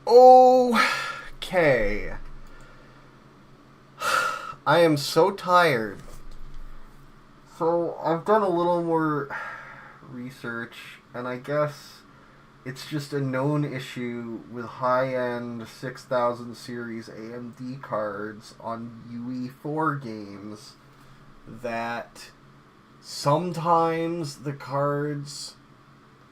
Okay. I am so tired. So I've done a little more research, and I guess it's just a known issue with high-end 6000 series AMD cards on UE4 games that sometimes the cards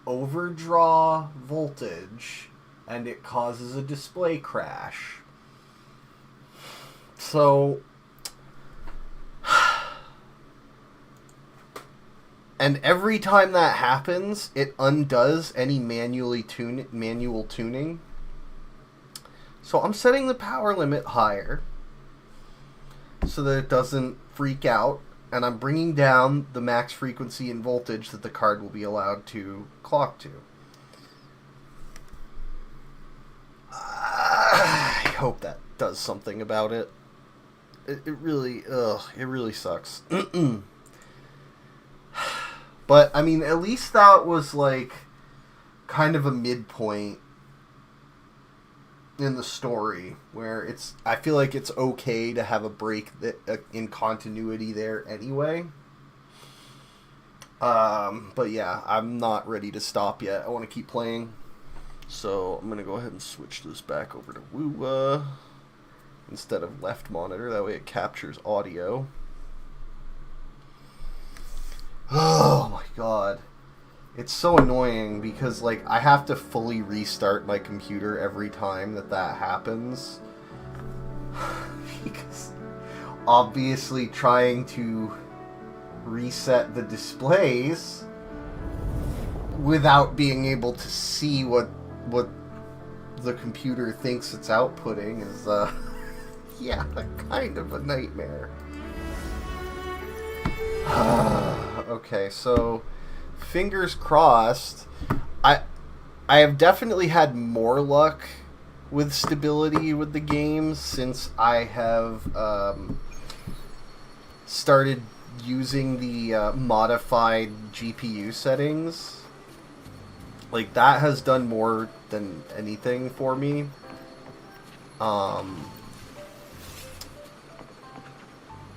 overdraw voltage and it causes a display crash. So, and every time that happens, it undoes any manual tuning. So I'm setting the power limit higher so that it doesn't freak out, and I'm bringing down the max frequency and voltage that the card will be allowed to clock to. I hope that does something about it. It really sucks. But, I mean, at least that was, like, kind of a midpoint in the story where I feel like it's okay to have a break in continuity there anyway. But yeah, I'm not ready to stop yet. I want to keep playing. So I'm going to go ahead and switch this back over to Woo instead of left monitor. That way it captures audio. Oh my god. It's so annoying because, like, I have to fully restart my computer every time that happens. Because obviously trying to reset the displays without being able to see what the computer thinks it's outputting is, yeah, kind of a nightmare. Okay, so fingers crossed. I have definitely had more luck with stability with the games since I have started using the modified GPU settings. Like, that has done more than anything for me.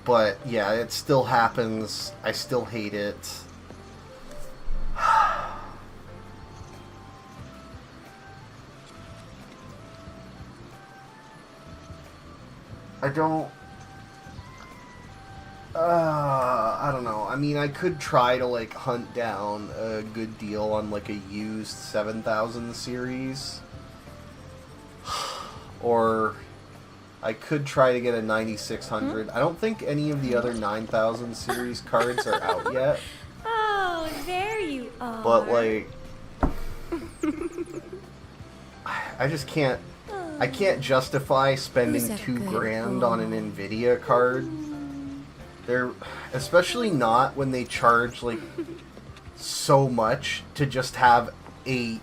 But yeah, it still happens. I still hate it. I don't know. I mean, I could try to, like, hunt down a good deal on, like, a used 7000 series. Or I could try to get a 9600. I don't think any of the other 9000 series cards are out yet. Oh, there you are. But, like, I just can't. I can't justify spending $2,000 on an Nvidia card. They're especially not when they charge, like, so much to just have an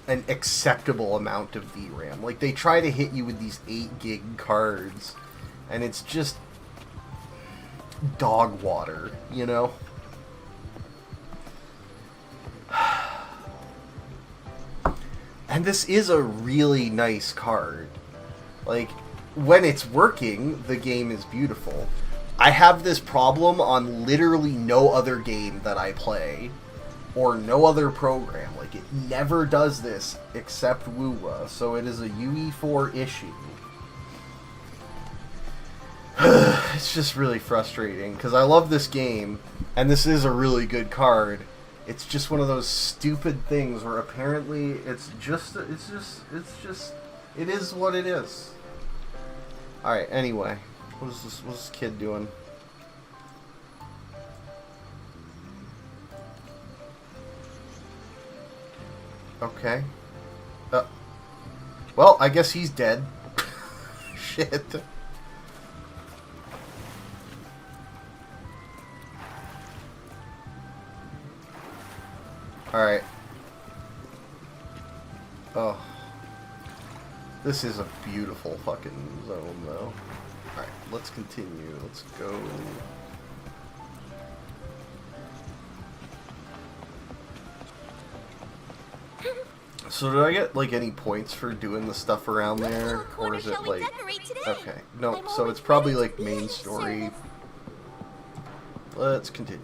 acceptable amount of VRAM. Like, they try to hit you with these 8 gig cards, and it's just dog water, you know? And this is a really nice card. Like, when it's working, the game is beautiful. I have this problem on literally no other game that I play, or no other program. Like, it never does this except Wuwa, so it is a UE4 issue. It's just really frustrating, because I love this game, and this is a really good card. It's just one of those stupid things where apparently it is what it is. Alright, anyway. What's this kid doing? Okay. Well, I guess he's dead. Shit. Alright. Oh. This is a beautiful fucking zone, though. Alright, let's continue. Let's go. So did I get, like, any points for doing the stuff around there? Or is it, like... Okay. No, so it's probably, like, main story. Let's continue.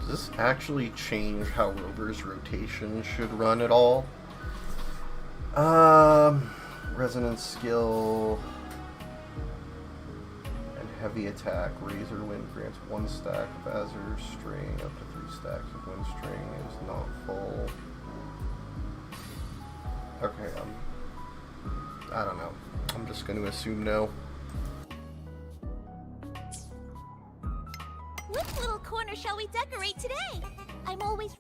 Does this actually change how Rover's rotation should run at all? Resonance skill and heavy attack. Razor Wind grants 1 stack of Azure String up to 3 stacks of Wind String is not full. Okay, I don't know. I'm just going to assume no. Which little corner shall we decorate today? I'm always...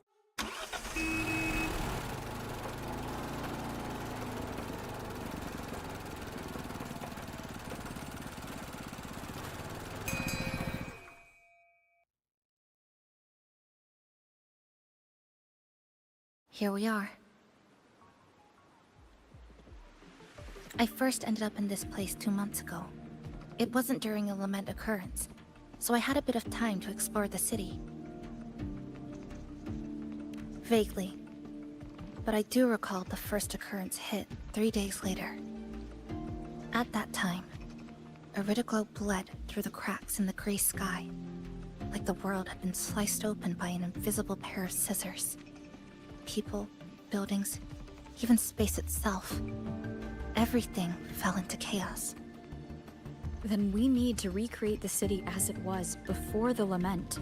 Here we are. I first ended up in this place 2 months ago. It wasn't during a lament occurrence, so I had a bit of time to explore the city. Vaguely. But I do recall the first occurrence hit 3 days later. At that time, Iridoglow bled through the cracks in the gray sky, like the world had been sliced open by an invisible pair of scissors. People, buildings, even space itself. Everything fell into chaos. Then we need to recreate the city as it was before the lament,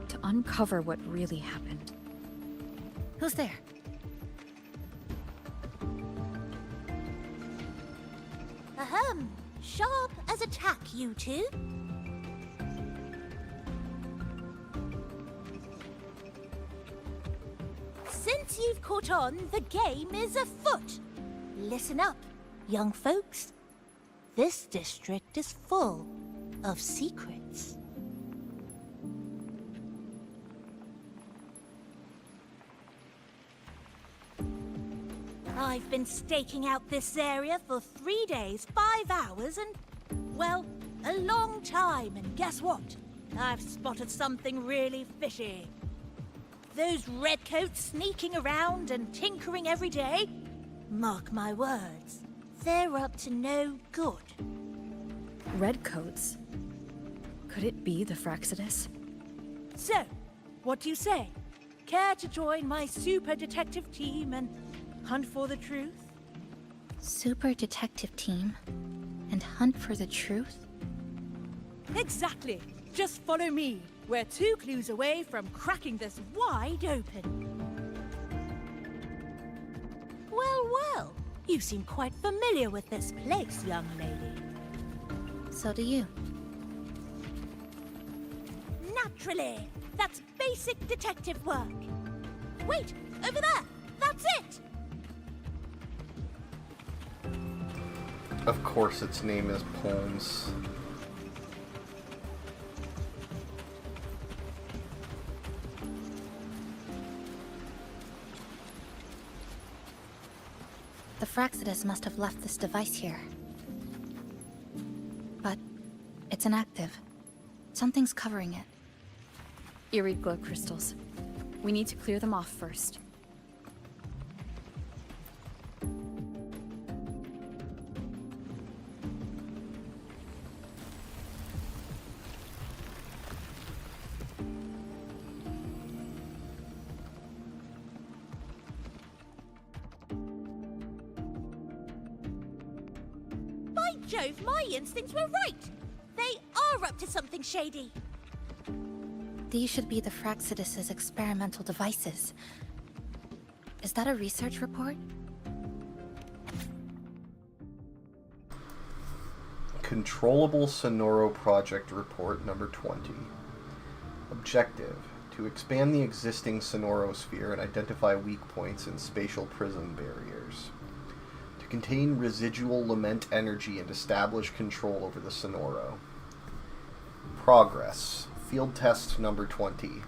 to uncover what really happened. Who's there? Ahem. Sharp as a tack, you two. Since you've caught on, the game is afoot. Listen up, young folks. This district is full of secrets. I've been staking out this area for 3 days, 5 hours, and, well, a long time. And guess what? I've spotted something really fishy. Those redcoats sneaking around and tinkering every day, mark my words, they're up to no good. Redcoats? Could it be the Fraxidus? So, what do you say? Care to join my super detective team and hunt for the truth? Super detective team? And hunt for the truth? Exactly. Just follow me. We're 2 clues away from cracking this wide open. Well, well. You seem quite familiar with this place, young lady. So do you. Naturally. That's basic detective work. Wait, over there. That's it. Of course its name is Poems. The Fraxidus must have left this device here. But it's inactive. Something's covering it. Eerie glow crystals. We need to clear them off first. By Jove, my instincts were right. They are up to something shady. These should be the Fraxidus's experimental devices. Is that a research report? Controllable Sonoro Project Report number 20. Objective: To expand the existing sonorosphere and identify weak points in spatial prism barriers. To contain residual lament energy and establish control over the sonoro. Progress. Field test number 20.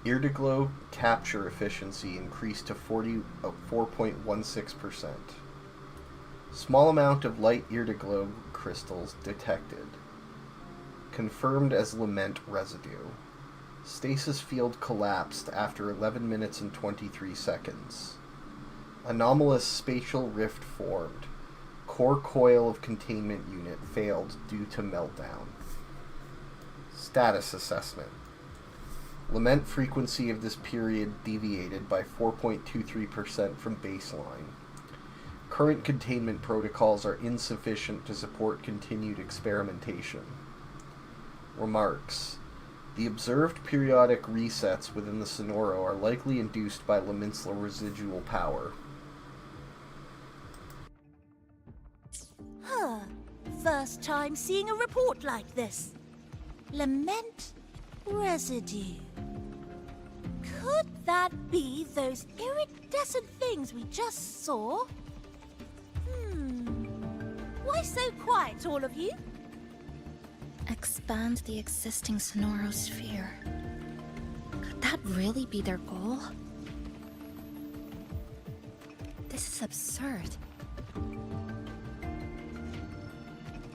Ear-to-glow capture efficiency increased to 4.16%. Small amount of light ear-to-glow crystals detected. Confirmed as lament residue. Stasis field collapsed after 11 minutes and 23 seconds. Anomalous spatial rift formed. Core coil of containment unit failed due to meltdown. Status assessment. Lament frequency of this period deviated by 4.23% from baseline. Current containment protocols are insufficient to support continued experimentation. Remarks. The observed periodic resets within the sonoro are likely induced by Lamentsla residual power. Huh. First time seeing a report like this. Lament residue. Could that be those iridescent things we just saw? Why so quiet, all of you? Expand the existing sonorosphere. Could that really be their goal? This is absurd.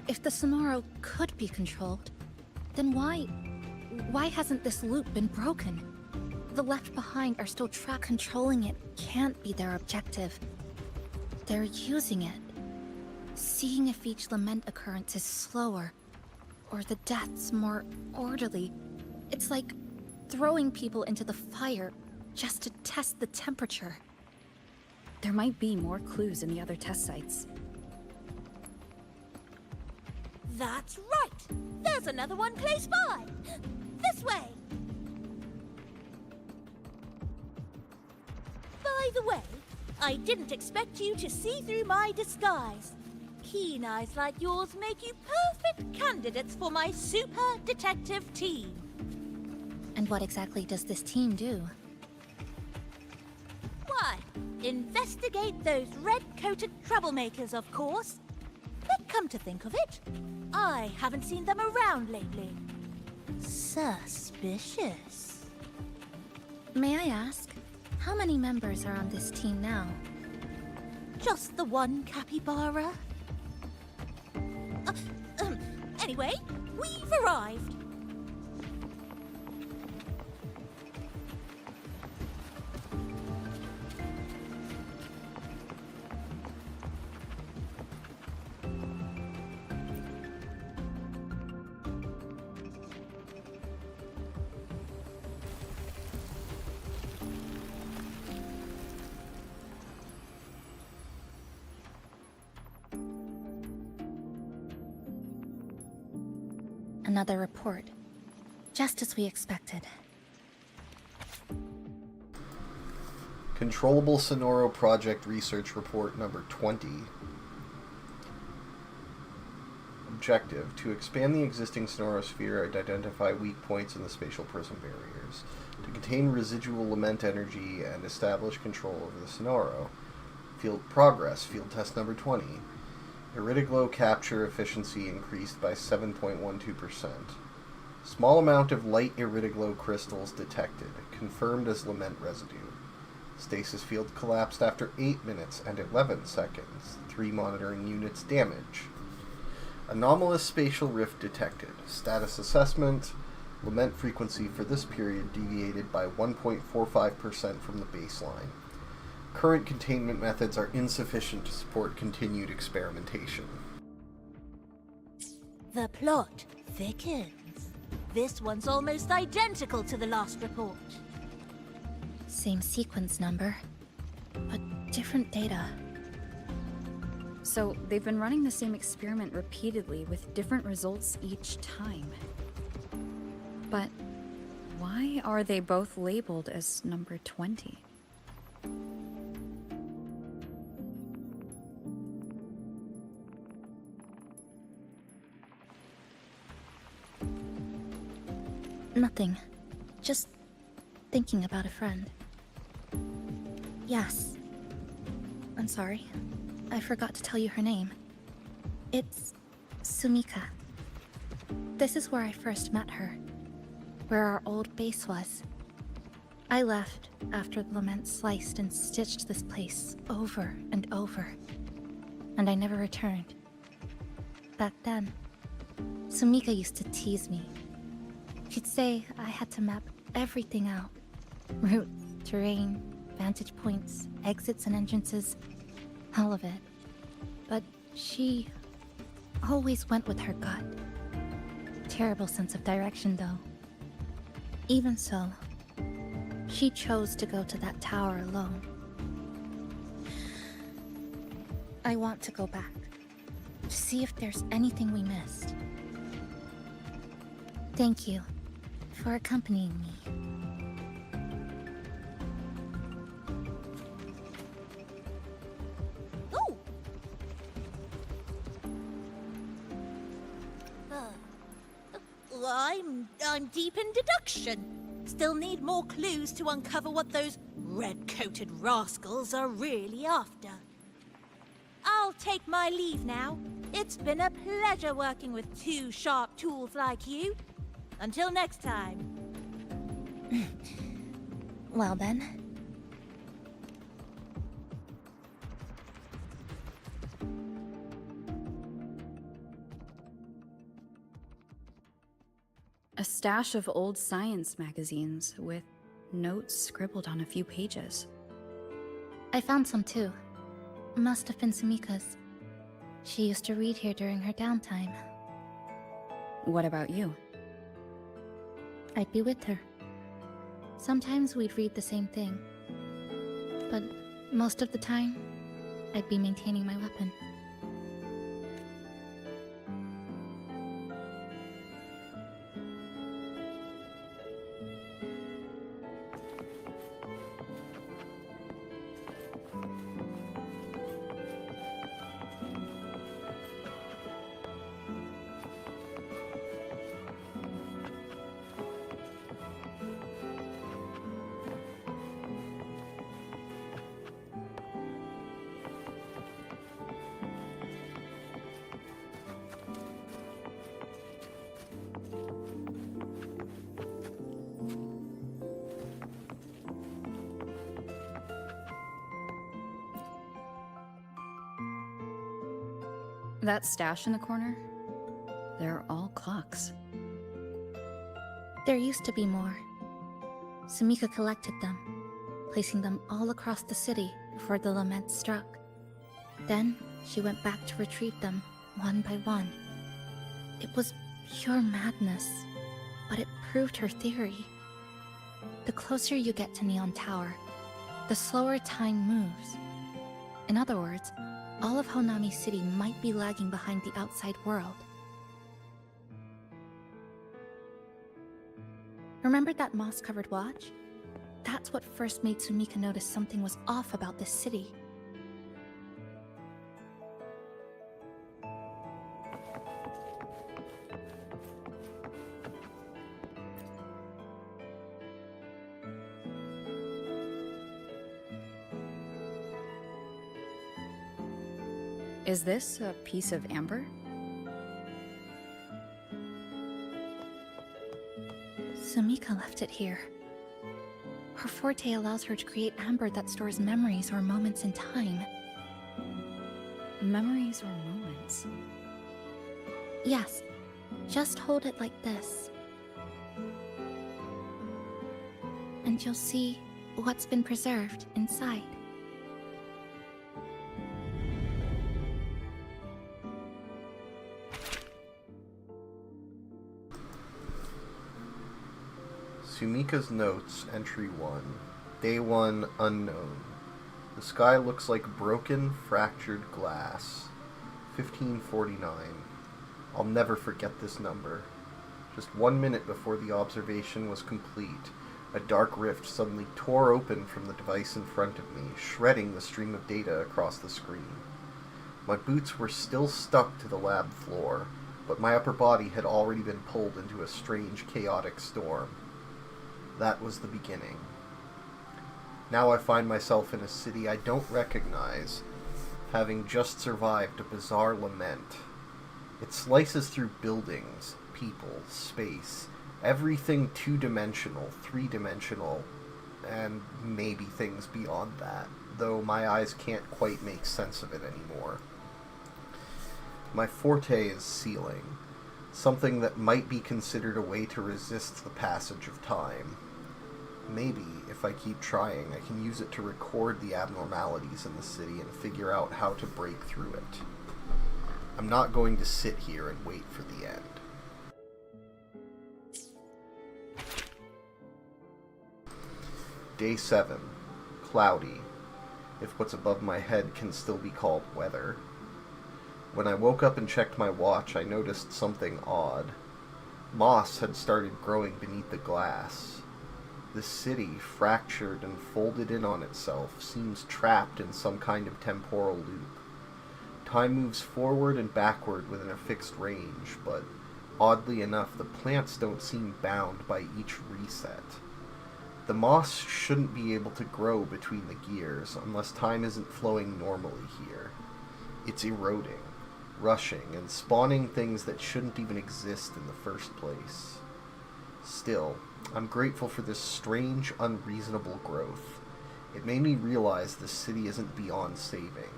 If the sonoro could be controlled, then why hasn't this loop been broken? The left behind are still trapped. Controlling it can't be their objective. They're using it. Seeing if each lament occurrence is slower, or the deaths more orderly. It's like throwing people into the fire just to test the temperature. There might be more clues in the other test sites. That's right! There's another one close by! This way! By the way, I didn't expect you to see through my disguise. Keen eyes like yours make you perfect candidates for my super detective team. And what exactly does this team do? Why, investigate those red-coated troublemakers, of course. But come to think of it, I haven't seen them around lately. Suspicious. May I ask, how many members are on this team now? Just the one capybara. Anyway, we've arrived. Another report. Just as we expected. Controllable Sonoro Project Research Report number 20. Objective: to expand the existing sonorosphere and identify weak points in the spatial prism barriers. To contain residual lament energy and establish control over the sonoro. Field progress. Field test number 20. Iridoglow capture efficiency increased by 7.12%. Small amount of light iridoglow crystals detected, confirmed as lament residue. Stasis field collapsed after 8 minutes and 11 seconds. 3 monitoring units damage. Anomalous spatial rift detected. Status assessment. Lament frequency for this period deviated by 1.45% from the baseline. Current containment methods are insufficient to support continued experimentation. The plot thickens. This one's almost identical to the last report. Same sequence number, but different data. So they've been running the same experiment repeatedly with different results each time. But why are they both labeled as number 20? Nothing. just thinking about a friend. Yes. I'm sorry. I forgot to tell you her name. It's Sumika. This is where I first met her, where our old base was. I left after the lament sliced and stitched this place over and over, and I never returned. Back then, Sumika used to tease me. She'd say I had to map everything out. Routes, terrain, vantage points, exits and entrances, all of it. But she always went with her gut. Terrible sense of direction, though. Even so, she chose to go to that tower alone. I want to go back, to see if there's anything we missed. Thank you for accompanying me. Ooh! I'm deep in deduction. Still need more clues to uncover what those red-coated rascals are really after. I'll take my leave now. It's been a pleasure working with two sharp tools like you. Until next time. Well then. A stash of old science magazines with notes scribbled on a few pages. I found some too. Must have been Sumika's. She used to read here during her downtime. What about you? I'd be with her. Sometimes we'd read the same thing. But most of the time, I'd be maintaining my weapon. That stash in the corner? They're all clocks. There used to be more. Sumika collected them, placing them all across the city before the lament struck. Then, she went back to retrieve them, one by one. It was pure madness, but it proved her theory. The closer you get to Neon Tower, the slower time moves. In other words, all of Honami City might be lagging behind the outside world. Remember that moss-covered watch? That's what first made Sumika notice something was off about this city. Is this a piece of amber? Sumika left it here. Her forte allows her to create amber that stores memories or moments in time. Memories or moments? Yes, just hold it like this. And you'll see what's been preserved inside. Sumika's notes, entry 1. Day 1, unknown. The sky looks like broken, fractured glass. 1549. I'll never forget this number. Just 1 minute before the observation was complete, a dark rift suddenly tore open from the device in front of me, shredding the stream of data across the screen. My boots were still stuck to the lab floor, but my upper body had already been pulled into a strange, chaotic storm. that was the beginning. Now I find myself in a city I don't recognize, having just survived a bizarre lament. It slices through buildings, people, space, everything two-dimensional, three-dimensional, and maybe things beyond that, though my eyes can't quite make sense of it anymore. My forte is sealing, something that might be considered a way to resist the passage of time. Maybe, if I keep trying, I can use it to record the abnormalities in the city and figure out how to break through it. I'm not going to sit here and wait for the end. Day 7. Cloudy, if what's above my head can still be called weather. When I woke up and checked my watch, I noticed something odd. Moss had started growing beneath the glass. The city, fractured and folded in on itself, seems trapped in some kind of temporal loop. Time moves forward and backward within a fixed range, but oddly enough, the plants don't seem bound by each reset. The moss shouldn't be able to grow between the gears unless time isn't flowing normally here. It's eroding, rushing, and spawning things that shouldn't even exist in the first place. Still, I'm grateful for this strange, unreasonable growth. It made me realize this city isn't beyond saving.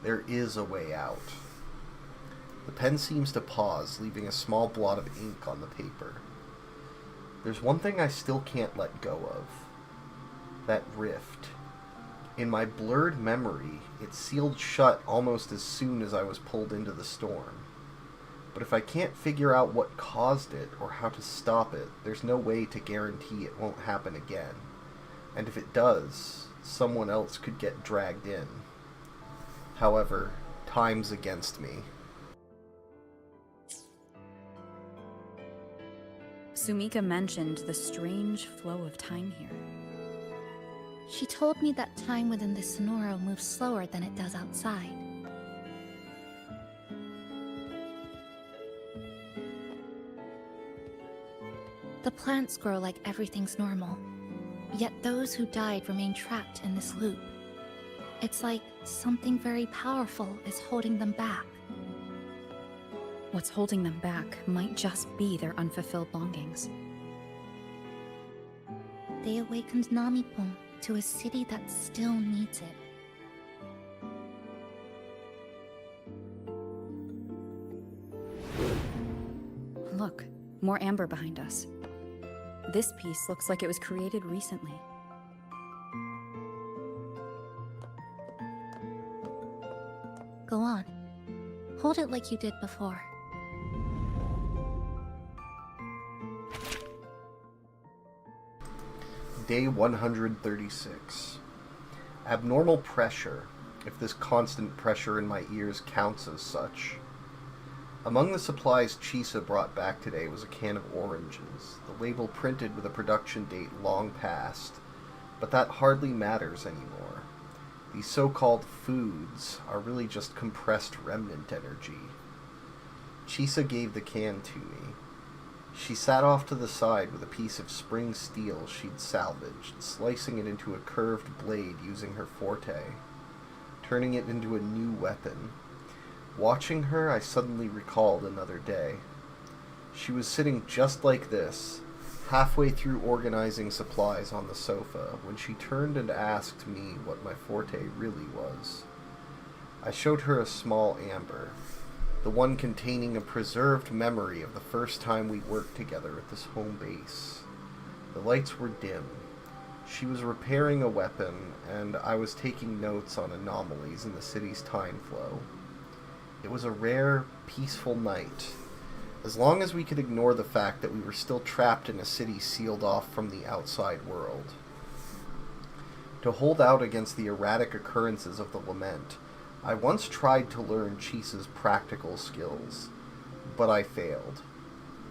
There is a way out. The pen seems to pause, leaving a small blot of ink on the paper. There's one thing I still can't let go of. That rift. In my blurred memory, it sealed shut almost as soon as I was pulled into the storm. But if I can't figure out what caused it or how to stop it, there's no way to guarantee it won't happen again. And if it does, someone else could get dragged in. However, time's against me. Sumika mentioned the strange flow of time here. She told me that time within the Sonoro moves slower than it does outside. The plants grow like everything's normal, yet those who died remain trapped in this loop. It's like something very powerful is holding them back. What's holding them back might just be their unfulfilled longings. They awakened Namipon to a city that still needs it. Look, more amber behind us. This piece looks like it was created recently. Go on. Hold it like you did before. Day 136. Abnormal pressure, if this constant pressure in my ears counts as such. Among the supplies Chisa brought back today was a can of oranges, the label printed with a production date long past, but that hardly matters anymore. These so-called foods are really just compressed remnant energy. Chisa gave the can to me. She sat off to the side with a piece of spring steel she'd salvaged, slicing it into a curved blade using her forte, turning it into a new weapon. Watching her, I suddenly recalled another day. She was sitting just like this, halfway through organizing supplies on the sofa, when she turned and asked me what my forte really was. I showed her a small amber, the one containing a preserved memory of the first time we worked together at this home base. The lights were dim. She was repairing a weapon, and I was taking notes on anomalies in the city's time flow. It was a rare, peaceful night, as long as we could ignore the fact that we were still trapped in a city sealed off from the outside world. To hold out against the erratic occurrences of the lament, I once tried to learn Chisa's practical skills, but I failed.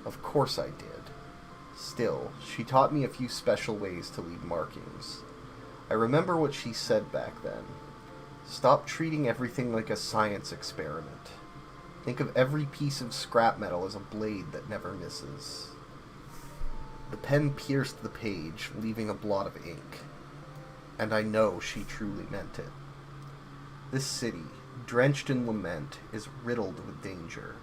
Of course I did. Still, she taught me a few special ways to leave markings. I remember what she said back then. Stop treating everything like a science experiment. Think of every piece of scrap metal as a blade that never misses. The pen pierced the page, leaving a blot of ink. And I know she truly meant it. This city, drenched in lament, is riddled with danger.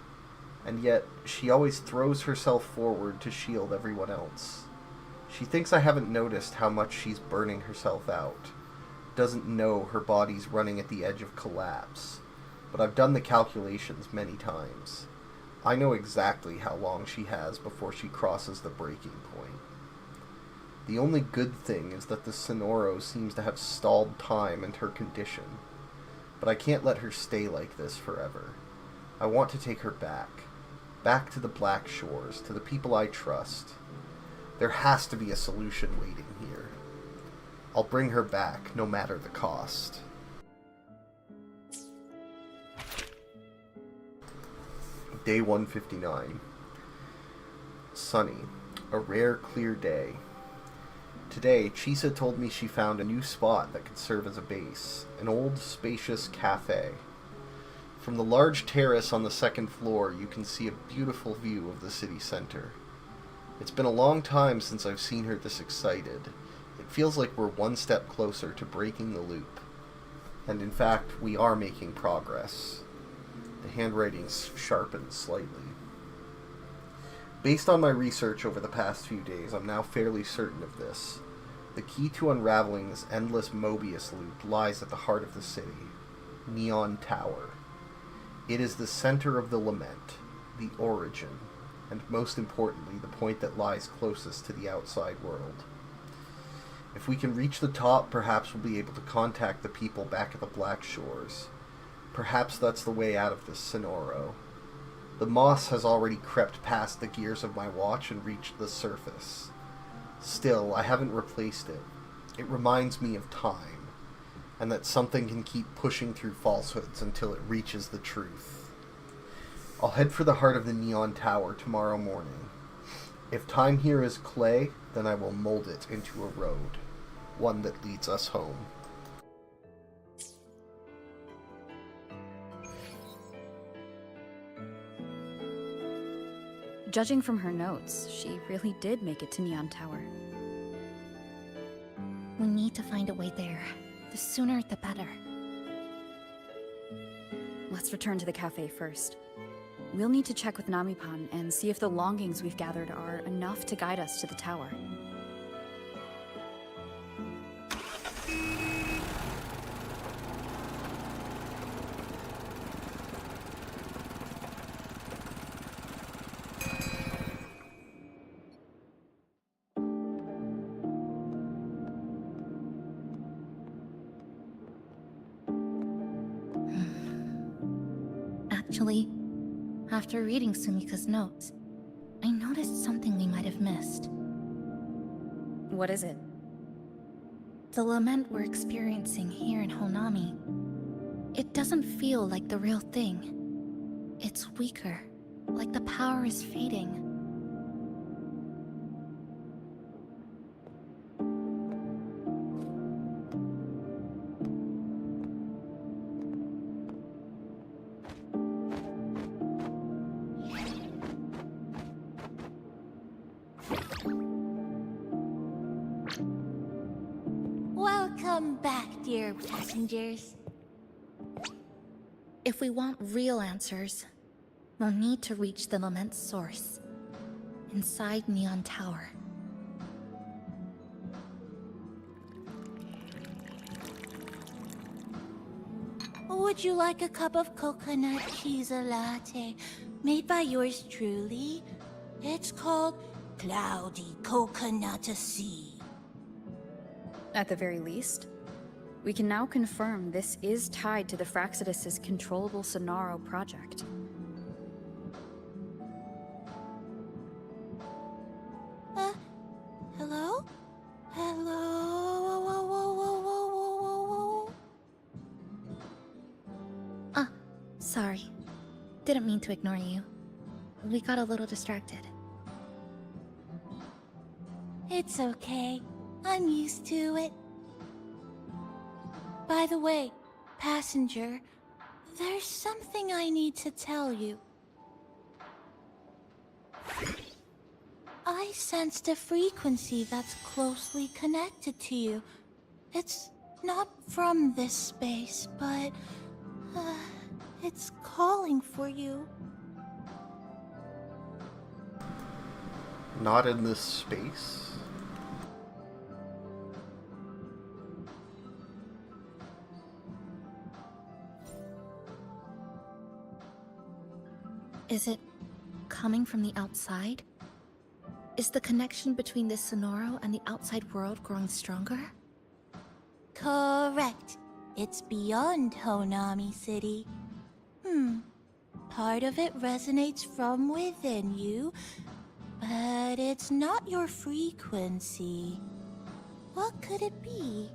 And yet, she always throws herself forward to shield everyone else. She thinks I haven't noticed how much she's burning herself out. Doesn't know her body's running at the edge of collapse. But I've done the calculations many times. I know exactly how long she has before she crosses the breaking point. The only good thing is that the Sonoro seems to have stalled time and her condition. But I can't let her stay like this forever. I want to take her back. Back to the Black Shores, to the people I trust. There has to be a solution waiting here. I'll bring her back, no matter the cost. Day 159. Sunny. A rare, clear day. Today, Chisa told me she found a new spot that could serve as a base. An old, spacious cafe. From the large terrace on the second floor, you can see a beautiful view of the city center. It's been a long time since I've seen her this excited. It feels like we're one step closer to breaking the loop. And in fact, we are making progress. The handwriting's sharpened slightly. Based on my research over the past few days, I'm now fairly certain of this. The key to unraveling this endless Mobius loop lies at the heart of the city. Neon Tower. It is the center of the lament, the origin, and most importantly, the point that lies closest to the outside world. If we can reach the top, perhaps we'll be able to contact the people back at the Black Shores. Perhaps that's the way out of this Sonoro. The moss has already crept past the gears of my watch and reached the surface. Still, I haven't replaced it. It reminds me of time, and that something can keep pushing through falsehoods until it reaches the truth. I'll head for the heart of the Neon Tower tomorrow morning. If time here is clay, then I will mold it into a road, one that leads us home. Judging from her notes, she really did make it to Neon Tower. We need to find a way there. The sooner, the better. Let's return to the cafe first. We'll need to check with Namipan and see if the longings we've gathered are enough to guide us to the tower. Actually, after reading Sumika's notes, I noticed something we might have missed. What is it? The lament we're experiencing here in Honami. It doesn't feel like the real thing. It's weaker, like the power is fading. Welcome back, dear passengers. If we want real answers, we'll need to reach the lament's source, inside Neon Tower. Would you like a cup of coconut Chisa latte made by yours truly? It's called Cloudy Coconut Sea. At the very least, we can now confirm this is tied to the Fraxidus' controllable Sonaro project. Hello? Hello? Ah, sorry. Didn't mean to ignore you. We got a little distracted. It's okay. I'm used to it. By the way, passenger, there's something I need to tell you. I sensed a frequency that's closely connected to you. It's not from this space, but it's calling for you. Not in this space? Is it coming from the outside? Is the connection between this Sonoro and the outside world growing stronger? Correct. It's beyond Honami City. Part of it resonates from within you, but it's not your frequency. What could it be?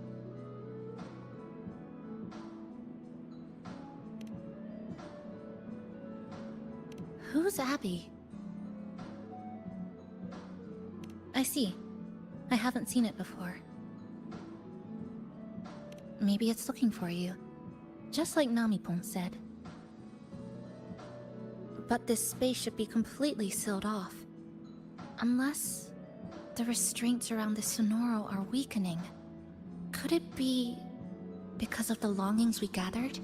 Who's Abby? I see. I haven't seen it before. Maybe it's looking for you. Just like Namipon said. But this space should be completely sealed off. Unless the restraints around the Sonoro are weakening. Could it be because of the longings we gathered?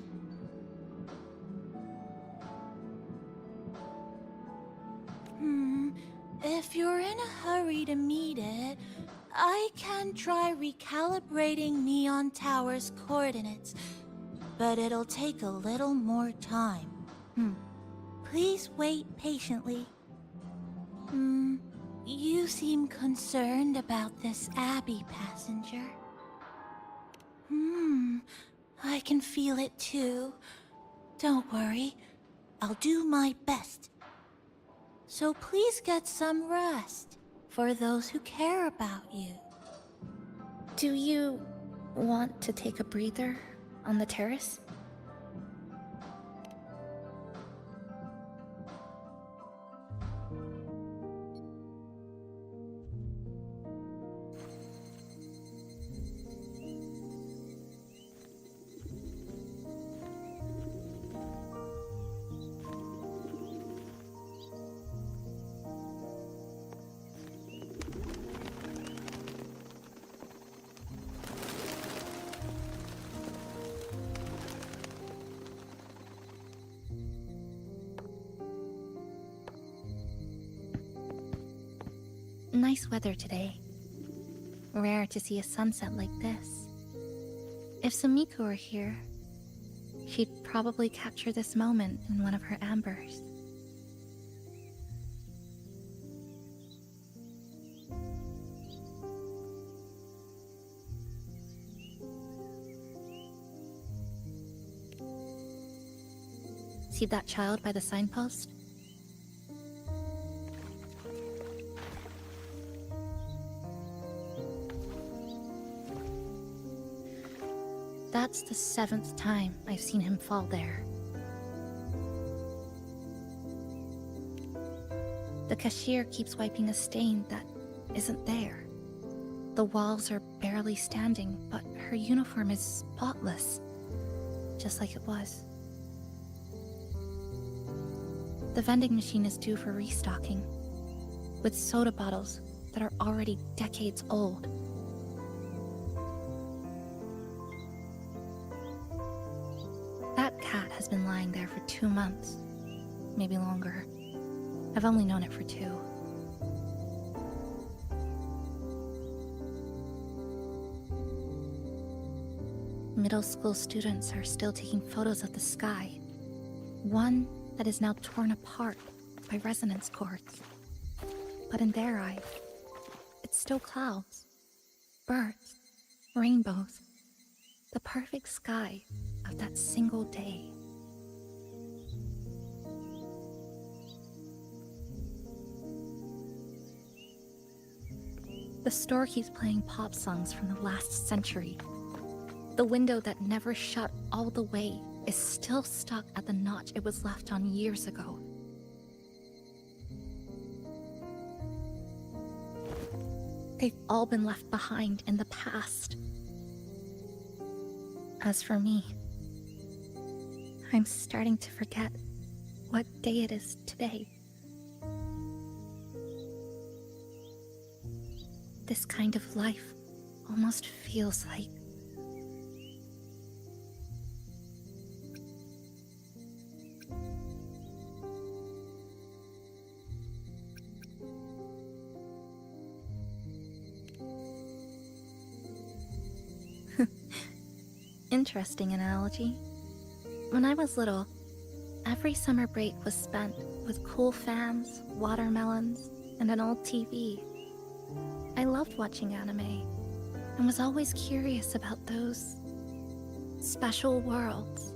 If you're in a hurry to meet it, I can try recalibrating Neon Tower's coordinates, but it'll take a little more time. Please wait patiently. You seem concerned about this Abby passenger. I can feel it too. Don't worry, I'll do my best. So please get some rest for those who care about you. Do you want to take a breather on the terrace? Nice weather today. Rare to see a sunset like this. If Sumiko were here, she'd probably capture this moment in one of her ambers. See that child by the signpost? That's the 7th time I've seen him fall there. The cashier keeps wiping a stain that isn't there. The walls are barely standing, but her uniform is spotless, just like it was. The vending machine is due for restocking, with soda bottles that are already decades old. That cat has been lying there for 2 months, maybe longer. I've only known it for 2. Middle school students are still taking photos of the sky. One that is now torn apart by resonance cords. But in their eyes, it's still clouds, birds, rainbows, the perfect sky of that single day. The store keeps playing pop songs from the last century. The window that never shut all the way is still stuck at the notch it was left on years ago. They've all been left behind in the past. As for me, I'm starting to forget what day it is today. This kind of life almost feels like... Interesting analogy. When I was little, every summer break was spent with cool fans, watermelons, and an old TV. I loved watching anime, and was always curious about those special worlds.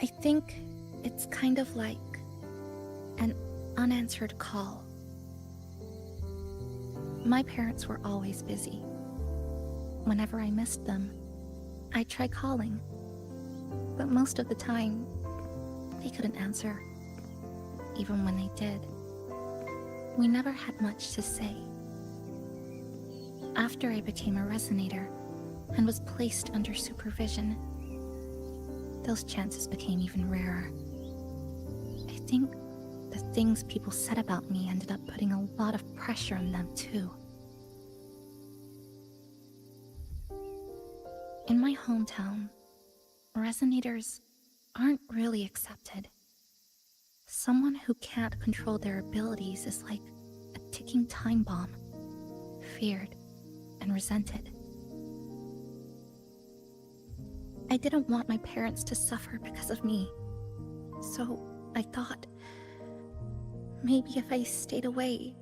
I think it's kind of like an unanswered call. My parents were always busy. Whenever I missed them, I'd try calling, but most of the time, they couldn't answer. Even when they did, we never had much to say. After I became a resonator and was placed under supervision, those chances became even rarer. I think the things people said about me ended up putting a lot of pressure on them too. In my hometown, resonators aren't really accepted. Someone who can't control their abilities is like a ticking time bomb, feared and resented. I didn't want my parents to suffer because of me, so I thought maybe if I stayed away,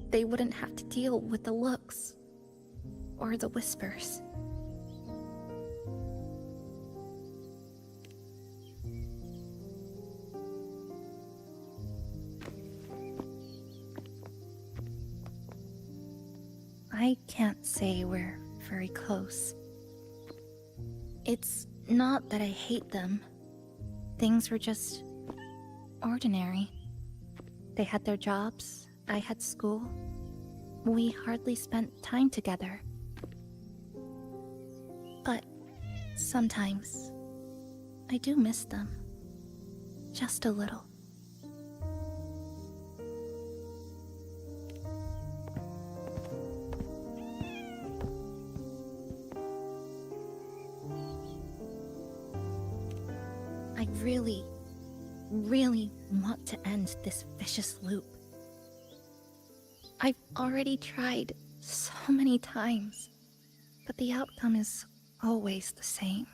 they wouldn't have to deal with the looks or the whispers. I can't say we're very close. It's not that I hate them. Things were just ordinary. They had their jobs, I had school. We hardly spent time together. But sometimes, I do miss them. Just a little. I really want to end this vicious loop. I've already tried so many times, but the outcome is always the same.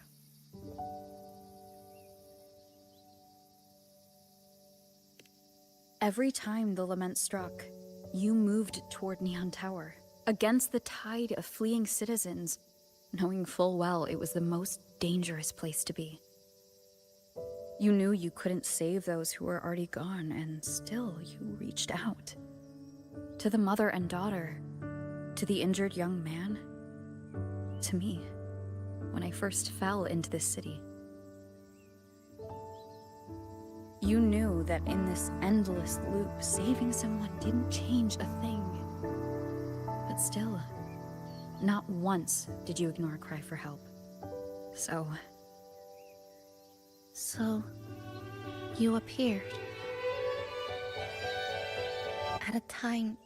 Every time the lament struck, you moved toward Neon Tower, against the tide of fleeing citizens, knowing full well it was the most dangerous place to be. You knew you couldn't save those who were already gone, and still you reached out. To the mother and daughter, to the injured young man, to me, when I first fell into this city. You knew that in this endless loop, saving someone didn't change a thing. But still, not once did you ignore a cry for help. So, you appeared. At a time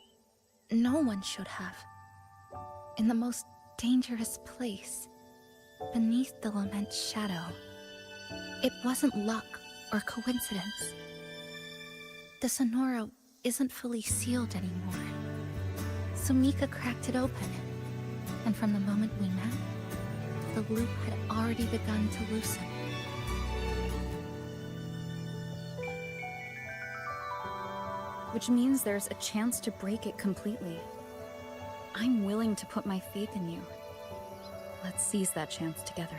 no one should have. In the most dangerous place, beneath the lament's shadow. It wasn't luck or coincidence. The Sonoro isn't fully sealed anymore. So Mika cracked it open, and from the moment we met, the loop had already begun to loosen. which means there's a chance to break it completely. I'm willing to put my faith in you. Let's seize that chance together.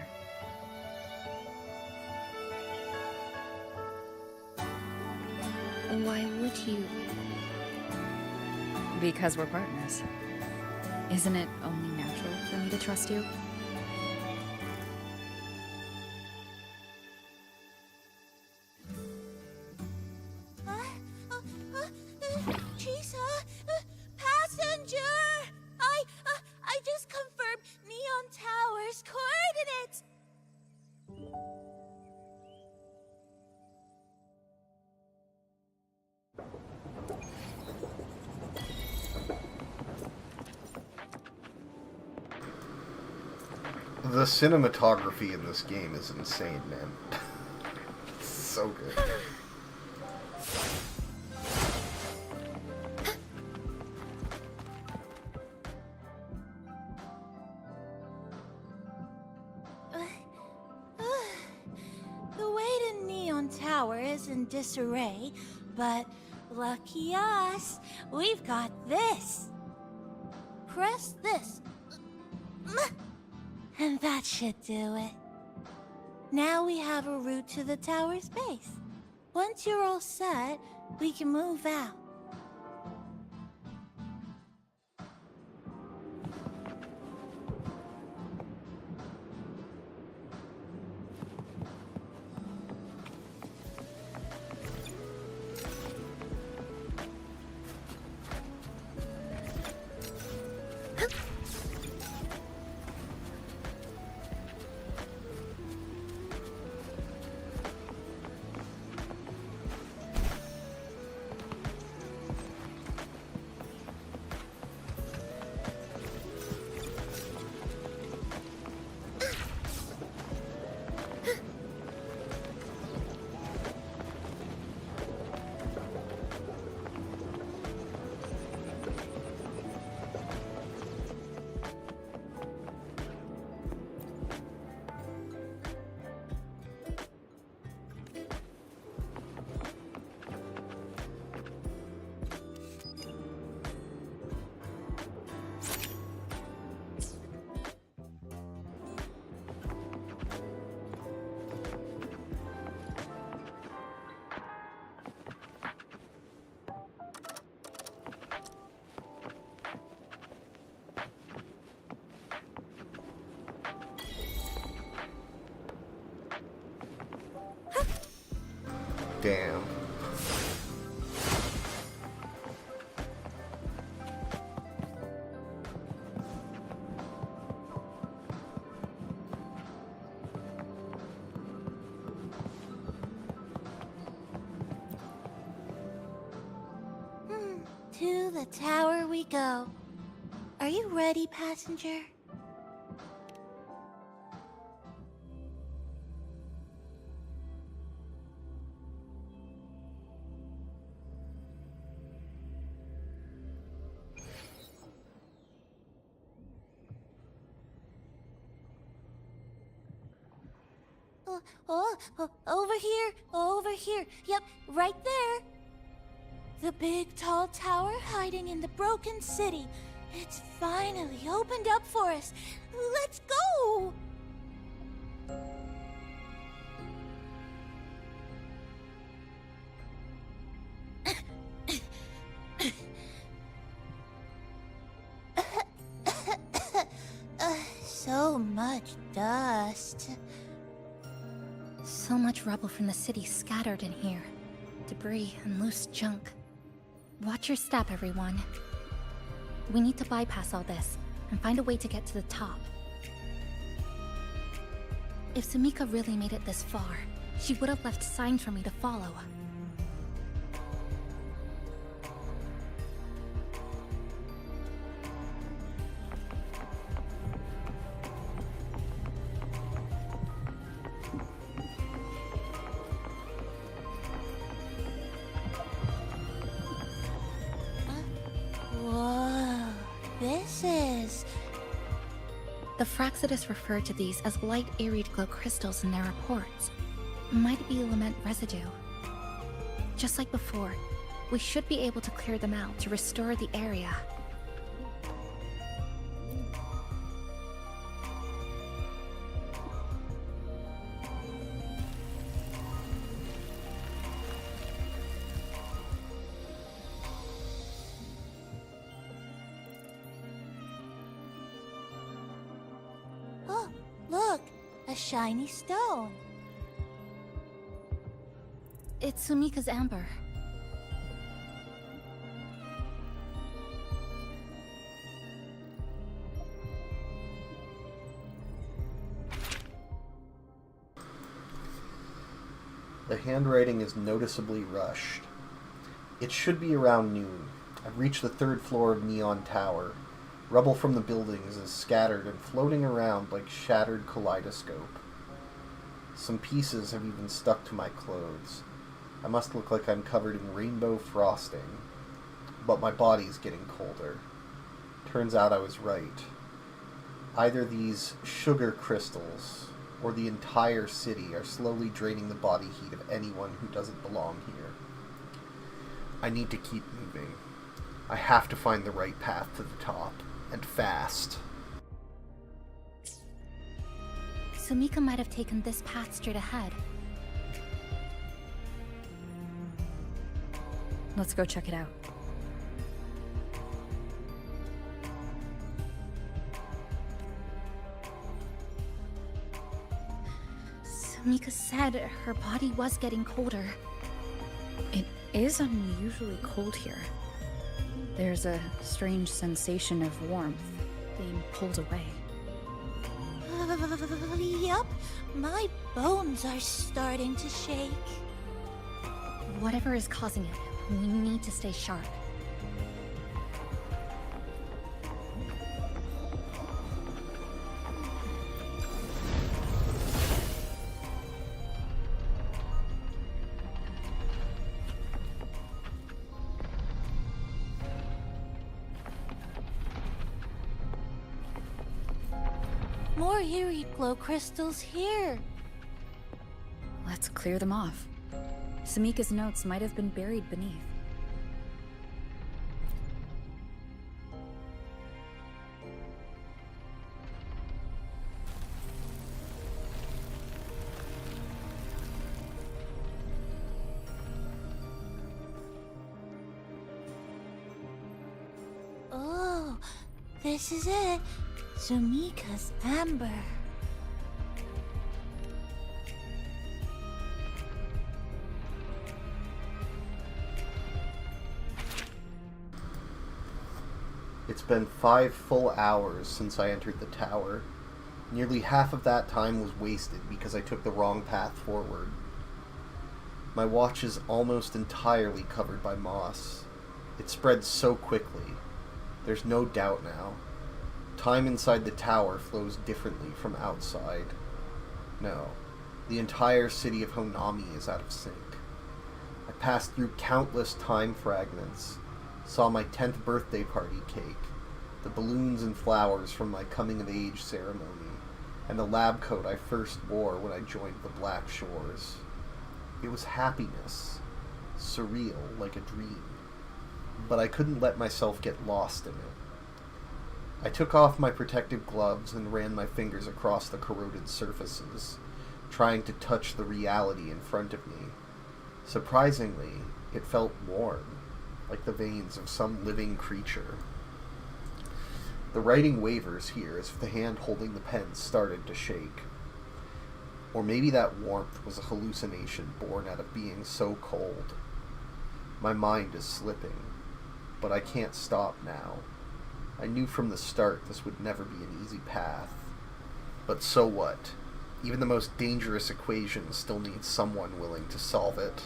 Why would you? Because we're partners. Isn't it only natural for me to trust you? Chisa, passenger! I just confirmed Neon Tower's coordinates. The cinematography in this game is insane, man. It's so good. The way to Neon Tower is in disarray, but lucky us, we've got this. Press this. And that should do it. Now we have a route to the tower's base. Once you're all set, we can move out. Damn. To the tower we go. Are you ready, passenger? Over here. Yep, right there. The big tall tower hiding in the broken city. It's finally opened up for us. Let's go! So much dust. So much rubble from the city scattered in here. Debris and loose junk. Watch your step, everyone. We need to bypass all this and find a way to get to the top. If Sumika really made it this far, she would have left signs for me to follow. The Fraxidus referred to these as light arid glow crystals in their reports. Might be element residue. Just like before, we should be able to clear them out to restore the area. Look, a shiny stone. It's Sumika's amber. The handwriting is noticeably rushed. It should be around noon. I've reached the 3rd floor of Neon Tower. Rubble from the buildings is scattered and floating around like shattered kaleidoscope. Some pieces have even stuck to my clothes. I must look like I'm covered in rainbow frosting, but my body's getting colder. Turns out I was right. Either these sugar crystals or the entire city are slowly draining the body heat of anyone who doesn't belong here. I need to keep moving. I have to find the right path to the top, and fast. Sumika might have taken this path straight ahead. Let's go check it out. Sumika said her body was getting colder. It is unusually cold here. There's a strange sensation of warmth being pulled away. Yup, my bones are starting to shake. Whatever is causing it, we need to stay sharp. More eerie glow crystals here. Let's clear them off. Sumika's notes might have been buried beneath. Oh, this is it. Sumika's amber. It's been 5 full hours since I entered the tower. Nearly half of that time was wasted because I took the wrong path forward. My watch is almost entirely covered by moss. It spreads so quickly. There's no doubt now. Time inside the tower flows differently from outside. No, the entire city of Honami is out of sync. I passed through countless time fragments, saw my 10th birthday party cake, the balloons and flowers from my coming-of-age ceremony, and the lab coat I first wore when I joined the Black Shores. It was happiness, surreal like a dream, but I couldn't let myself get lost in it. I took off my protective gloves and ran my fingers across the corroded surfaces, trying to touch the reality in front of me. Surprisingly, it felt warm, like the veins of some living creature. The writing wavers here as if the hand holding the pen started to shake. Or maybe that warmth was a hallucination born out of being so cold. My mind is slipping, but I can't stop now. I knew from the start this would never be an easy path. But so what? Even the most dangerous equation still needs someone willing to solve it.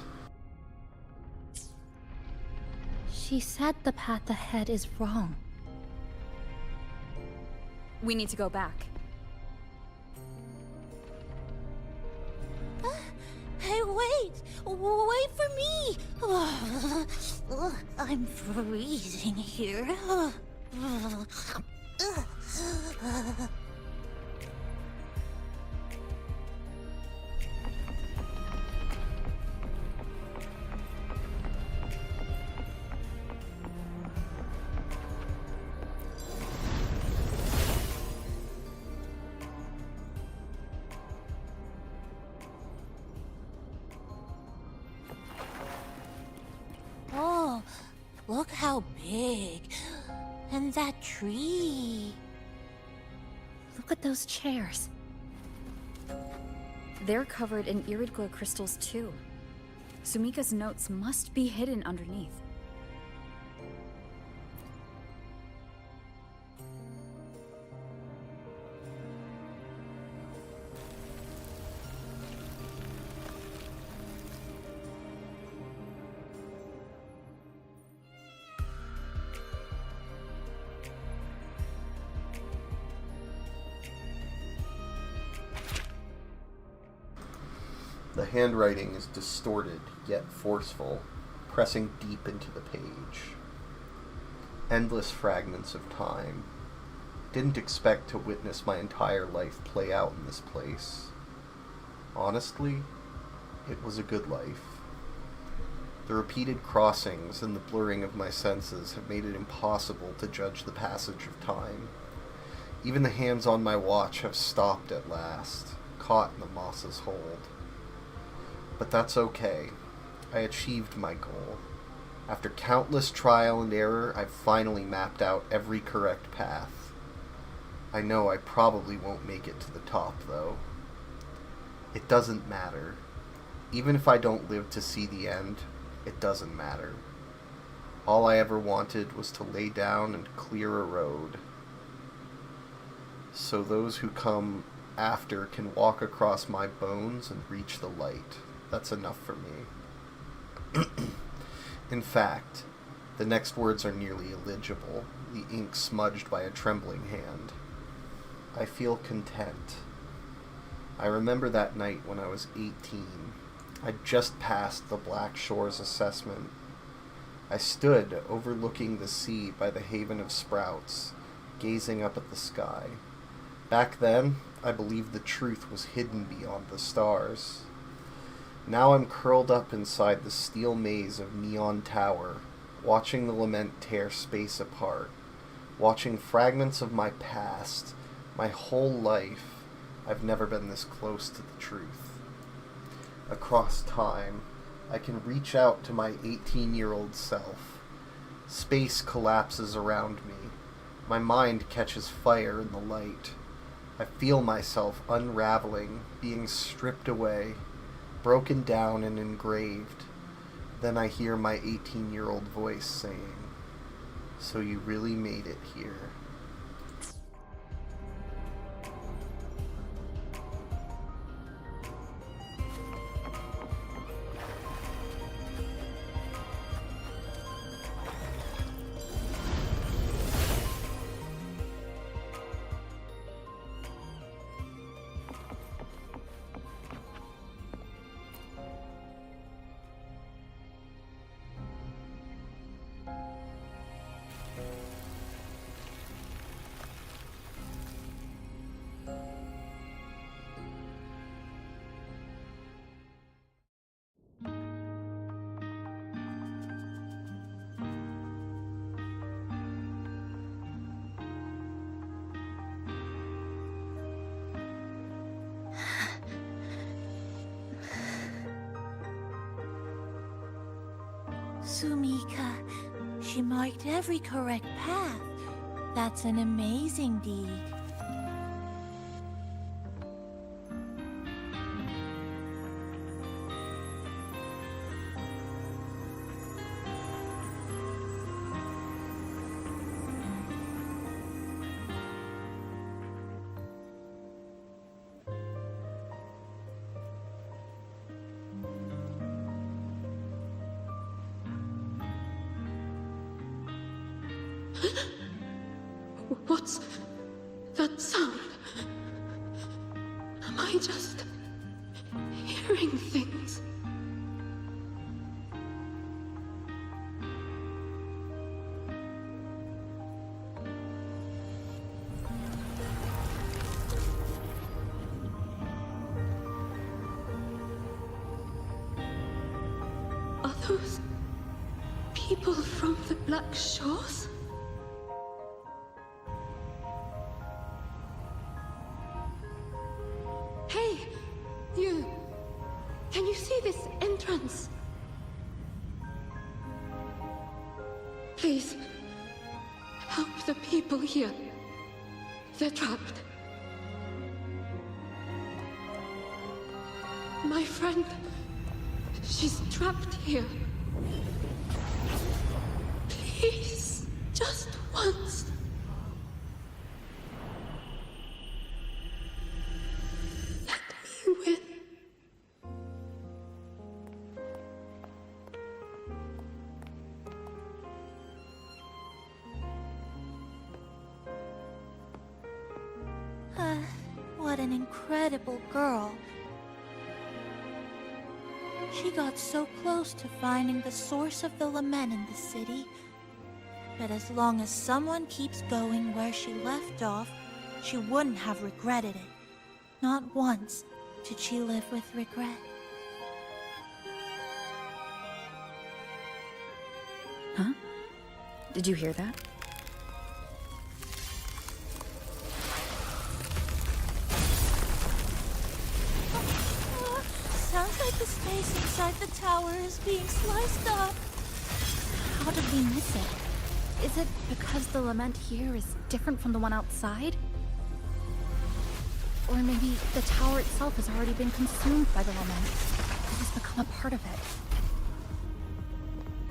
She said the path ahead is wrong. We need to go back. Hey, wait! Wait for me! I'm freezing here. Oh, look how big. And that tree. Look at those chairs. They're covered in irid glow crystals too. Sumika's notes must be hidden underneath. The handwriting is distorted, yet forceful, pressing deep into the page. Endless fragments of time. Didn't expect to witness my entire life play out in this place. Honestly, it was a good life. The repeated crossings and the blurring of my senses have made it impossible to judge the passage of time. Even the hands on my watch have stopped at last, caught in the moss's hold. But that's okay. I achieved my goal. After countless trial and error, I've finally mapped out every correct path. I know I probably won't make it to the top, though. It doesn't matter. Even if I don't live to see the end, it doesn't matter. All I ever wanted was to lay down and clear a road, so those who come after can walk across my bones and reach the light. That's enough for me. In fact, the next words are nearly illegible, the ink smudged by a trembling hand. I feel content. I remember that night when I was 18. I'd just passed the Black Shores assessment. I stood overlooking the sea by the Haven of Sprouts, gazing up at the sky. Back then, I believed the truth was hidden beyond the stars. Now I'm curled up inside the steel maze of Neon Tower, watching the lament tear space apart, watching fragments of my past, my whole life. I've never been this close to the truth. Across time, I can reach out to my 18-year-old self. Space collapses around me. My mind catches fire in the light. I feel myself unraveling, being stripped away, broken down and engraved. Then I hear my 18-year-old voice saying, "So you really made it here." Sumika, she marked every correct path. That's an amazing deed. What's that sound? Am I just hearing things? Are those people from the Black Shores? Hey, you! Can you see this entrance? Please, help the people here. They're trapped. My friend, she's trapped here. Please, just once. Let me win. What an incredible girl. She got so close to finding the source of the lament in the city. But as long as someone keeps going where she left off, she wouldn't have regretted it. Not once did she live with regret. Huh? Did you hear that? Sounds like the space inside the tower is being sliced up. How did we miss it? Is it because the lament here is different from the one outside? Or maybe the tower itself has already been consumed by the lament. It has become a part of it.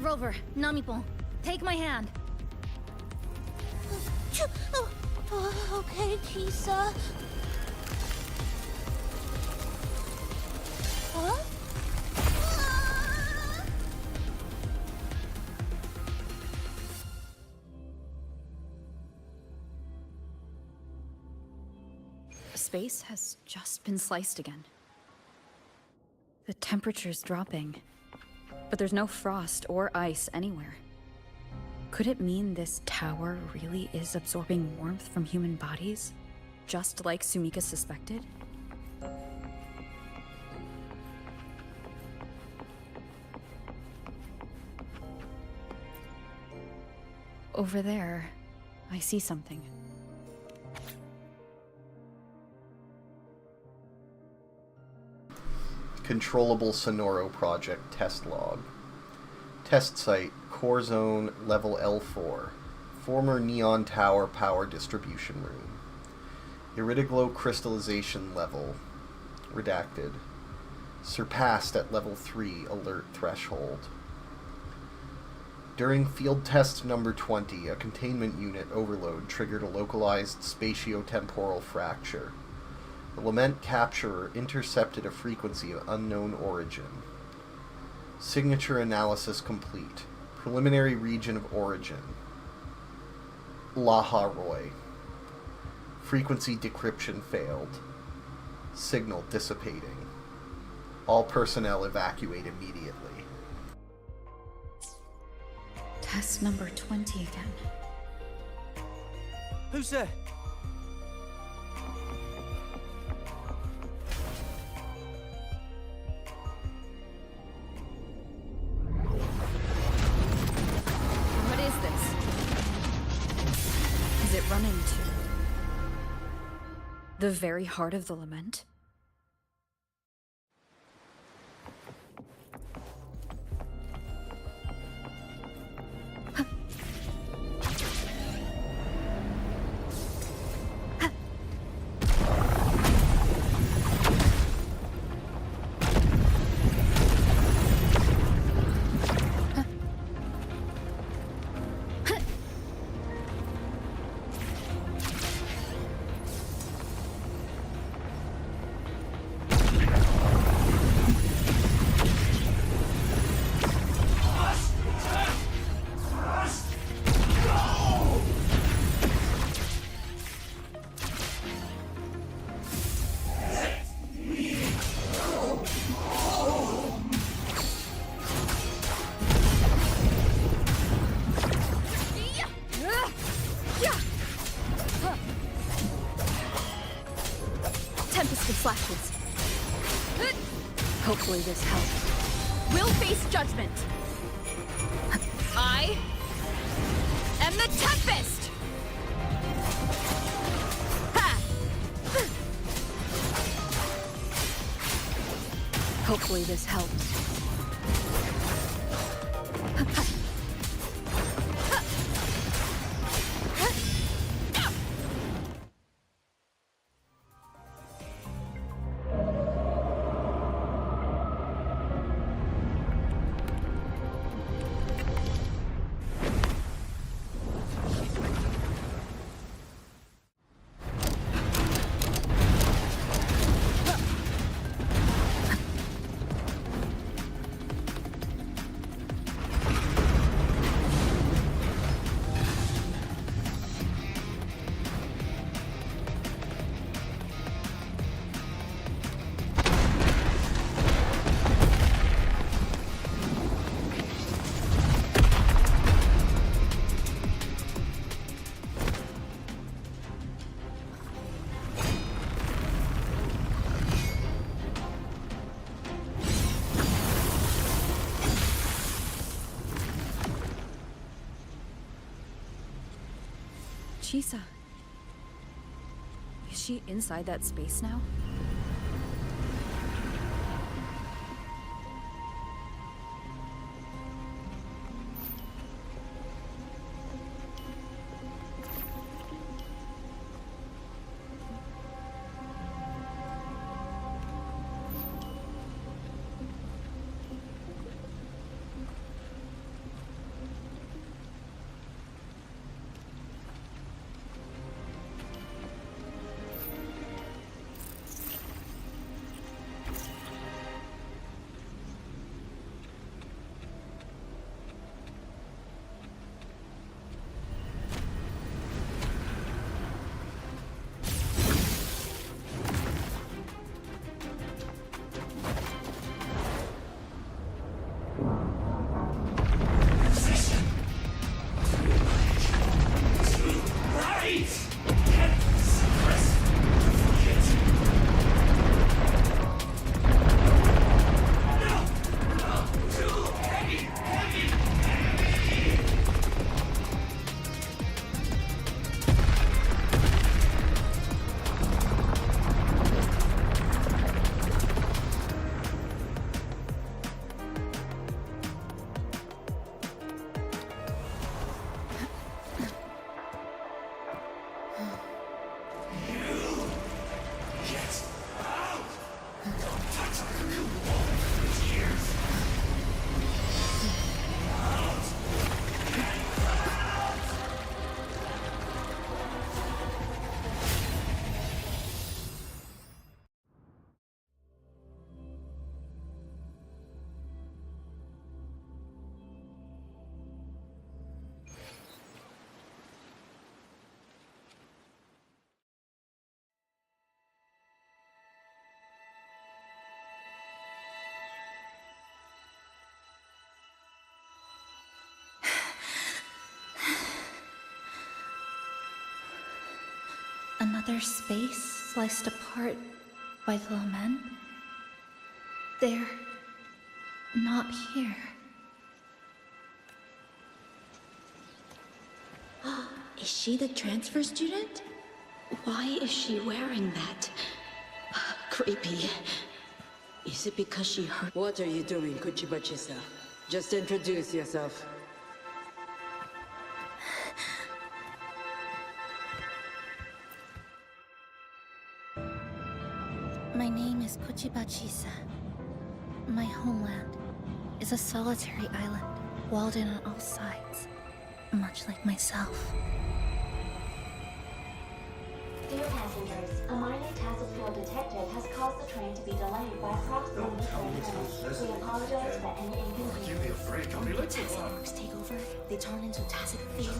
Rover, Namipon, take my hand. Okay, Chisa. Huh? Space has just been sliced again. The temperature's dropping, but there's no frost or ice anywhere. Could it mean this tower really is absorbing warmth from human bodies? Just like Sumika suspected? Over there, I see something. Controllable Sonoro Project test log. Test site, Core Zone, Level L4. Former Neon Tower Power Distribution Room. Iridoglow Crystallization Level. Redacted. Surpassed at Level 3 Alert Threshold. During field test number 20, a containment unit overload triggered a localized spatiotemporal fracture. The Lament Capturer intercepted a frequency of unknown origin. Signature analysis complete. Preliminary region of origin. Laharoy. Frequency decryption failed. Signal dissipating. All personnel evacuate immediately. Test number 20 again. Who's there? What is this? Is it running to the very heart of the lament? Flashes. Hopefully this helps. We'll face judgment. I am the Tempest! Ha! Hopefully this helps. Chisa. Is she inside that space now? Another space sliced apart by the men? They're not here. Is she the transfer student? Why is she wearing that? Creepy. Is it because she hurt? What are you doing, Chisa? Just introduce yourself. My name is Chisa. My homeland is a solitary island, walled in on all sides, much like myself. Dear passengers, a minor task field detected has caused the train to be delayed by approximately 30 minutes. We apologize for any inconvenience. When taxi networks take over, they turn into tacit fields.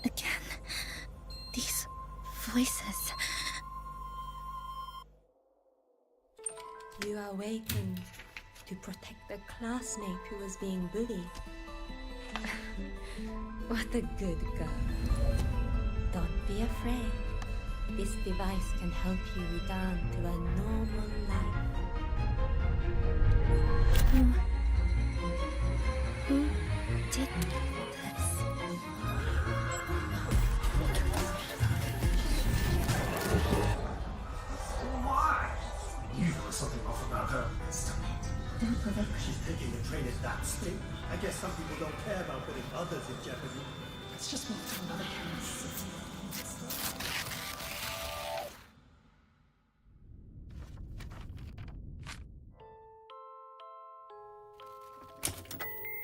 Again, these voices. You are awakened to protect the classmate who was being bullied. What a good girl. Don't be afraid. This device can help you return to a normal life. Who did this? You know something off about her. Stop it. Don't provoke her. She's taking the train at that speed. I guess some people don't care about putting others in jeopardy. Let's just move to another city.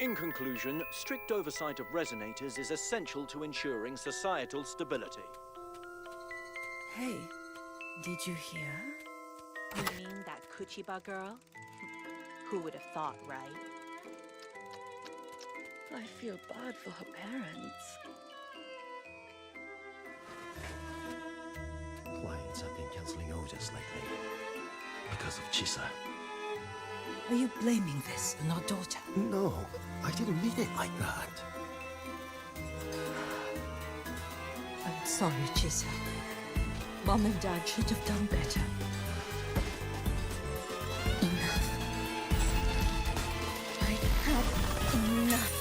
In conclusion, strict oversight of resonators is essential to ensuring societal stability. Hey, did you hear? You mean that Kuchiba girl? Who would have thought, right? I feel bad for her parents. Clients have been cancelling orders lately because of Chisa. Are you blaming this on our daughter? No, I didn't mean it like that. I'm sorry, Chisa. Mom and Dad should have done better. Enough. I've had enough.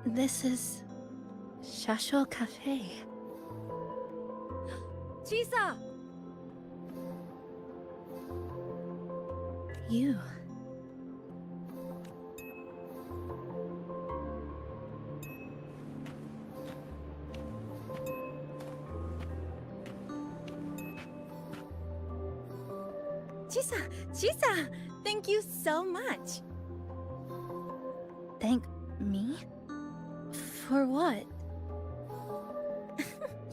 This is Shasho Cafe. Chisa! You. Chisa! Thank you so much. Thank me? For what?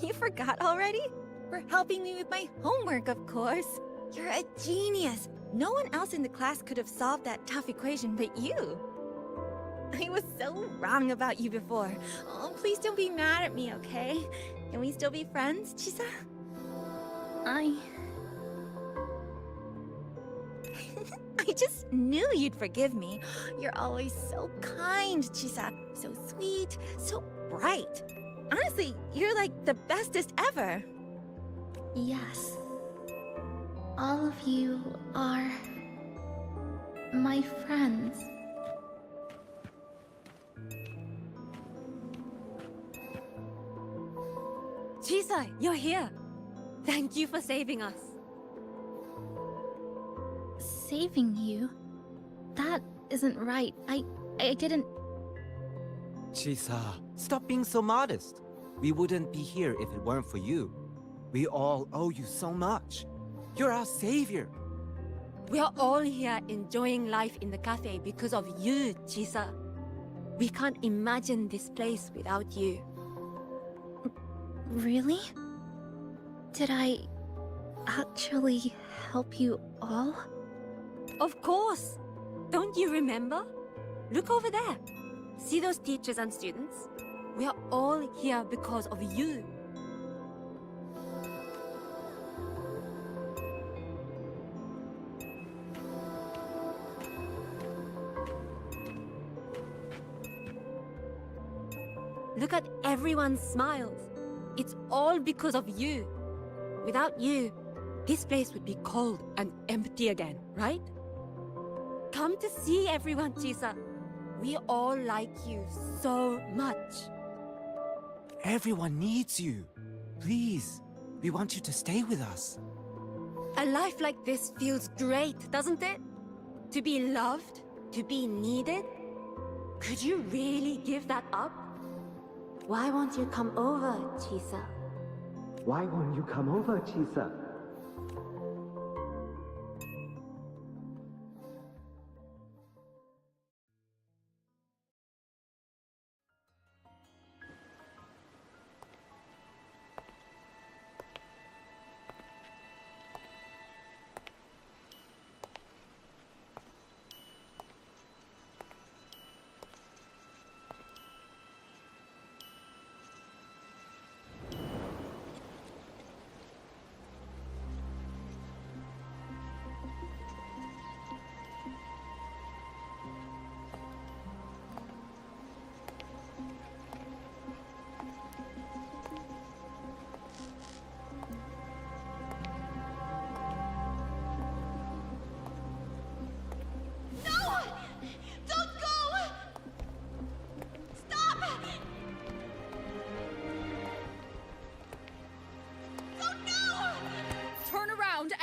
You forgot already? For helping me with my homework, of course. You're a genius. No one else in the class could have solved that tough equation but you. I was so wrong about you before. Oh, please don't be mad at me, okay? Can we still be friends, Chisa? I just knew you'd forgive me. You're always so kind, Chisa. So sweet, so bright. Honestly, you're like the bestest ever. Yes. All of you are my friends. Chisa, you're here. Thank you for saving us. Saving you? That isn't right. I didn't... Chisa, stop being so modest. We wouldn't be here if it weren't for you. We all owe you so much. You're our savior. We are all here enjoying life in the cafe because of you, Chisa. We can't imagine this place without you. Really? Did I actually help you all? Of course! Don't you remember? Look over there. See those teachers and students? We are all here because of you. Look at everyone's smiles. It's all because of you. Without you, this place would be cold and empty again, right? Come to see everyone, Chisa. We all like you so much. Everyone needs you. Please, we want you to stay with us. A life like this feels great, doesn't it? To be loved, to be needed. Could you really give that up? Why won't you come over, Chisa? Why won't you come over, Chisa?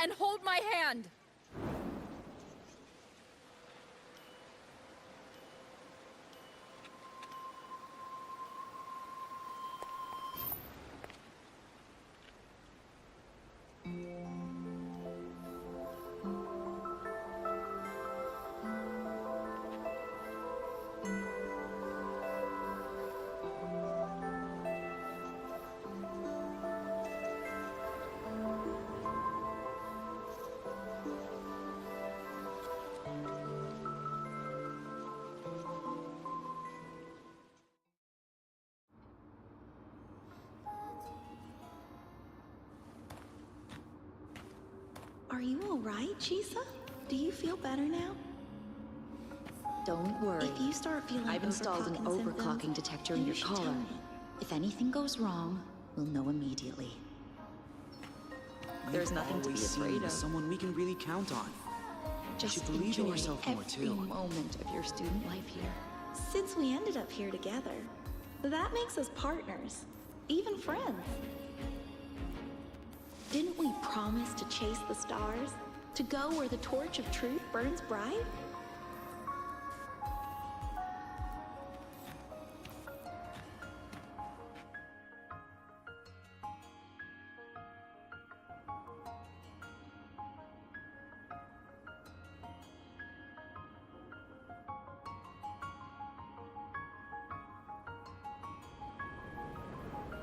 And hold my hand! Are you alright, Chisa? Do you feel better now? Don't worry. If you start feeling I've installed an overclocking detector in your collar. If anything goes wrong, we'll know immediately. There's nothing to be afraid of. Someone we can really count on. Just believe enjoy in yourself more every too. moment of your student life here. Since we ended up here together, That makes us partners. Even friends. Didn't we promise to chase the stars? To go where the torch of truth burns bright?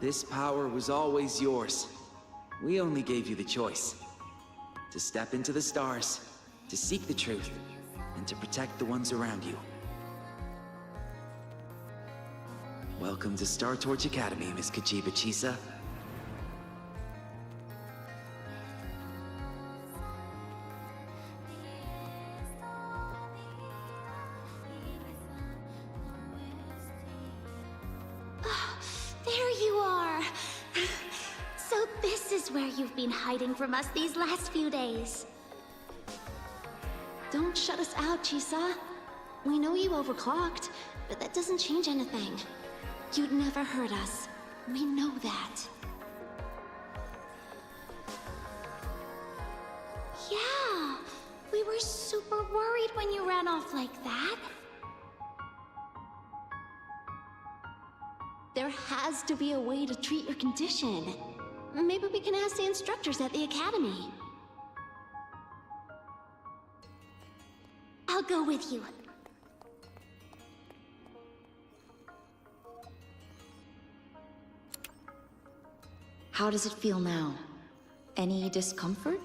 This power was always yours. We only gave you the choice. To step into the stars, to seek the truth, and to protect the ones around you. Welcome to Star Torch Academy, Miss Kajiba Chisa. There you are! So this is where you've been hiding from us these last few days. Don't shut us out, Chisa. We know you overclocked, but that doesn't change anything. You'd never hurt us. We know that. Yeah, we were super worried when you ran off like that. There has to be a way to treat your condition. Maybe we can ask the instructors at the academy. I'll go with you. How does it feel now? Any discomfort?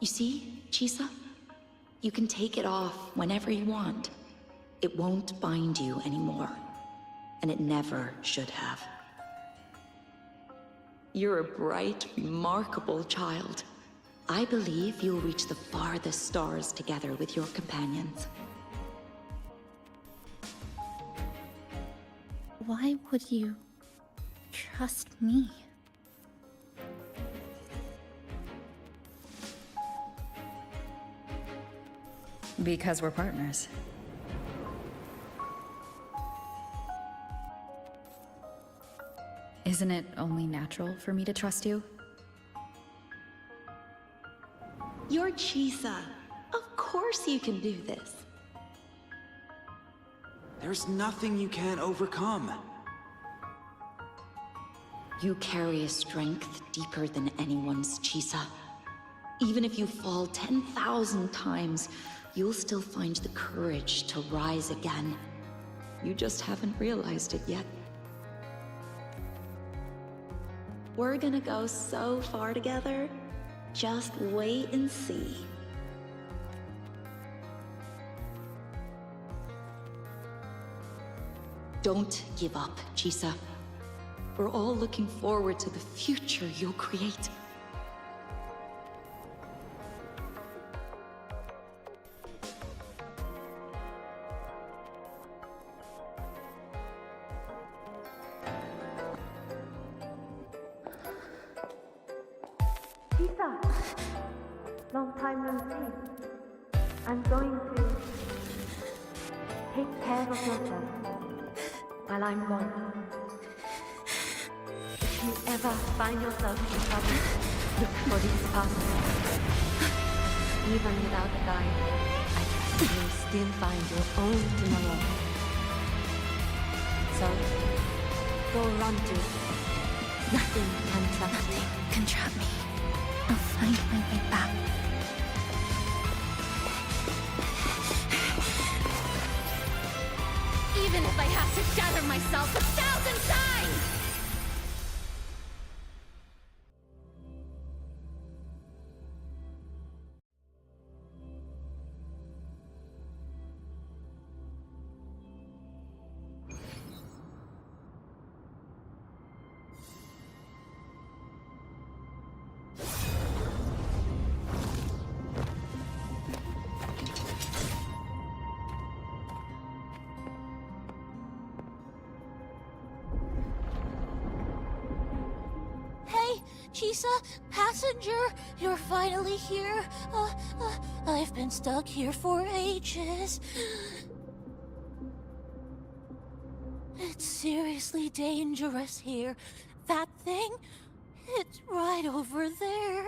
You see, Chisa? You can take it off whenever you want. It won't bind you anymore. And it never should have. You're a bright, remarkable child. I believe you'll reach the farthest stars together with your companions. Why would you trust me? Because we're partners. Isn't it only natural for me to trust you? You're Chisa. Of course you can do this. There's nothing you can't overcome. You carry a strength deeper than anyone's, Chisa. Even if you fall 10,000 times, you'll still find the courage to rise again. You just haven't realized it yet. We're gonna go so far together. Just wait and see. Don't give up, Chisa. We're all looking forward to the future you'll create. Chisa! Long time no see. I'm going to take care of yourself while I'm gone. If you ever find yourself in trouble, look for these paths. Even without a guide, I trust you'll still find your own tomorrow. So, go run to it. Nothing can trap you. Nothing can trap me. I'll find my way back. Even if I have to shatter myself 1,000 times! Chisa, passenger, you're finally here. I've been stuck here for ages. It's seriously dangerous here. That thing, it's right over there.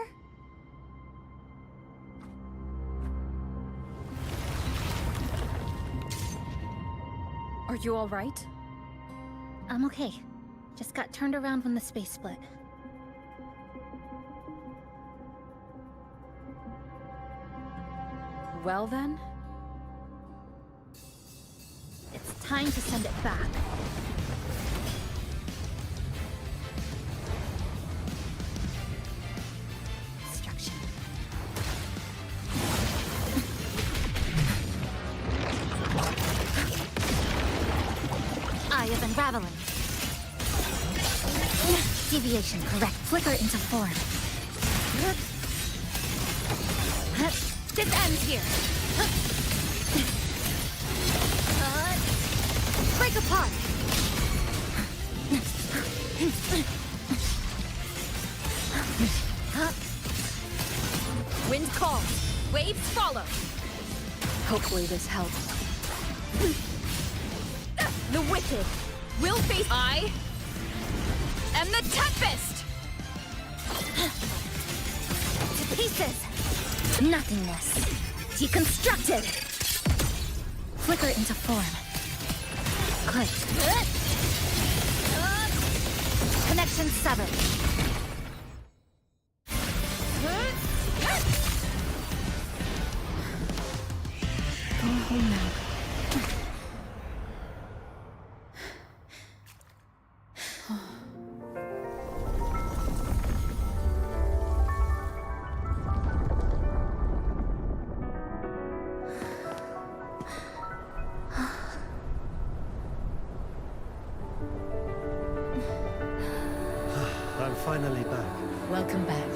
Are you all right? I'm okay. Just got turned around when the space split. Well then? It's time to send it back. Destruction. Eye of Unraveling. Deviation correct. Flicker into form. This ends here. Break apart. Wind calls. Waves follow. Hopefully this helps. The wicked will face I am the Tempest! To pieces. Nothingness. Deconstructed. Flicker into form. Good. Connection severed. Go home now. I'm finally back. Welcome back.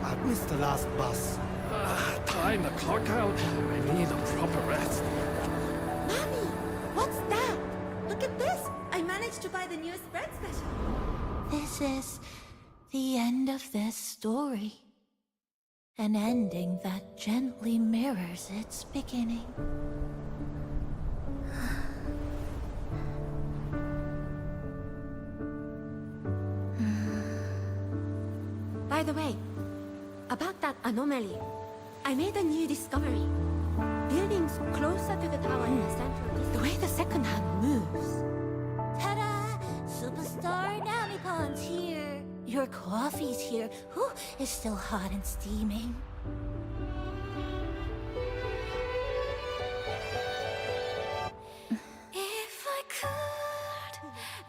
I missed the last bus. Time to clock out. I need a proper rest. Mommy, what's that? Look at this! I managed to buy the new spread special. This is the end of this story. An ending that gently mirrors its beginning. By the way, about that anomaly, I made a new discovery. Buildings closer to the tower in the center, the way the second hand moves. Ta-da! Superstar Namipon's here. Your coffee's here. Whew, it's still hot and steaming. If I could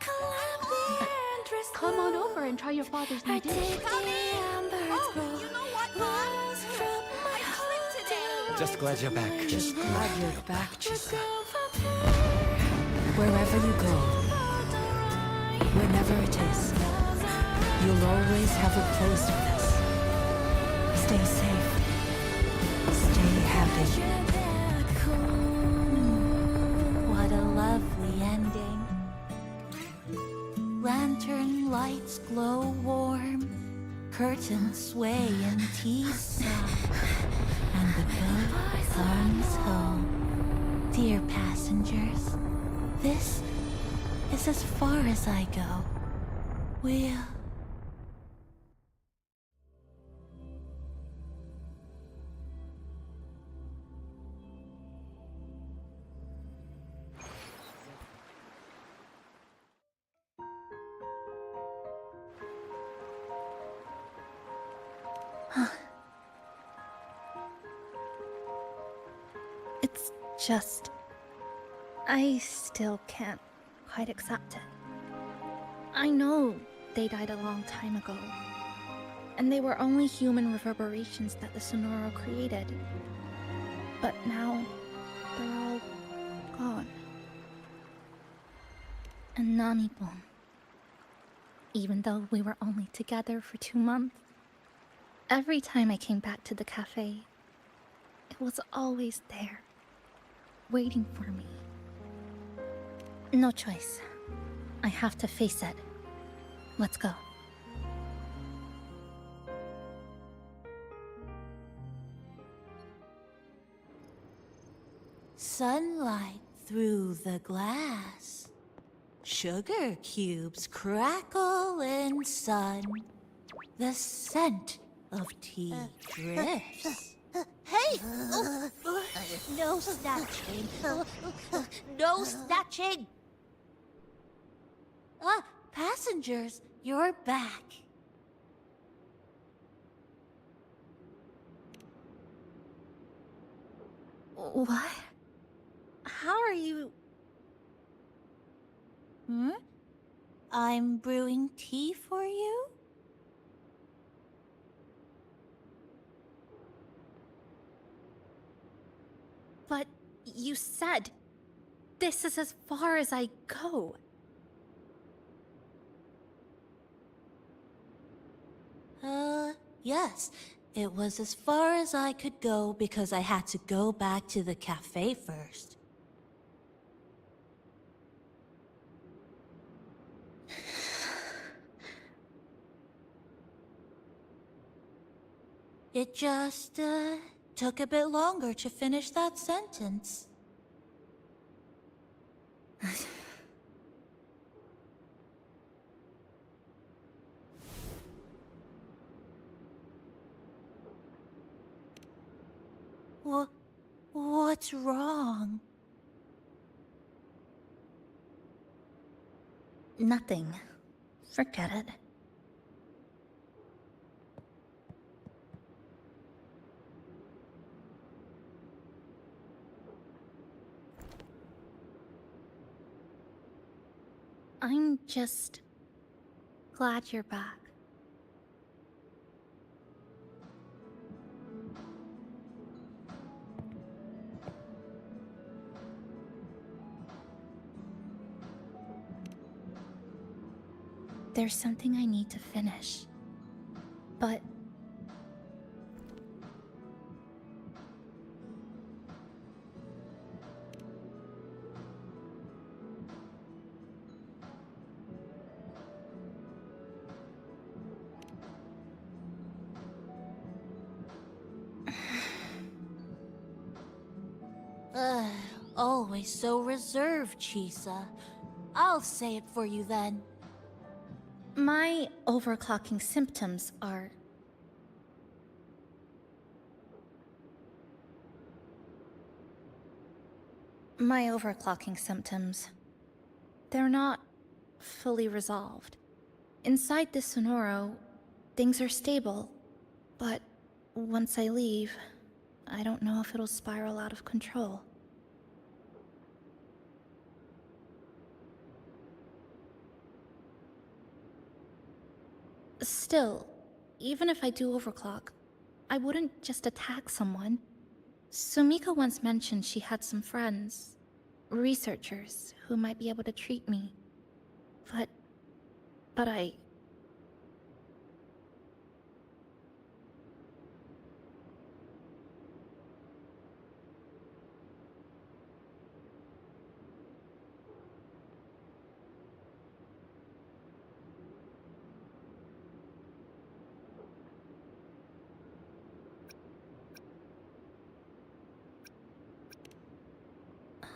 climb the entrance. Come on over and try your father's new dish. Oh, you know what, Mom? I tripped today. Just glad you're back. Just glad you're back, Chisa. Wherever you go, whenever it is, you'll always have a place with us. Stay safe. Stay happy. What a lovely ending. Lantern lights glow warm. Curtains sway in Chisa. And the boat comes home. Dear passengers, this is as far as I go. We'll... It's just... I still can't quite accept it. I know they died a long time ago, and they were only human reverberations that the Sonoro created. But now, they're all gone. And Nami-bon, even though we were only together for 2 months, every time I came back to the cafe, it was always there, waiting for me. No choice. I have to face it. Let's go. sunlight through the glass. Sugar cubes crackle in sun. The scent of tea drifts. Hey! No snatching. No snatching! Ah, passengers, you're back. What? How are you? I'm brewing tea for you? But you said this is as far as I go. Yes. It was as far as I could go because I had to go back to the cafe first. It just, took a bit longer to finish that sentence. What's wrong? Nothing. Forget it. I'm just glad you're back. There's something I need to finish. But Always so reserved, Chisa. I'll say it for you then. my overclocking symptoms are... My overclocking symptoms... They're not fully resolved. Inside this Sonoro, things are stable, but once I leave, I don't know if it'll spiral out of control. Still, even if I do overclock, I wouldn't just attack someone. Sumika once mentioned she had some friends, researchers, who might be able to treat me. But I...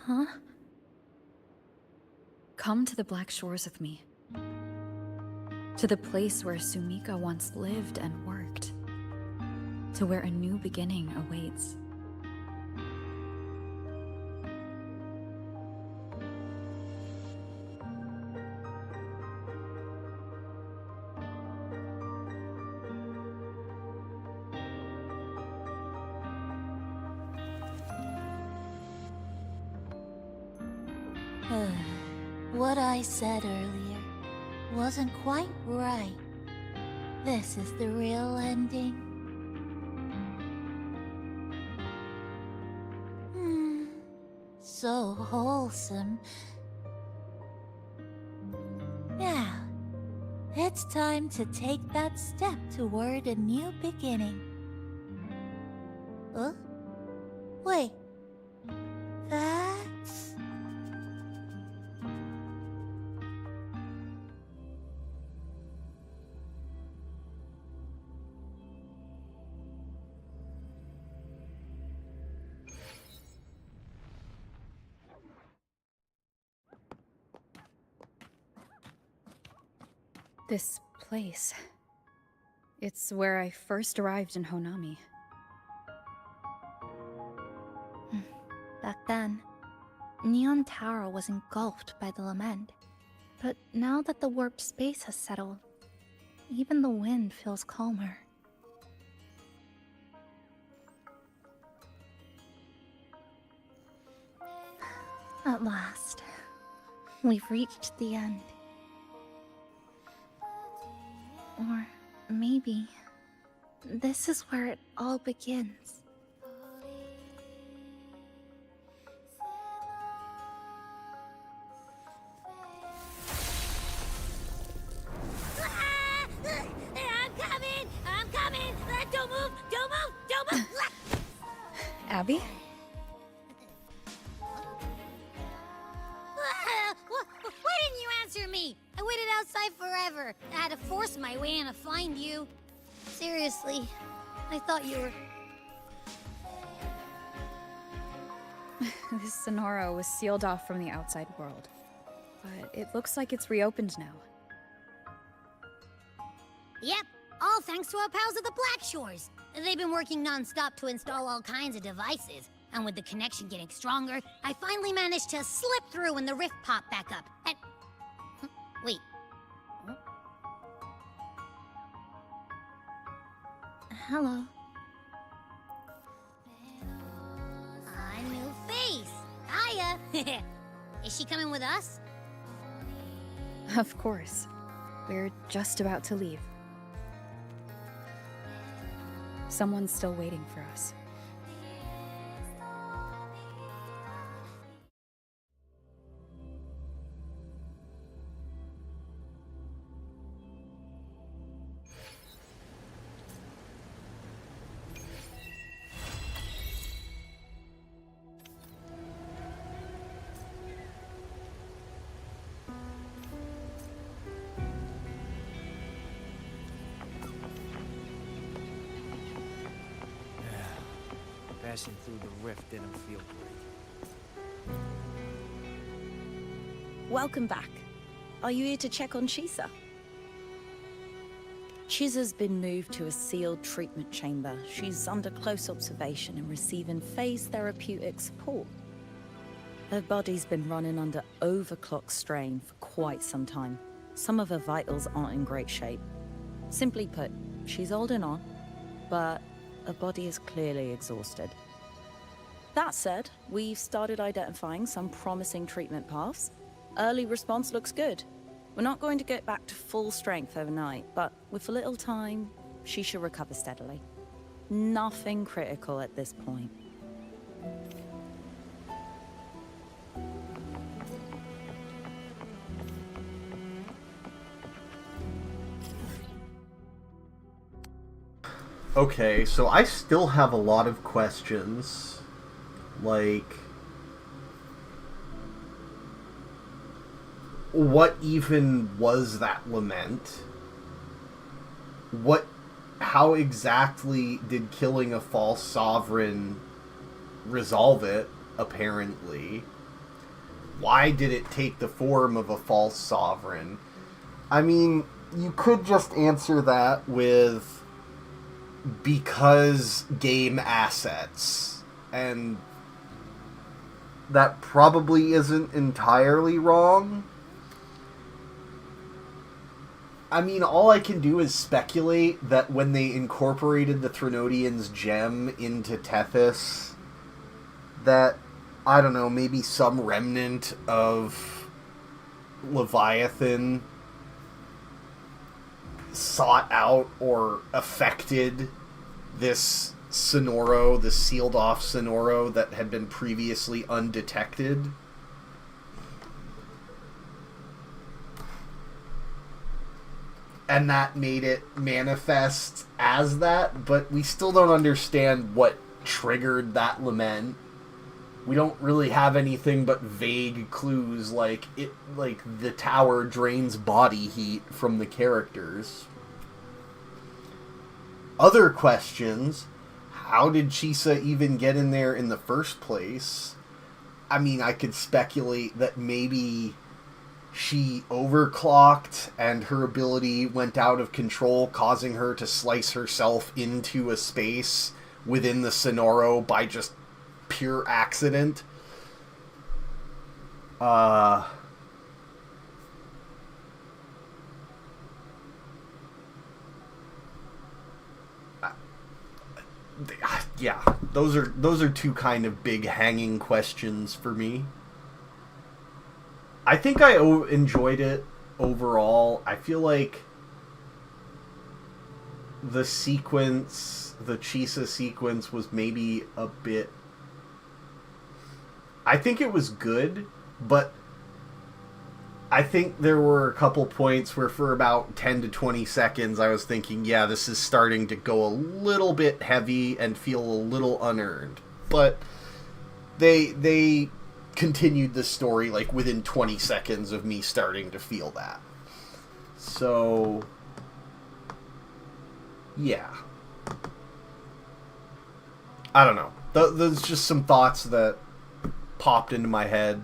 Huh? Come to the Black Shores with me. To the place where Sumika once lived and worked. To where a new beginning awaits. What I said earlier wasn't quite right. This is the real ending. So wholesome. Now, it's time to take that step toward a new beginning. Huh? Wait. That's... This place. It's where I first arrived in Honami. Back then, Neon Tower was engulfed by the lament. But now that the warped space has settled, even the wind feels calmer. At last, we've reached the end. Or maybe this is where it all begins. I'm coming! Don't move! Don't move! Don't move! Abby? Why didn't you answer me? I waited outside forever. I had to force my way in to find you. Seriously, I thought you were... This Sonora was sealed off from the outside world. But it looks like it's reopened now. Yep, all thanks to our pals at the Black Shores. They've been working non-stop to install all kinds of devices. And with the connection getting stronger, I finally managed to slip through when the rift popped back up. And... Wait. Hello. A new face. Hiya. Is she coming with us? Of course. We're just about to leave. Someone's still waiting for us. Passing through the rift didn't feel great. Welcome back. Are you here to check on Chisa? Chisa's been moved to a sealed treatment chamber. She's under close observation and receiving phase therapeutic support. Her body's been running under overclock strain for quite some time. Some of her vitals aren't in great shape. Simply put, she's holding on, but her body is clearly exhausted. That said, we've started identifying some promising treatment paths. Early response looks good. We're not going to get back to full strength overnight, but with a little time, she should recover steadily. Nothing critical at this point. Okay, so I still have a lot of questions. Like, what even was that lament? How exactly did killing a false sovereign resolve it, apparently? Why did it take the form of a false sovereign? I mean, you could just answer that with because game assets, and that probably isn't entirely wrong. I mean, all I can do is speculate that when they incorporated the Threnodian's gem into Tethys, that, I don't know, maybe some remnant of Leviathan sought out or affected this Sonoro, the sealed off Sonoro that had been previously undetected. And that made it manifest as that, but we still don't understand what triggered that lament. We don't really have anything but vague clues, like the tower drains body heat from the characters. Other questions: how did Chisa even get in there in the first place? I mean, I could speculate that maybe she overclocked and her ability went out of control, causing her to slice herself into a space within the Sonoro by just pure accident. Yeah, those are two kind of big hanging questions for me. I think I enjoyed it overall. I feel like the Chisa sequence was maybe a bit... I think it was good, but I think there were a couple points where for about 10 to 20 seconds I was thinking, yeah, this is starting to go a little bit heavy and feel a little unearned. But they continued the story like within 20 seconds of me starting to feel that. So yeah. I don't know. There's just some thoughts that popped into my head.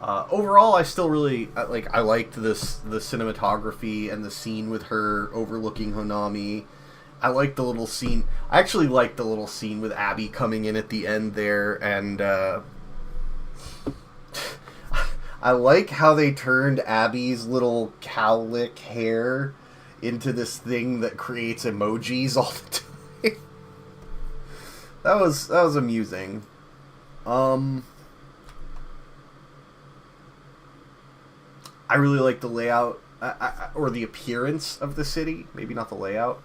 Overall, I still really I liked the cinematography and the scene with her overlooking Honami. I liked the little scene. I actually liked the little scene with Abby coming in at the end there, and I like how they turned Abby's little cowlick hair into this thing that creates emojis all the time. That was amusing. I really like the layout, or the appearance of the city. Maybe not the layout.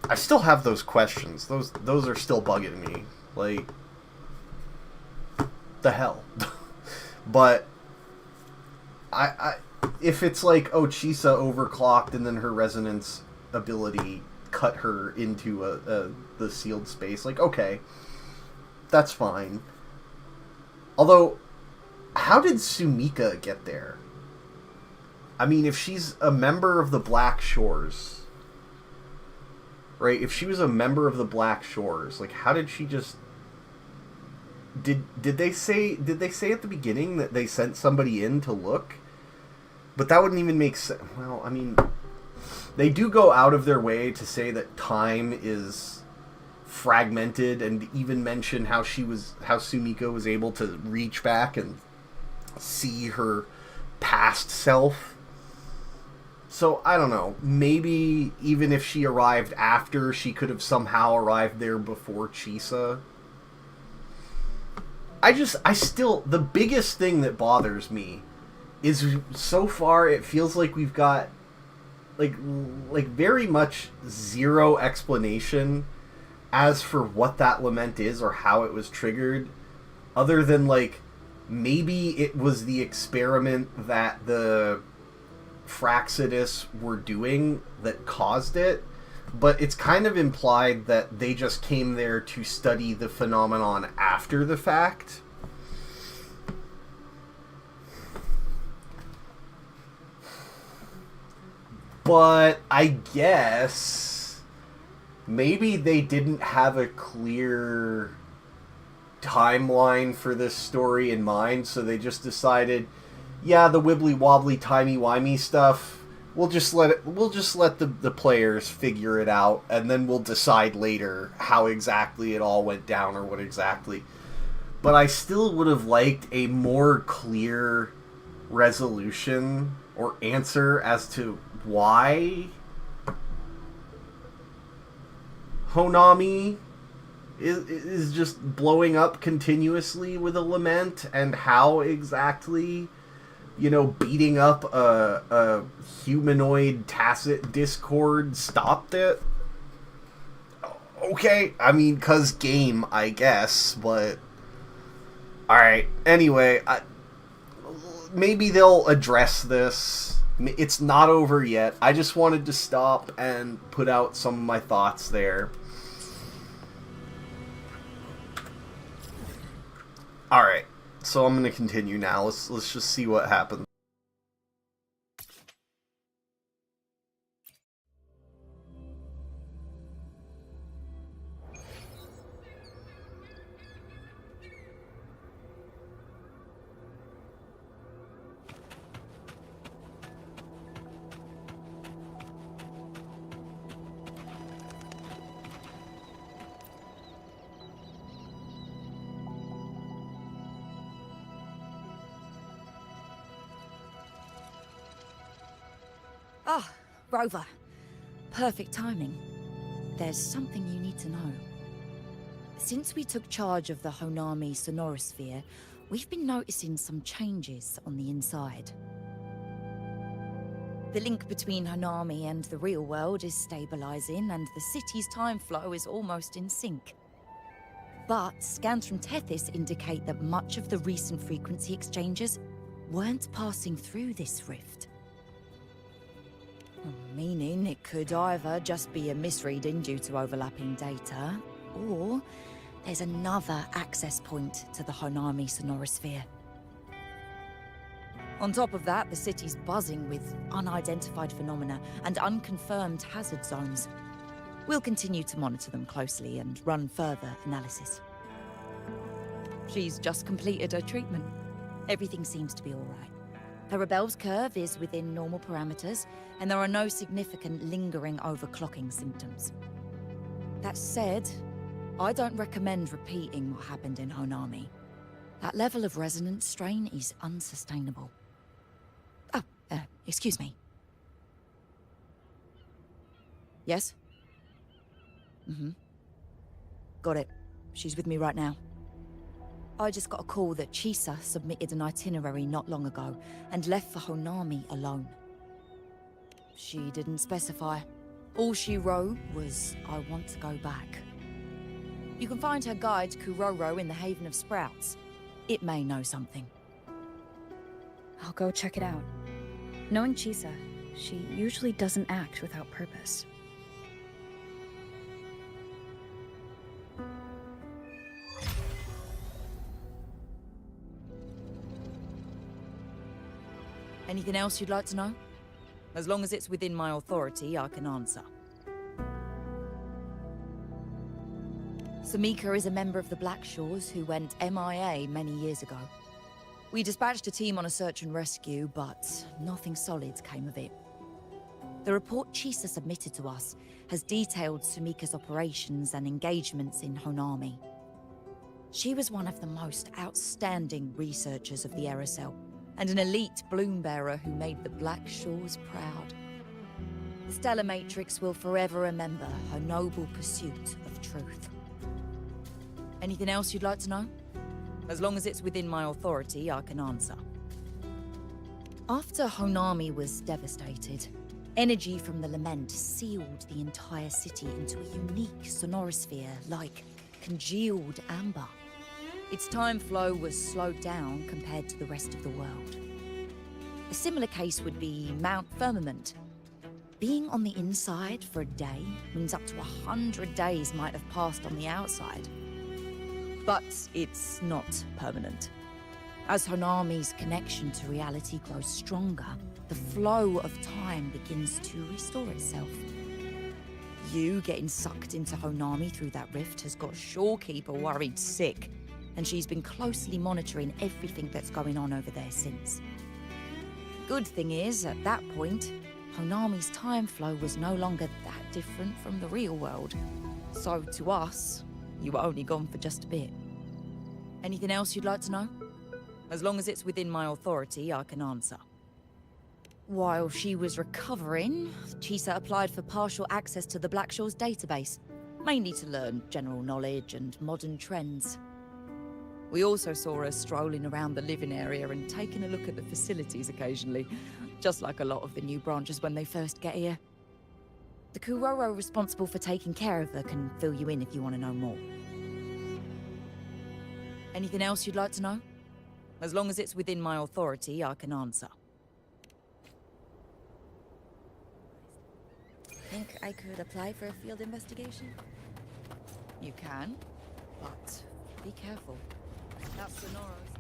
I still have those questions. Those are still bugging me. Like, the hell. But if it's like, oh, Chisa overclocked and then her resonance ability cut her into the sealed space, like, okay, that's fine. Although, how did Sumika get there? I mean, if she's a member of the Black Shores, right? If she was a member of the Black Shores, like, how did she just... Did they say at the beginning that they sent somebody in to look? But that wouldn't even make sense. Well, I mean, they do go out of their way to say that time is fragmented, and even mention how Sumika was able to reach back and see her past self. So, I don't know. Maybe even if she arrived after, she could have somehow arrived there before Chisa. The biggest thing that bothers me is so far it feels like we've got like very much zero explanation as for what that lament is or how it was triggered, other than like maybe it was the experiment that the Fraxidus were doing that caused it, but it's kind of implied that they just came there to study the phenomenon after the fact. But I guess maybe they didn't have a clear timeline for this story in mind, so they just decided, yeah, the wibbly wobbly timey wimey stuff, we'll just let the players figure it out, and then we'll decide later how exactly it all went down or what exactly. But I still would have liked a more clear resolution or answer as to why Honami is just blowing up continuously with a lament, and how exactly, beating up a humanoid tacit discord stopped it. Okay, I mean, 'cause game, I guess, but... Alright, anyway, maybe they'll address this. It's not over yet. I just wanted to stop and put out some of my thoughts there. Alright, so I'm going to continue now. Let's just see what happens. Ah, Rover. Perfect timing. There's something you need to know. Since we took charge of the Honami sonorosphere, we've been noticing some changes on the inside. The link between Honami and the real world is stabilizing, and the city's time flow is almost in sync. But scans from Tethys indicate that much of the recent frequency exchanges weren't passing through this rift. Meaning it could either just be a misreading due to overlapping data, or there's another access point to the Honami sonorosphere. On top of that, the city's buzzing with unidentified phenomena and unconfirmed hazard zones. We'll continue to monitor them closely and run further analysis. She's just completed her treatment. Everything seems to be all right. Her Rebel's curve is within normal parameters, and there are no significant lingering overclocking symptoms. That said, I don't recommend repeating what happened in Honami. That level of resonance strain is unsustainable. Oh, excuse me. Yes? Mm-hmm. Got it. She's with me right now. I just got a call that Chisa submitted an itinerary not long ago and left for Honami alone. She didn't specify. All she wrote was, "I want to go back." You can find her guide, Kuroro, in the Haven of Sprouts. It may know something. I'll go check it out. Knowing Chisa, she usually doesn't act without purpose. Anything else you'd like to know? As long as it's within my authority, I can answer. Samika is a member of the Blackshores who went MIA many years ago. We dispatched a team on a search and rescue, but nothing solid came of it. The report Chisa submitted to us has detailed Sumika's operations and engagements in Honami. She was one of the most outstanding researchers of the Aerocell, and an elite bloom bearer who made the Blackshores proud. The Stellar Matrix will forever remember her noble pursuit of truth. Anything else you'd like to know? As long as it's within my authority, I can answer. After Honami was devastated, energy from the lament sealed the entire city into a unique sonorosphere like congealed amber. Its time flow was slowed down compared to the rest of the world. A similar case would be Mount Firmament. Being on the inside for a day means up to 100 days might have passed on the outside. But it's not permanent. As Honami's connection to reality grows stronger, the flow of time begins to restore itself. You getting sucked into Honami through that rift has got Shorekeeper worried sick, and she's been closely monitoring everything that's going on over there since. Good thing is, at that point, Honami's time flow was no longer that different from the real world. So to us, you were only gone for just a bit. Anything else you'd like to know? As long as it's within my authority, I can answer. While she was recovering, Chisa applied for partial access to the Blackshores database, mainly to learn general knowledge and modern trends. We also saw her strolling around the living area and taking a look at the facilities occasionally, just like a lot of the new branches when they first get here. The Kuroro responsible for taking care of her can fill you in if you want to know more. Anything else you'd like to know? As long as it's within my authority, I can answer. Think I could apply for a field investigation? You can, but be careful. That's Sonoros.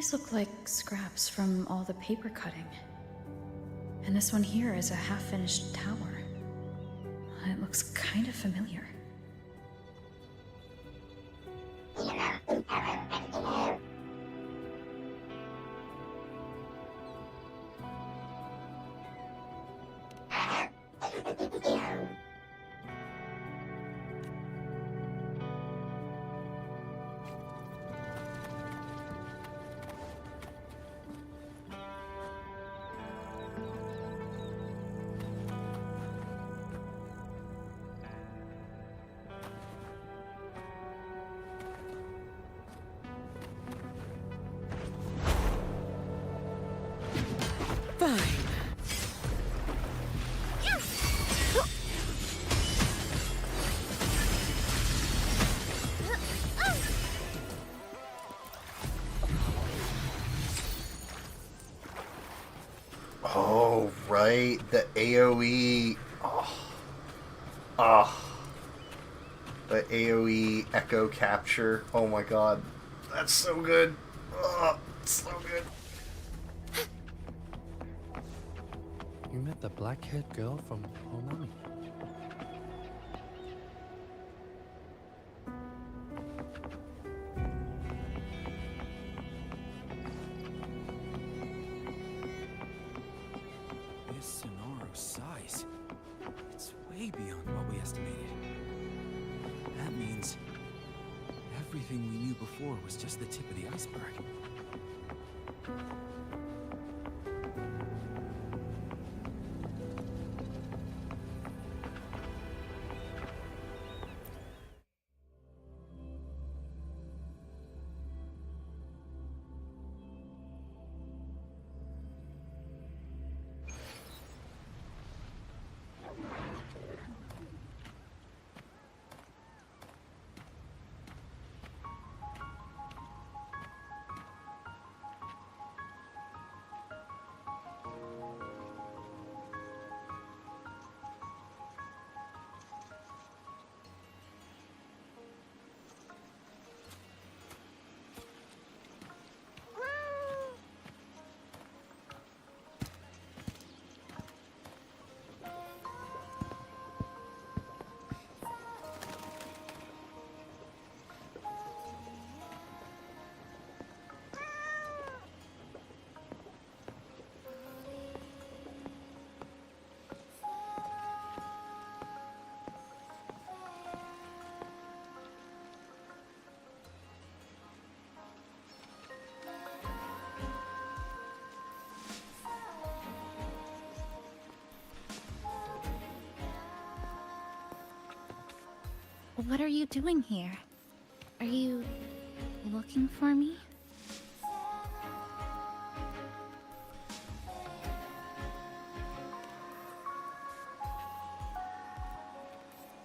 These look like scraps from all the paper cutting. And this one here is a half-finished tower. It looks kind of familiar. Oh, right. The AoE. Oh. The AoE echo capture. Oh my god. That's so good. Oh, so good. You met the black-haired girl from Honami. This Sonora's size. It's way beyond what we estimated. That means everything we knew before was just the tip of the iceberg. What are you doing here? Are you looking for me?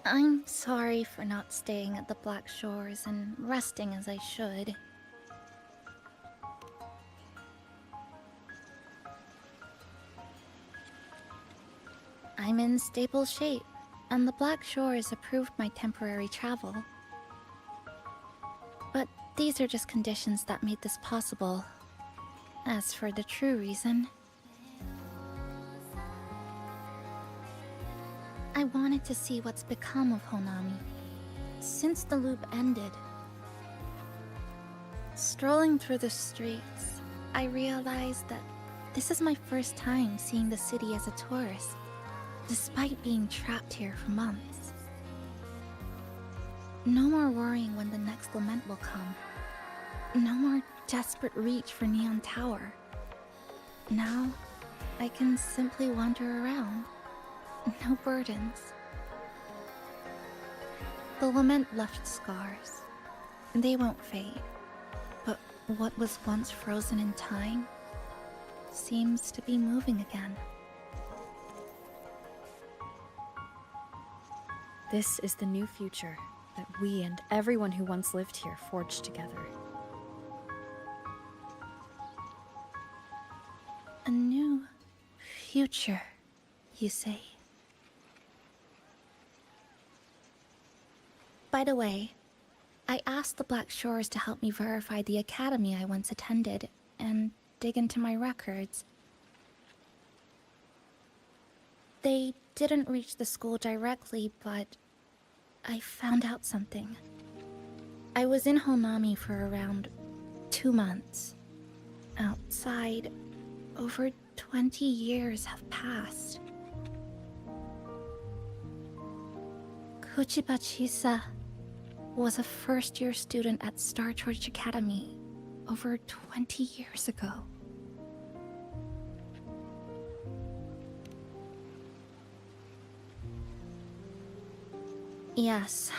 I'm sorry for not staying at the Black Shores and resting as I should. I'm in stable shape, and the Black Shores approved my temporary travel. But these are just conditions that made this possible. As for the true reason, I wanted to see what's become of Honami. Since the loop ended, strolling through the streets, I realized that this is my first time seeing the city as a tourist, despite being trapped here for months. No more worrying when the next lament will come. No more desperate reach for Neon Tower. Now, I can simply wander around. No burdens. The lament left scars. They won't fade. But what was once frozen in time seems to be moving again. This is the new future that we and everyone who once lived here forged together. A new future, you say? By the way, I asked the Black Shores to help me verify the academy I once attended, and dig into my records. They didn't reach the school directly, but I found out something. I was in Honami for around 2 months. Outside, over 20 years have passed. Kuchiba Chisa was a first-year student at Star Torch Academy over 20 years ago. Yes,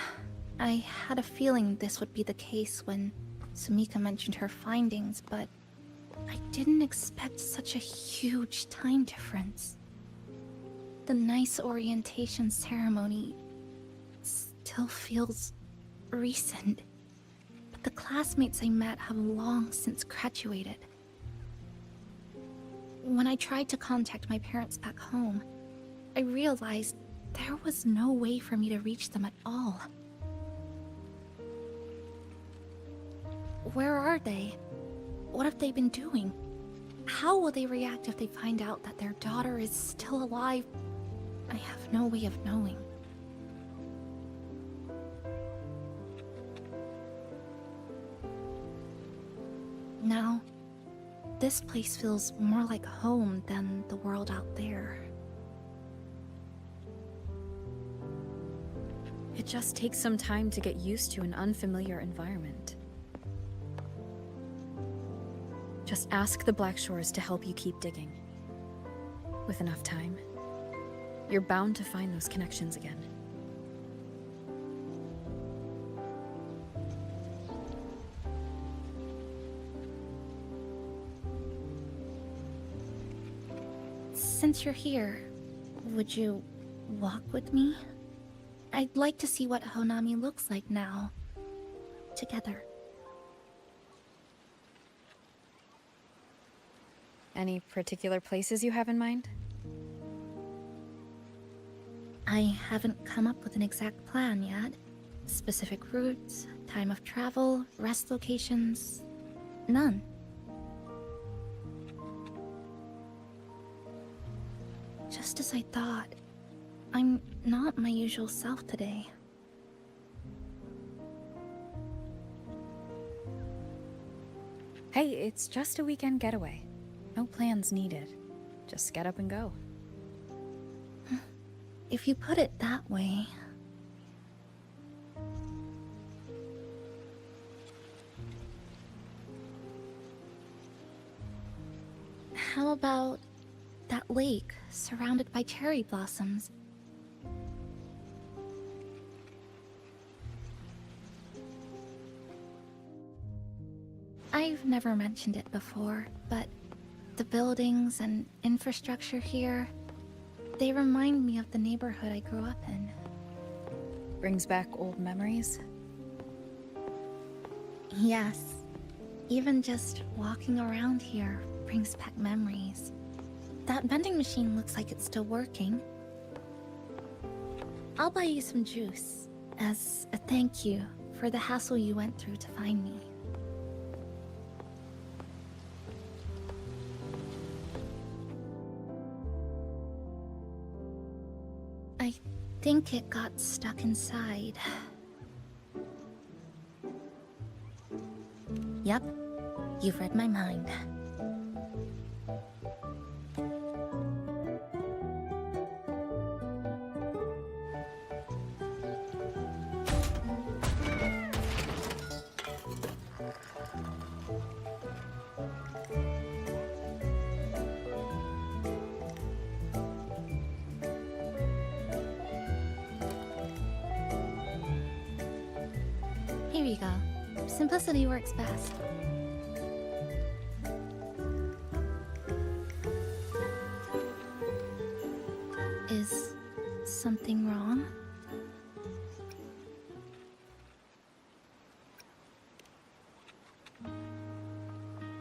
I had a feeling this would be the case when Sumika mentioned her findings, but I didn't expect such a huge time difference. The nice orientation ceremony still feels recent, but the classmates I met have long since graduated. When I tried to contact my parents back home, I realized there was no way for me to reach them at all. Where are they? What have they been doing? How will they react if they find out that their daughter is still alive? I have no way of knowing. Now, this place feels more like home than the world out there. It just takes some time to get used to an unfamiliar environment. Just ask the Black Shores to help you keep digging. With enough time, you're bound to find those connections again. Since you're here, would you walk with me? I'd like to see what Honami looks like now. Together. Any particular places you have in mind? I haven't come up with an exact plan yet. Specific routes, time of travel, rest locations... none. Just as I thought, I'm not my usual self today. Hey, it's just a weekend getaway. No plans needed. Just get up and go. If you put it that way... How about that lake surrounded by cherry blossoms? I've never mentioned it before, but the buildings and infrastructure here, they remind me of the neighborhood I grew up in. Brings back old memories? Yes. Even just walking around here brings back memories. That vending machine looks like it's still working. I'll buy you some juice as a thank you for the hassle you went through to find me. I think it got stuck inside. Yep, you've read my mind. Here you go. Simplicity works best. Is something wrong?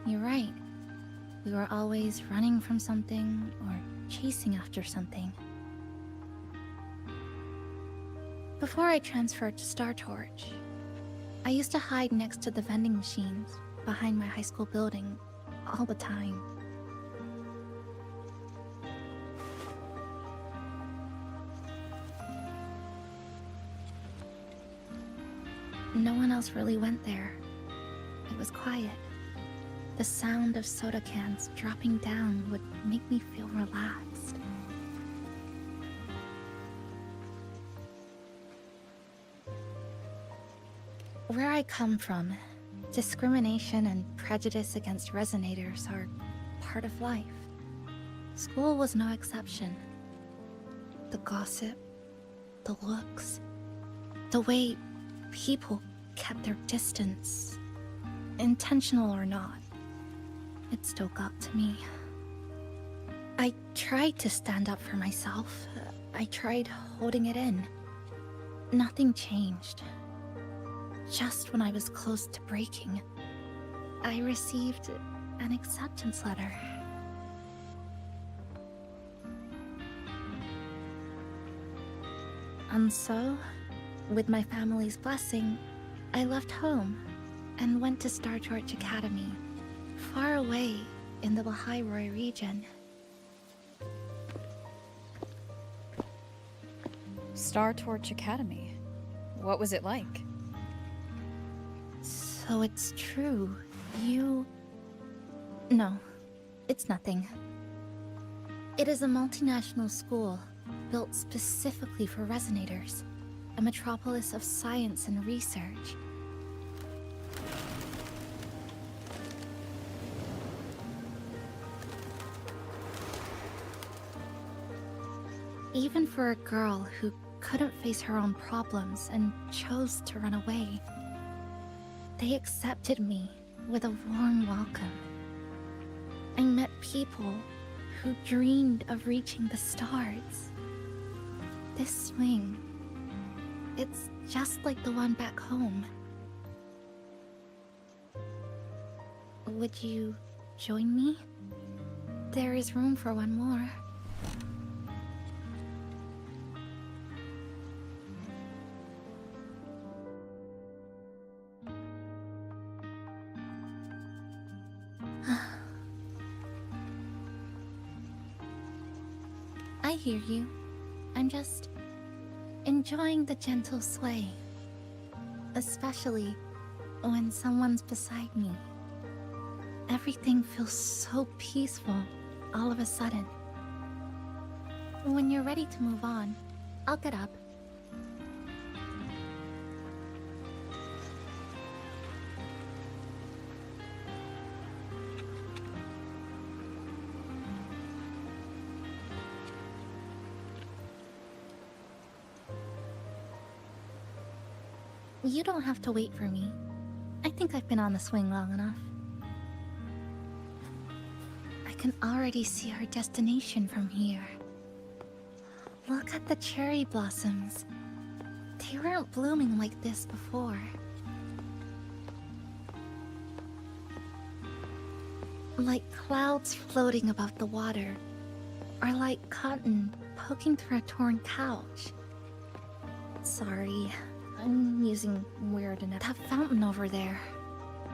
You're right. We were always running from something or chasing after something. Before I transferred to Star Torch, I used to hide next to the vending machines behind my high school building all the time. No one else really went there. It was quiet. The sound of soda cans dropping down would make me feel relaxed. Where I come from, discrimination and prejudice against resonators are part of life. School was no exception. The gossip, the looks, the way people kept their distance, intentional or not, it still got to me. I tried to stand up for myself. I tried holding it in. Nothing changed. Just when I was close to breaking, I received an acceptance letter. And so, with my family's blessing, I left home and went to Star Torch Academy, far away in the Baha'i region. Star Torch Academy? What was it like? So it's true, you... No, it's nothing. It is a multinational school, built specifically for resonators. A metropolis of science and research. Even for a girl who couldn't face her own problems and chose to run away, they accepted me with a warm welcome. I met people who dreamed of reaching the stars. This swing, it's just like the one back home. Would you join me? There is room for one more. I hear you. I'm just enjoying the gentle sway. Especially when someone's beside me. Everything feels so peaceful all of a sudden. When you're ready to move on, I'll get up. You don't have to wait for me. I think I've been on the swing long enough. I can already see our destination from here. Look at the cherry blossoms. They weren't blooming like this before. Like clouds floating above the water. Or like cotton poking through a torn couch. Sorry, I'm using weird enough. That fountain over there.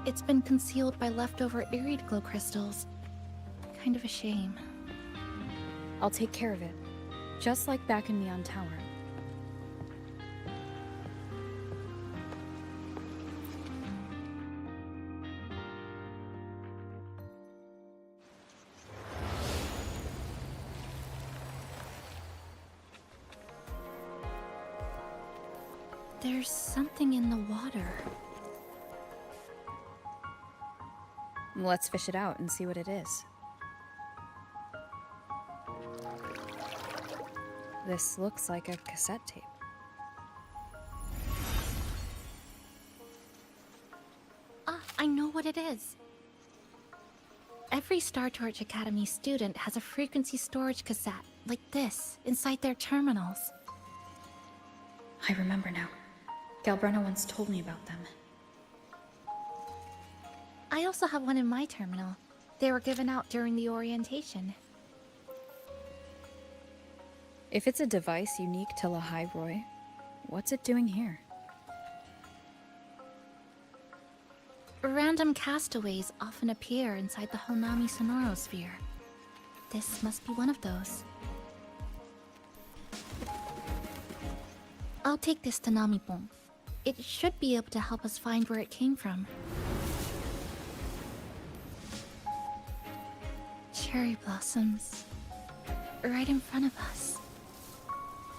It's been concealed by leftover irid glow crystals. Kind of a shame. I'll take care of it. Just like back in Neon Tower. There's something in the water. Let's fish it out and see what it is. This looks like a cassette tape. Ah, I know what it is. Every Star Torch Academy student has a frequency storage cassette, like this, inside their terminals. I remember now. Galbrena once told me about them. I also have one in my terminal. They were given out during the orientation. If it's a device unique to Lahai Roy, what's it doing here? Random castaways often appear inside the Honami sonorosphere. This must be one of those. I'll take this to Namipon. It should be able to help us find where it came from. Cherry blossoms. Right in front of us.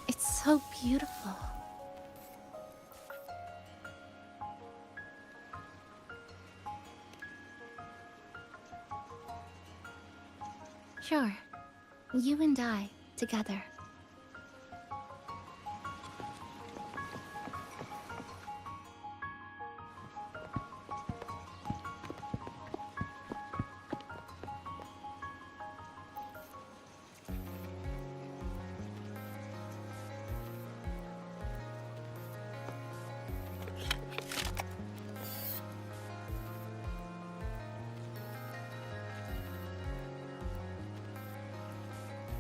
It's so beautiful. Sure. You and I, together.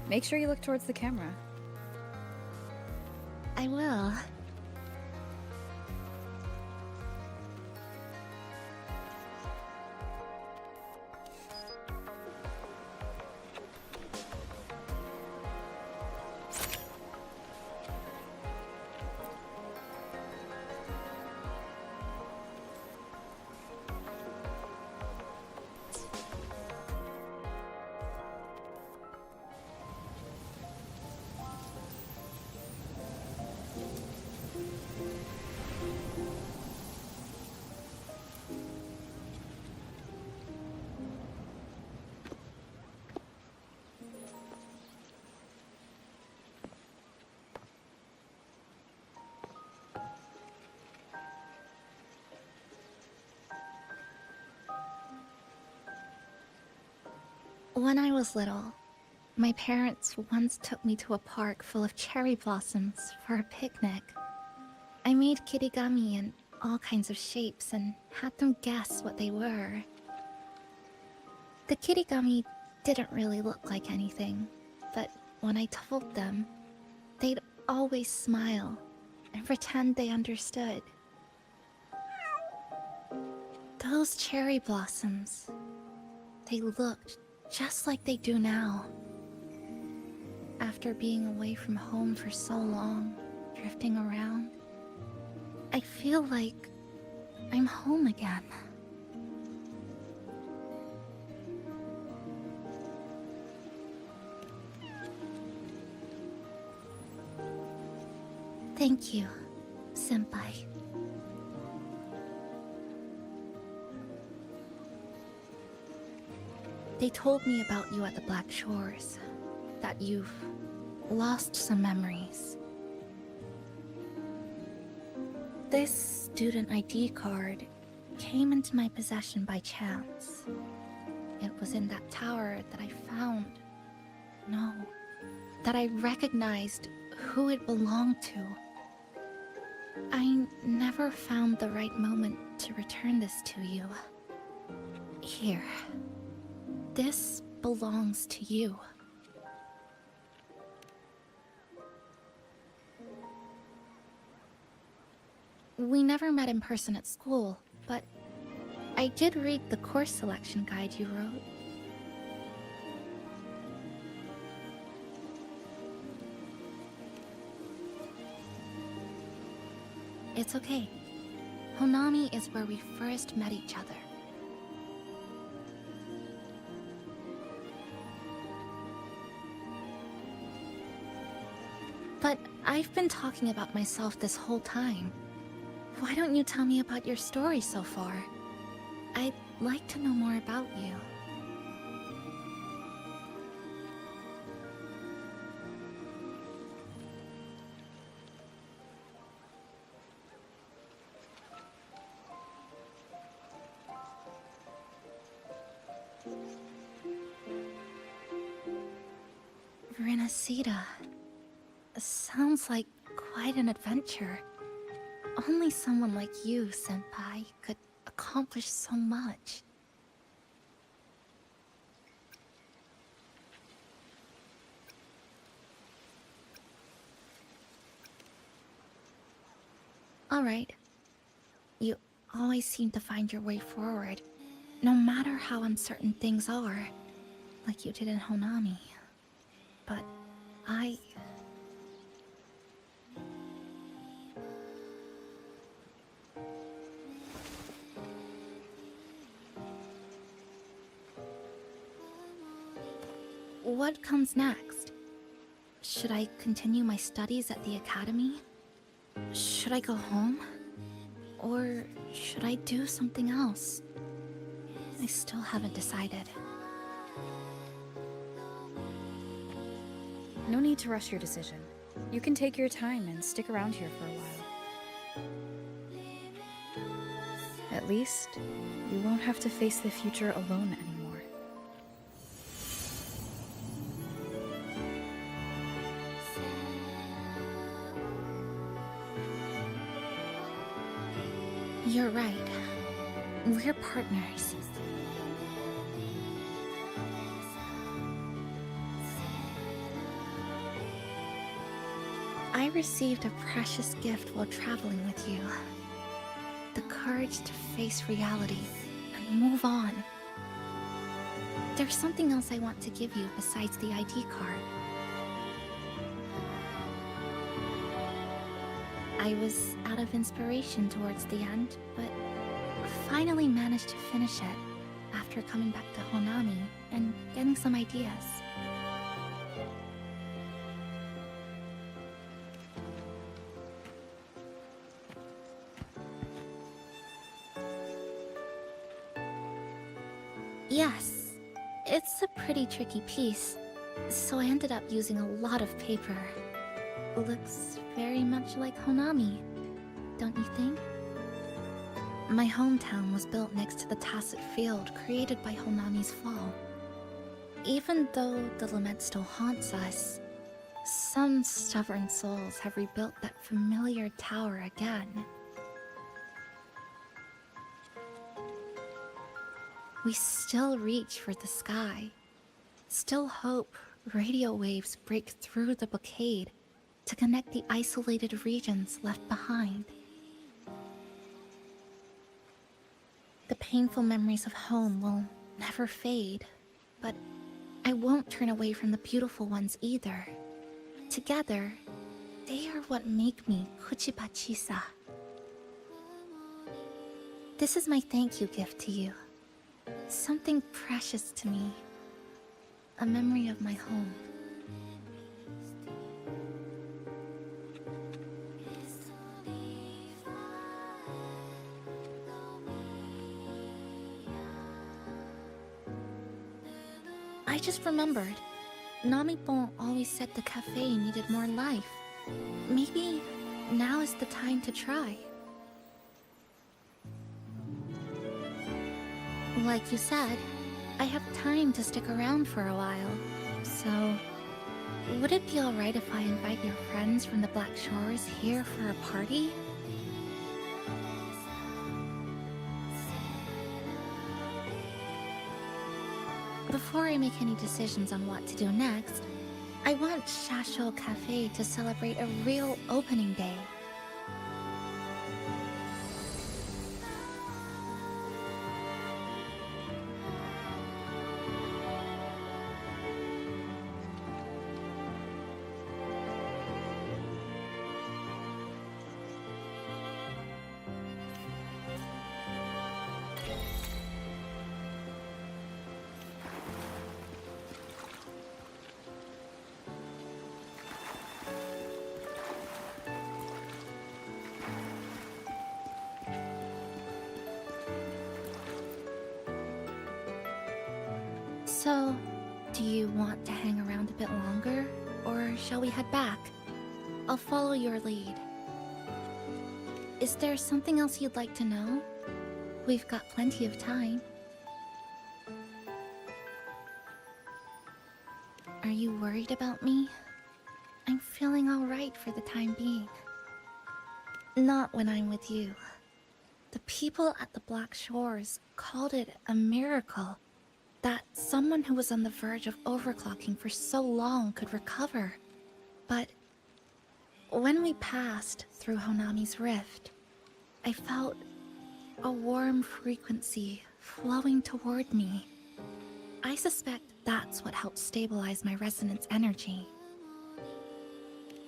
Make sure you look towards the camera. I will. When I was little, my parents once took me to a park full of cherry blossoms for a picnic. I made kirigami in all kinds of shapes and had them guess what they were. The kirigami didn't really look like anything, but when I told them, they'd always smile and pretend they understood. Those cherry blossoms, they looked just like they do now. After being away from home for so long, drifting around, I feel like I'm home again. Thank you, Senpai. They told me about you at the Black Shores, that you've lost some memories. This student ID card came into my possession by chance. It was in that tower that I found. No, that I recognized who it belonged to. I never found the right moment to return this to you. Here. This belongs to you. We never met in person at school, but I did read the course selection guide you wrote. It's okay. Honami is where we first met each other. But I've been talking about myself this whole time. Why don't you tell me about your story so far? I'd like to know more about you. Renacida. Sounds like quite an adventure. Only someone like you, Senpai, could accomplish so much. Alright. always seem to find your way forward, no matter how uncertain things are, like you did in Honami. But I... What comes next? Should I continue my studies at the academy? Should I go home? Or should I do something else? I still haven't decided. No need to rush your decision. You can take your time and stick around here for a while. At least, you won't have to face the future alone anymore. You're right. We're partners. I received a precious gift while traveling with you. The courage to face reality and move on. There's something else I want to give you besides the ID card. I was out of inspiration towards the end, but finally managed to finish it after coming back to Honami and getting some ideas. Yes, it's a pretty tricky piece, so I ended up using a lot of paper. Looks very much like Honami, don't you think? My hometown was built next to the tacit field created by Honami's fall. Even though the lament still haunts us, some stubborn souls have rebuilt that familiar tower again. We still reach for the sky, still hope radio waves break through the blockade to connect the isolated regions left behind. The painful memories of home will never fade, but I won't turn away from the beautiful ones either. Together, they are what make me Kuchiba Chisa. This is my thank you gift to you. Something precious to me. A memory of my home. I just remembered. Namipon always said the cafe needed more life. Maybe now is the time to try. Like you said, I have time to stick around for a while, so... Would it be alright if I invite your friends from the Black Shores here for a party? Before I make any decisions on what to do next, I want Shasho Cafe to celebrate a real opening day. So, do you want to hang around a bit longer, or shall we head back? I'll follow your lead. Is there something else you'd like to know? We've got plenty of time. Are you worried about me? I'm feeling alright for the time being. Not when I'm with you. The people at the Black Shores called it a miracle that someone who was on the verge of overclocking for so long could recover. But when we passed through Honami's rift, I felt a warm frequency flowing toward me. I suspect that's what helped stabilize my resonance energy.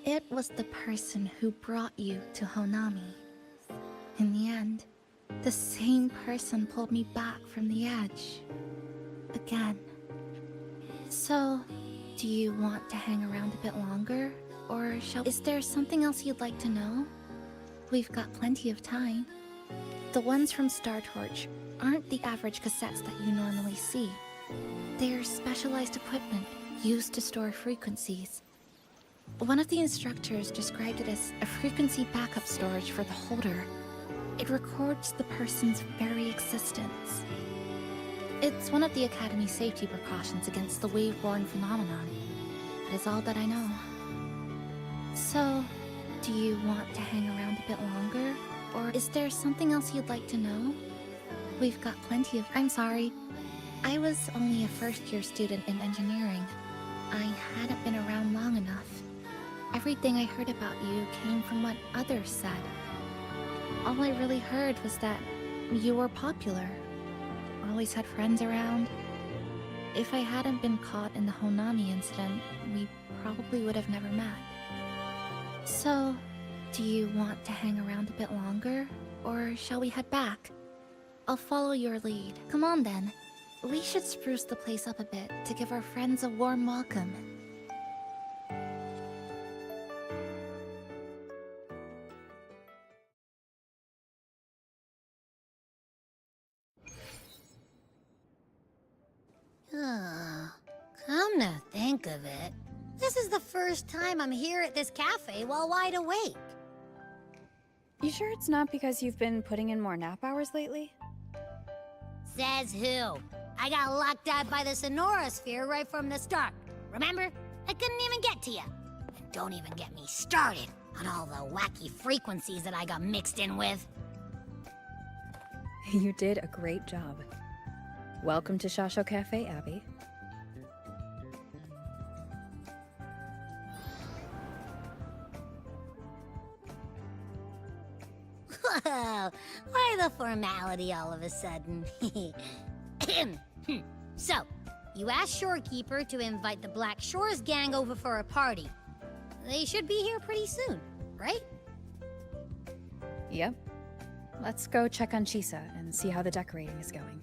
It was the person who brought you to Honami. In the end, the same person pulled me back from the edge. Again. So, do you want to hang around a bit longer? Or is there something else you'd like to know? We've got plenty of time. The ones from Star Torch aren't the average cassettes that you normally see. They're specialized equipment used to store frequencies. One of the instructors described it as a frequency backup storage for the holder. It records the person's very existence. It's one of the Academy's safety precautions against the wave-borne phenomenon. That is all that I know. So, do you want to hang around a bit longer? Or is there something else you'd like to know? We've got plenty of— I'm sorry. I was only a first-year student in engineering. I hadn't been around long enough. Everything I heard about you came from what others said. All I really heard was that you were popular. Always had friends around. If I hadn't been caught in the Honami incident, we probably would have never met. So, do you want to hang around a bit longer? Or shall we head back? I'll follow your lead. Come on then. We should spruce the place up a bit to give our friends a warm welcome. Come to think of it, this is the first time I'm here at this cafe while wide awake. You sure it's not because you've been putting in more nap hours lately? Says who? I got locked out by the Sonorosphere right from the start. Remember? I couldn't even get to you. And don't even get me started on all the wacky frequencies that I got mixed in with. You did a great job. Welcome to Shasho Cafe, Abby. Whoa, why the formality all of a sudden? So, you asked Shorekeeper to invite the Black Shores gang over for a party. They should be here pretty soon, right? Yep. Let's go check on Chisa and see how the decorating is going.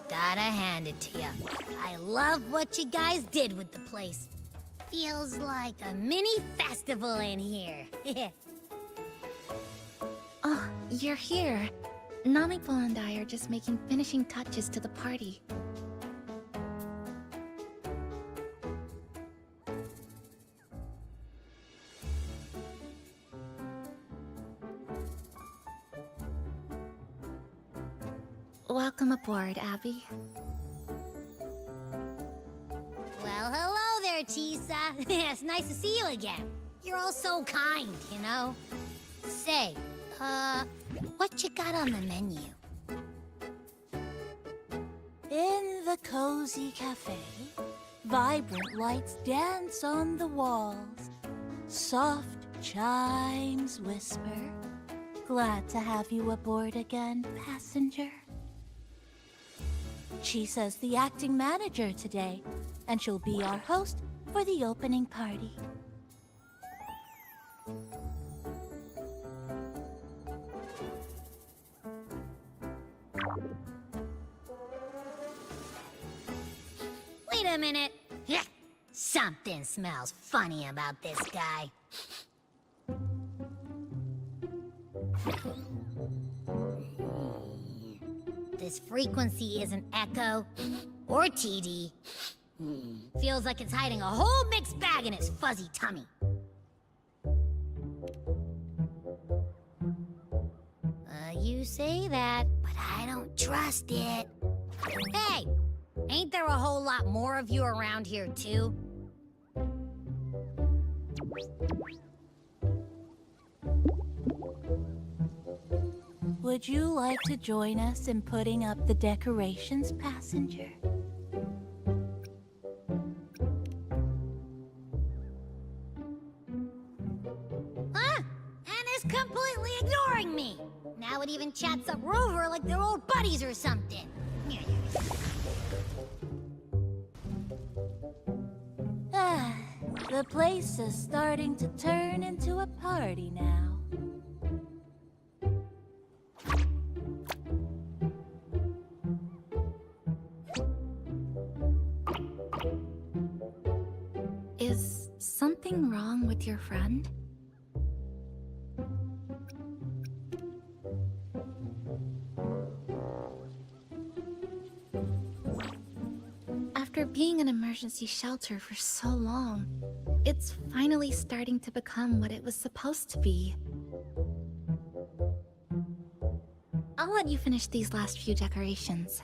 Gotta hand it to you. I love what you guys did with the place. Feels like a mini festival in here. Oh, you're here. Namiko and I are just making finishing touches to the party. Welcome aboard, Abby. Well, hello there, Chisa. It's nice to see you again. You're all so kind, you know? Say, what you got on the menu? In the cozy cafe, vibrant lights dance on the walls. Soft chimes whisper. Glad to have you aboard again, passenger. Chisa's the acting manager today, and she'll be our host for the opening party. Wait a minute. Something smells funny about this guy. This frequency isn't echo or TD. Feels like it's hiding a whole mixed bag in its fuzzy tummy. You say that, but I don't trust it. Hey! Ain't there a whole lot more of you around here, too? Would you like to join us in putting up the decorations, passenger? Huh? Anna's completely ignoring me! Now it even chats up Rover like they're old buddies or something. Ah, the place is starting to turn into a party now. Is something wrong with your friend? After being an emergency shelter for so long, it's finally starting to become what it was supposed to be. I'll let you finish these last few decorations.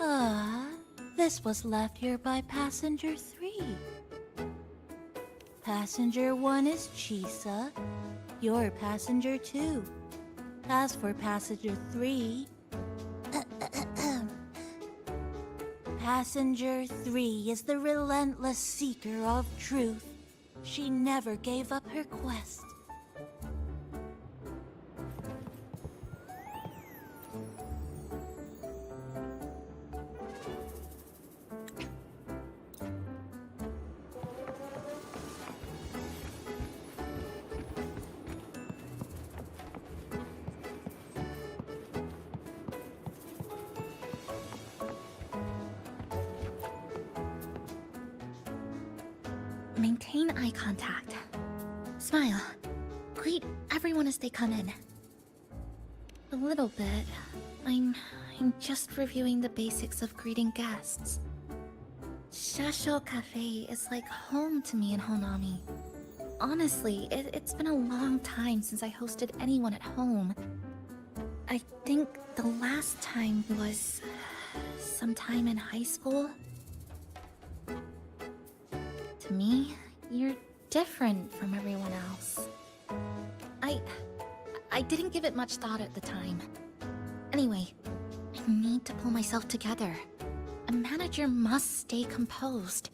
Ah, this was left here by Passenger 3. Passenger 1 is Chisa. You're Passenger 2. As for Passenger 3... Passenger 3 is the relentless seeker of truth. She never gave up her quest. Maintain eye contact. Smile. Greet everyone as they come in. A little bit. I'm just reviewing the basics of greeting guests. Shasho Cafe is like home to me in Honami. Honestly, it's been a long time since I hosted anyone at home. I think the last time was sometime in high school. To me, you're different from everyone else. I didn't give it much thought at the time. Anyway, I need to pull myself together. A manager must stay composed.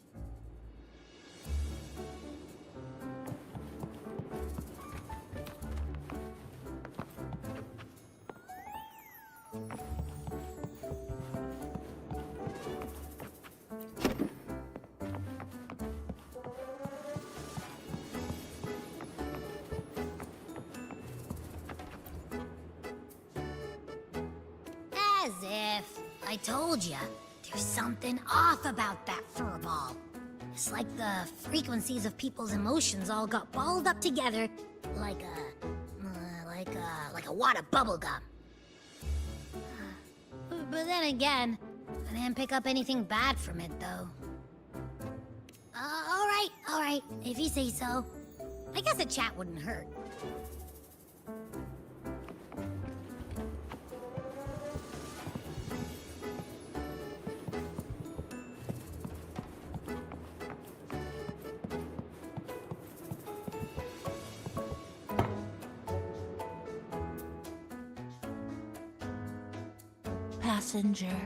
As if. I told ya. There's something off about that furball. It's like the frequencies of people's emotions all got balled up together like a wad of bubblegum. But then again, I didn't pick up anything bad from it, though. Alright, if you say so. I guess a chat wouldn't hurt. Passenger,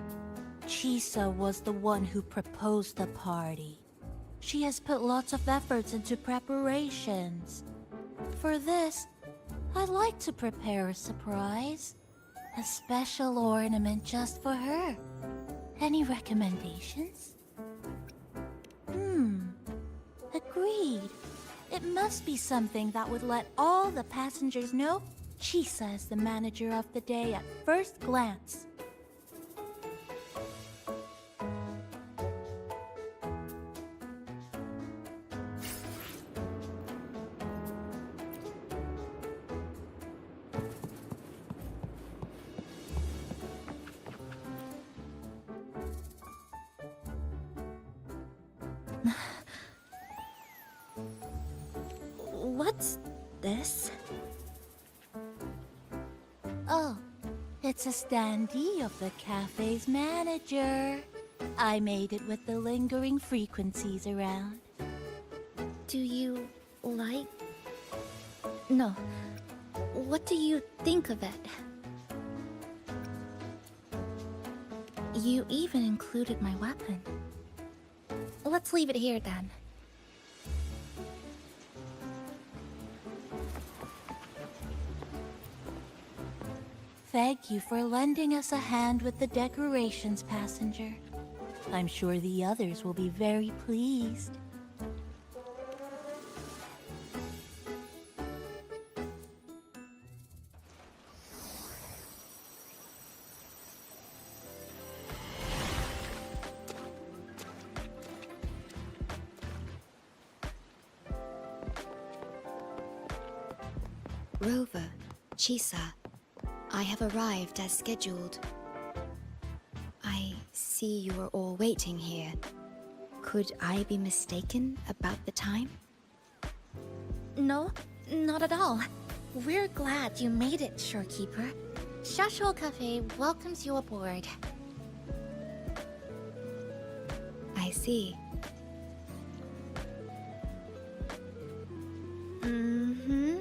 Chisa was the one who proposed the party. She has put lots of efforts into preparations. For this, I'd like to prepare a surprise. A special ornament just for her. Any recommendations? Agreed. It must be something that would let all the passengers know Chisa is the manager of the day at first glance. What's this? Oh, it's a standee of the cafe's manager. I made it with the lingering frequencies around. Do you like... No. What do you think of it? You even included my weapon. Let's leave it here then. Thank you for lending us a hand with the decorations, passenger. I'm sure the others will be very pleased. Rover, Chisa, I have arrived as scheduled. I see you are all waiting here. Could I be mistaken about the time? No, not at all. We're glad you made it, Shorekeeper. Shasho Cafe welcomes you aboard. I see. Mm-hmm.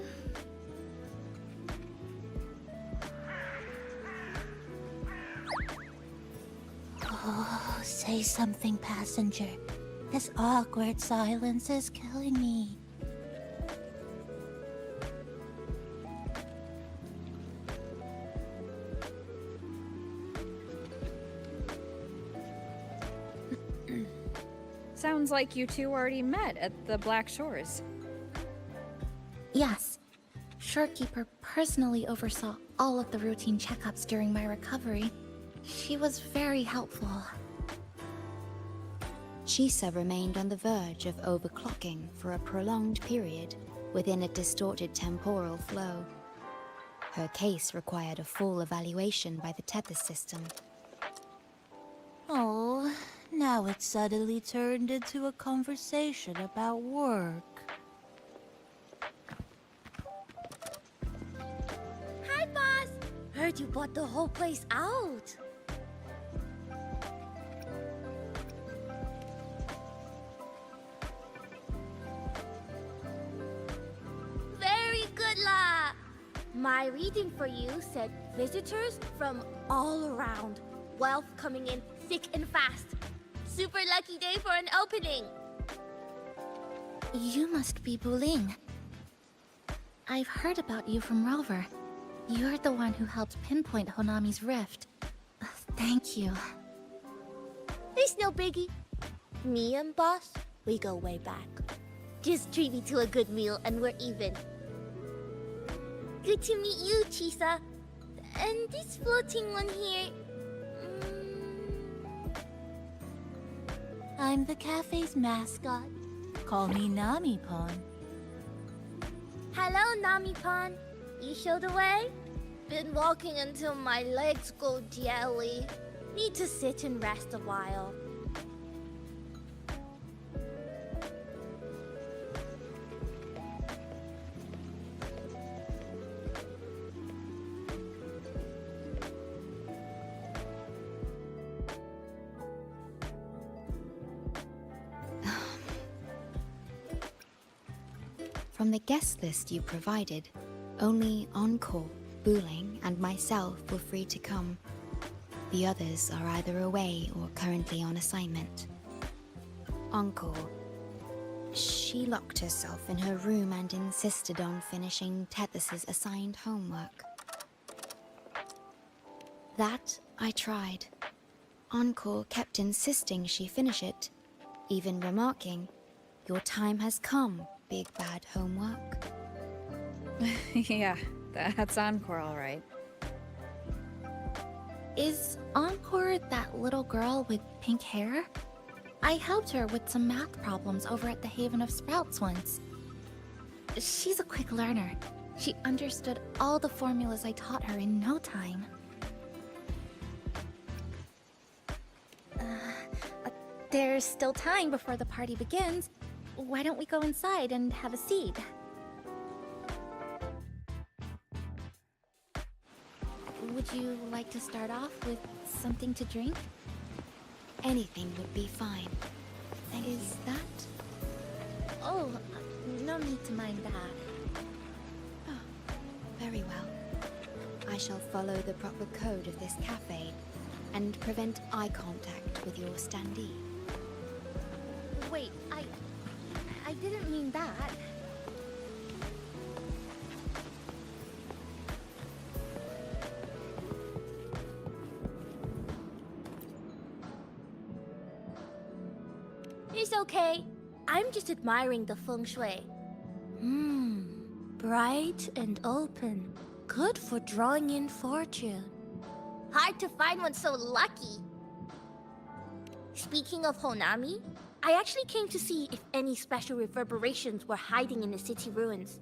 Oh, say something, passenger. This awkward silence is killing me. Sounds like you two already met at the Black Shores. Yes. Shorekeeper personally oversaw all of the routine checkups during my recovery. She was very helpful. Chisa remained on the verge of overclocking for a prolonged period within a distorted temporal flow. Her case required a full evaluation by the tether system. Oh, now it's suddenly turned into a conversation about work. Hi, boss! Heard you bought the whole place out. Very good, La! My reading for you said visitors from all around. Wealth coming in thick and fast. Super lucky day for an opening. You must be Buling. I've heard about you from Rover. You're the one who helped pinpoint Honami's rift. Thank you. It's no biggie. Me and boss, we go way back. Just treat me to a good meal and we're even. Good to meet you, Chisa. And this floating one here... I'm the cafe's mascot. Call me Nami-pon. Hello, Nami-pon. You show the way? Been walking until my legs go jelly. Need to sit and rest a while. From the guest list you provided, only Encore, Buling, and myself were free to come. The others are either away or currently on assignment. Encore. She locked herself in her room and insisted on finishing Tethys' assigned homework. That I tried. Encore kept insisting she finish it, even remarking, "Your time has come, big bad homework." Yeah, That's Encore, all right. Is Encore that little girl with pink hair? I helped her with some math problems over at the Haven of Sprouts once. She's a quick learner. She understood all the formulas I taught her in no time. There's still time before the party begins. Why don't we go inside and have a seat? Would you like to start off with something to drink? Anything would be fine. Thank you. Is that? Oh, no need to mind that. Oh, very well. I shall follow the proper code of this cafe and prevent eye contact with your standee. Wait, I didn't mean that. It's okay. I'm just admiring the feng shui. Bright and open. Good for drawing in fortune. Hard to find one so lucky. Speaking of Honami, I actually came to see if any special reverberations were hiding in the city ruins.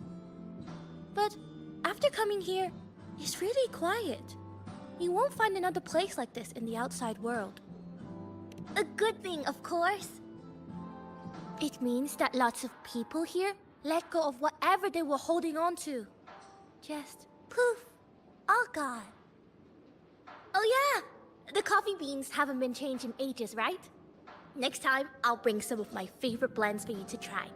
But after coming here, it's really quiet. You won't find another place like this in the outside world. A good thing, of course. It means that lots of people here let go of whatever they were holding on to. Just poof, all gone. Oh yeah, the coffee beans haven't been changed in ages, right? Next time, I'll bring some of my favorite blends for you to try.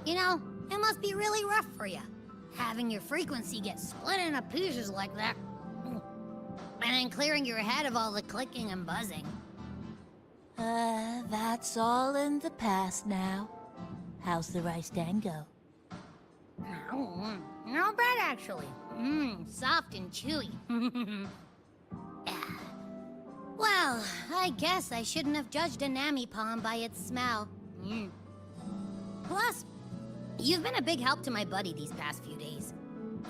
You know, it must be really rough for you, having your frequency get split into pieces like that. And then clearing your head of all the clicking and buzzing. That's all in the past now. How's the rice dango? Not bad, actually. Soft and chewy. Well, I guess I shouldn't have judged a Nami palm by its smell. Plus, you've been a big help to my buddy these past few days.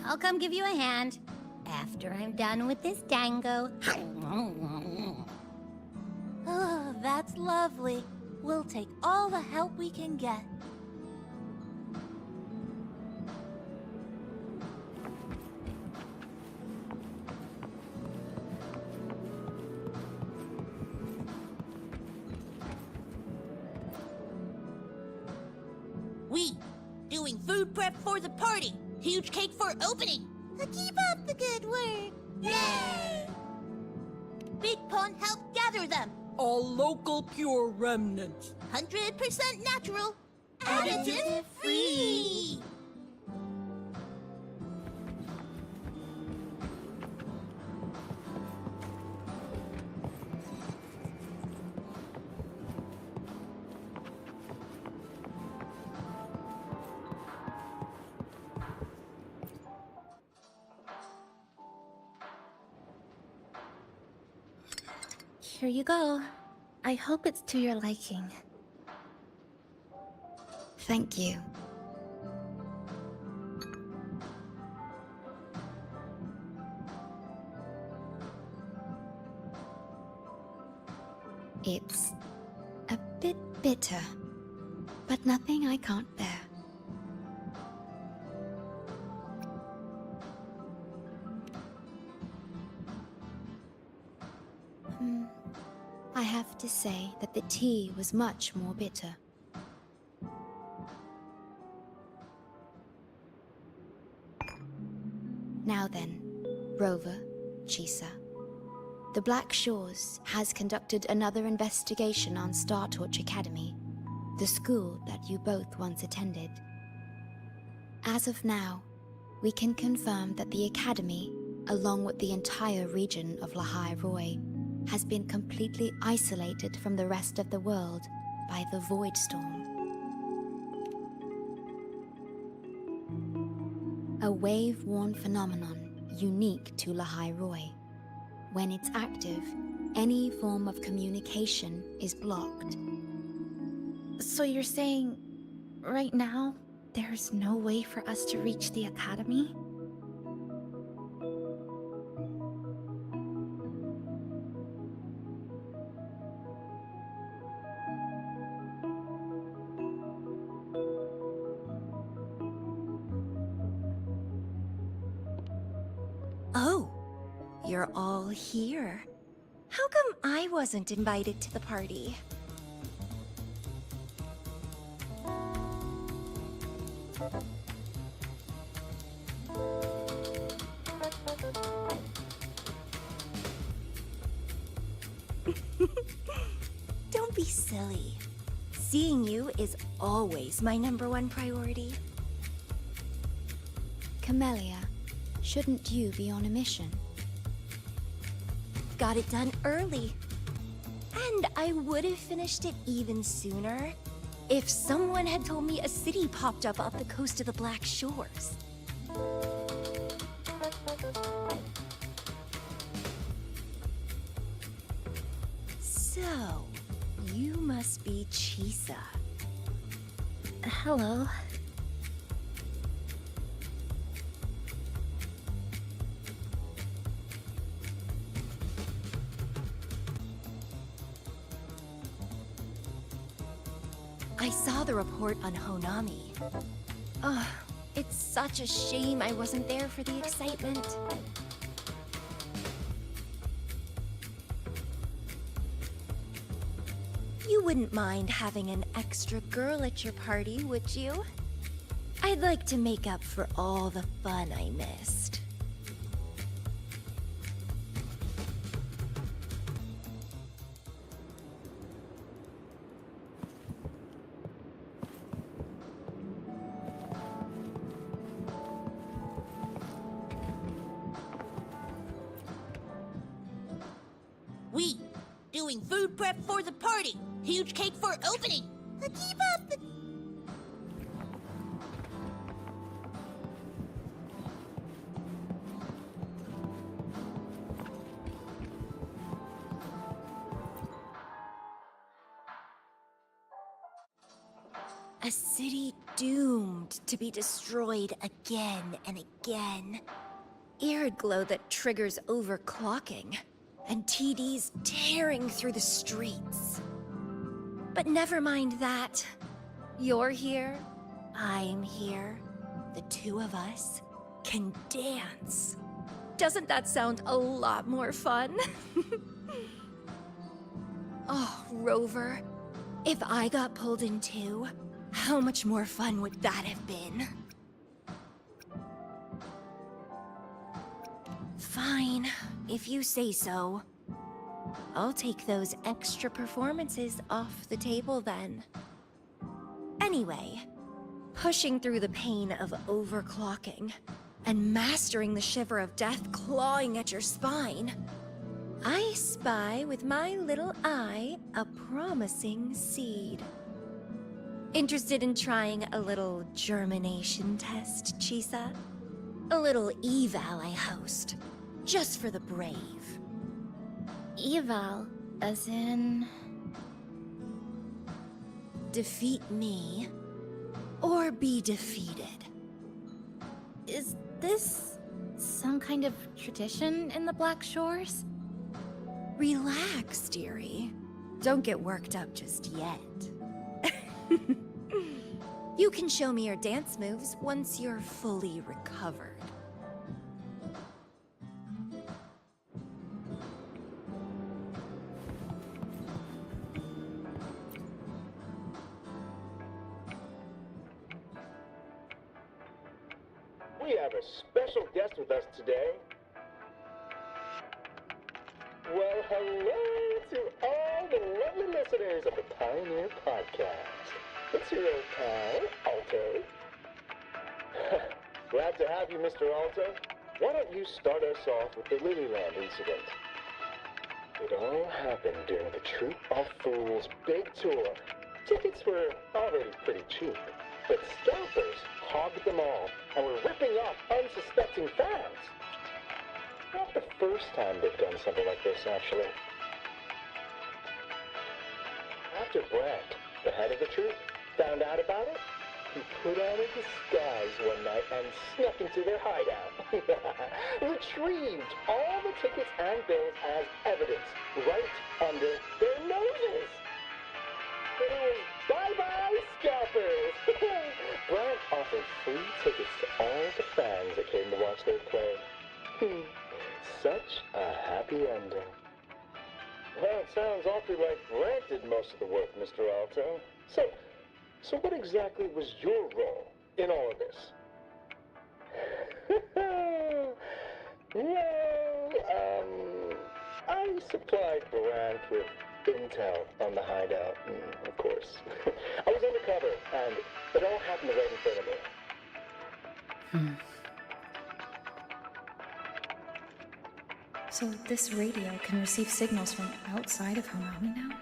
I'll come give you a hand after I'm done with this dango. Oh, that's lovely. We'll take all the help we can get. We doing food prep for the party. Huge cake for opening. Keep up the good work. Yay! Big Pond helped gather them. All local pure remnants. 100% natural. Additive free. Here you go. I hope it's to your liking. Thank you. It's a bit bitter, but nothing I can't bear. I have to say that the tea was much more bitter. Now then, Rover, Chisa. The Black Shores has conducted another investigation on Startorch Academy, the school that you both once attended. As of now, we can confirm that the Academy, along with the entire region of Lahai Roi, has been completely isolated from the rest of the world by the Void Storm. A wave-worn phenomenon unique to Lahai Roi. When it's active, Any form of communication is blocked. So you're saying, right now, there's no way for us to reach the Academy? Oh, you're all here. How come I wasn't invited to the party? Don't be silly. Seeing you is always my #1 priority. Camellia, shouldn't you be on a mission? Got it done early. And I would have finished it even sooner if someone had told me a city popped up off the coast of the Black Shores. So, you must be Chisa. Hello. I saw the report on Honami. Ugh, it's such a shame I wasn't there for the excitement. You wouldn't mind having an extra girl at your party, would you? I'd like to make up for all the fun I missed. We doing food prep for the party. Huge cake for opening. Keep up. A city doomed to be destroyed again and again. Arid glow that triggers overclocking, and TDs tearing through the streets. But never mind that. You're here, I'm here. The two of us can dance. Doesn't that sound a lot more fun? Oh, Rover, if I got pulled in too, how much more fun would that have been? Fine, if you say so. I'll take those extra performances off the table then. Anyway, pushing through the pain of overclocking and mastering the shiver of death clawing at your spine, I spy with my little eye a promising seed. Interested in trying a little germination test, Chisa? A little eval I host, just for the brave. Eval, as in... Defeat me, or be defeated. Is this some kind of tradition in the Black Shores? Relax, dearie. Don't get worked up just yet. You can show me your dance moves once you're fully recovered. We have a special guest with us today. Well, hello to all the lovely listeners of the Pioneer Podcast. It's your old pal, Alto. Glad to have you, Mr. Alto. Why don't you start us off with the Lilyland incident? It all happened during the Troop of Fools big tour. Tickets were already pretty cheap, but scalpers hogged them all and were ripping off unsuspecting fans. Not the first time they've done something like this, actually. After Brant, the head of the troop, found out about it, he put on a disguise one night and snuck into their hideout. Retrieved all the tickets and bills as evidence right under their noses. It was bye-bye scalpers. Brant offered free tickets to all the fans that came to watch their play. Such a happy ending. Well, it sounds awfully like Brant did most of the work, Mr. Alto. So what exactly was your role in all of this? I supplied Brant with intel on the hideout, of course. I was undercover, and it all happened right in front of me. So this radio can receive signals from outside of Honami now?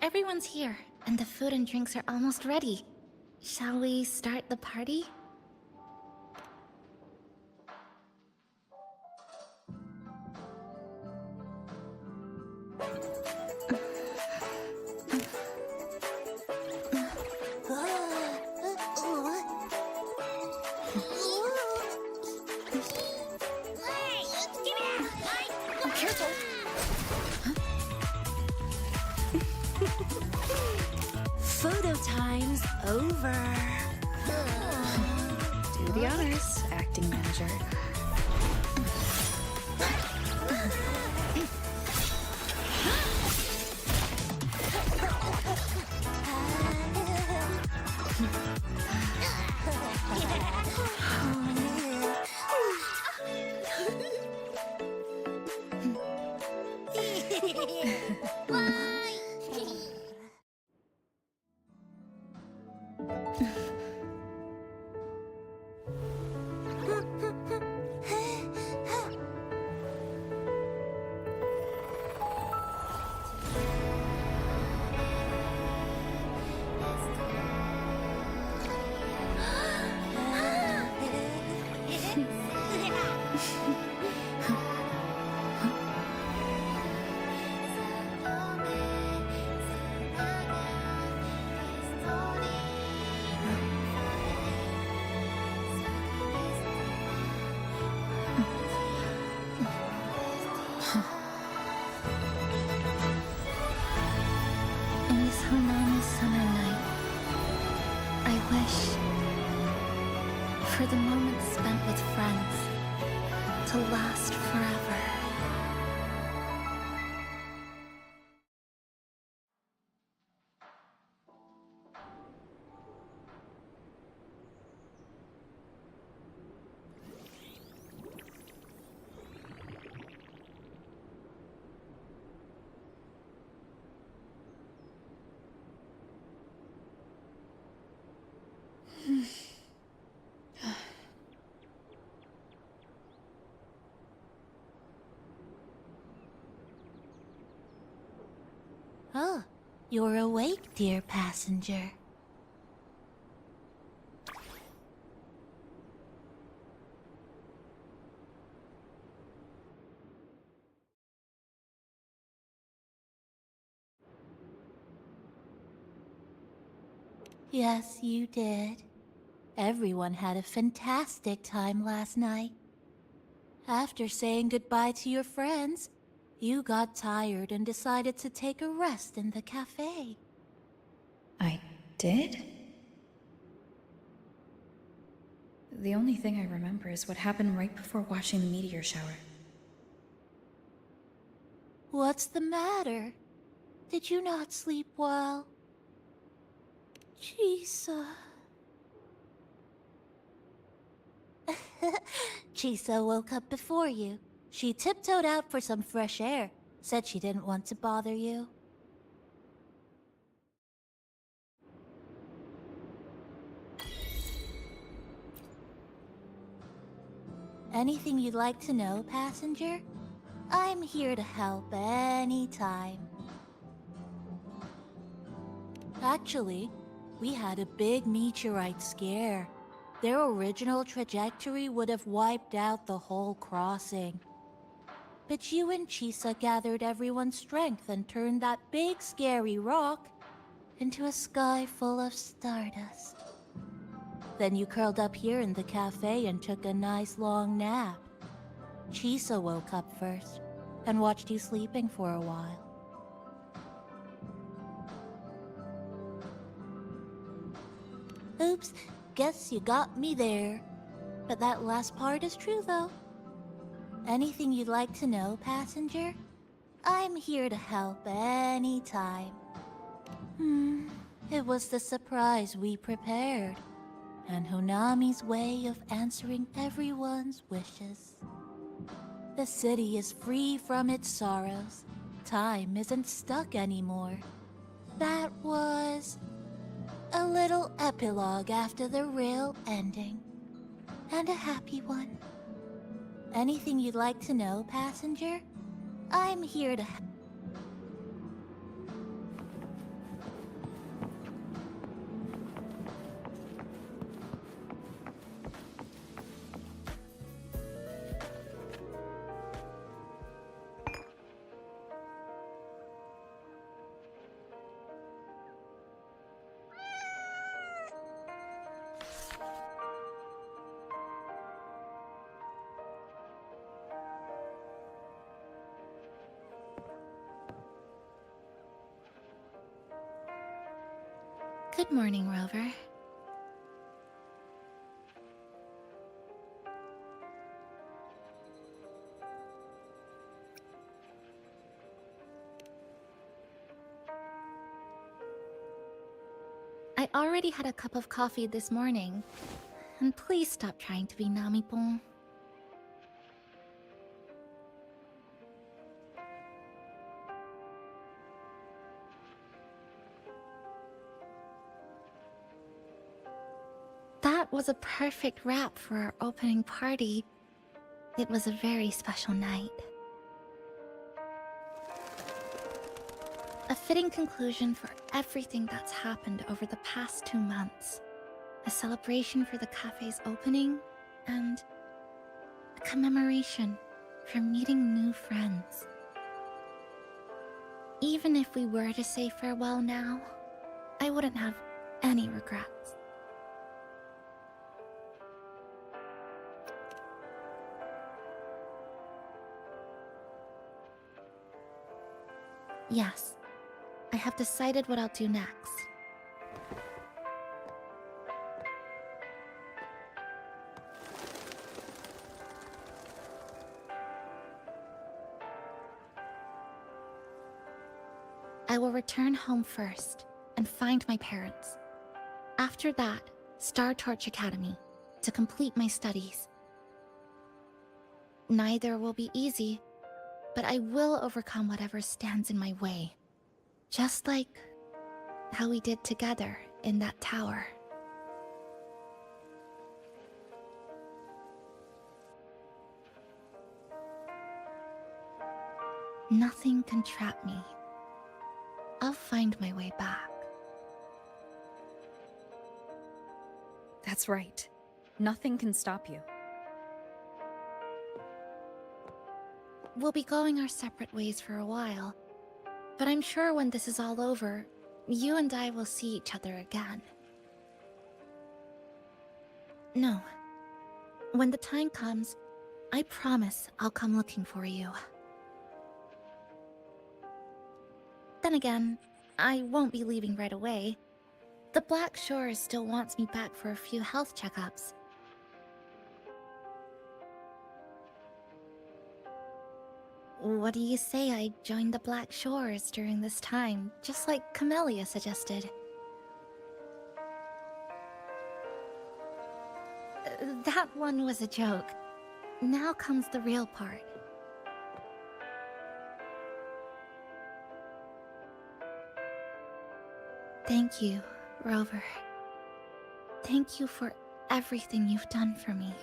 Everyone's here, and the food and drinks are almost ready. Shall we start the party? Photo time's over. Do the honors, acting manager. In this Honami summer night, I wish for the moments spent with friends to last forever. Oh, you're awake, dear passenger. Yes, you did. Everyone had a fantastic time last night. After saying goodbye to your friends, you got tired and decided to take a rest in the cafe. I did? The only thing I remember is what happened right before watching the meteor shower. What's the matter? Did you not sleep well? Chisa. Chisa woke up before you. She tiptoed out for some fresh air. Said she didn't want to bother you. Anything you'd like to know, passenger? I'm here to help anytime. Actually, we had a big meteorite scare. Their original trajectory would have wiped out the whole crossing. But you and Chisa gathered everyone's strength and turned that big scary rock into a sky full of stardust. Then you curled up here in the cafe and took a nice long nap. Chisa woke up first and watched you sleeping for a while. Oops, guess you got me there. But that last part is true, though. Anything you'd like to know, passenger? I'm here to help anytime. It was the surprise we prepared, and Honami's way of answering everyone's wishes. The city is free from its sorrows. Time isn't stuck anymore. That was a little epilogue after the real ending. And a happy one. Anything you'd like to know, passenger? I'm here to... Good morning, Rover. I already had a cup of coffee this morning. And please stop trying to be Nami-pon. That was a perfect wrap for our opening party. It was a very special night. A fitting conclusion for everything that's happened over the past 2 months. A celebration for the cafe's opening, and a commemoration for meeting new friends. Even if we were to say farewell now, I wouldn't have any regrets. Yes, I have decided what I'll do next. I will return home first and find my parents. After that, Star Torch Academy to complete my studies. Neither will be easy, but I will overcome whatever stands in my way. Just like how we did together in that tower. Nothing can trap me. I'll find my way back. That's right. Nothing can stop you. We'll be going our separate ways for a while, but I'm sure when this is all over, you and I will see each other again. No. When the time comes, I promise I'll come looking for you. Then again, I won't be leaving right away. The Black Shores still wants me back for a few health checkups. What do you say I join the Black Shores during this time, just like Camellia suggested? That one was a joke. Now comes the real part. Thank you, Rover. Thank you for everything you've done for me.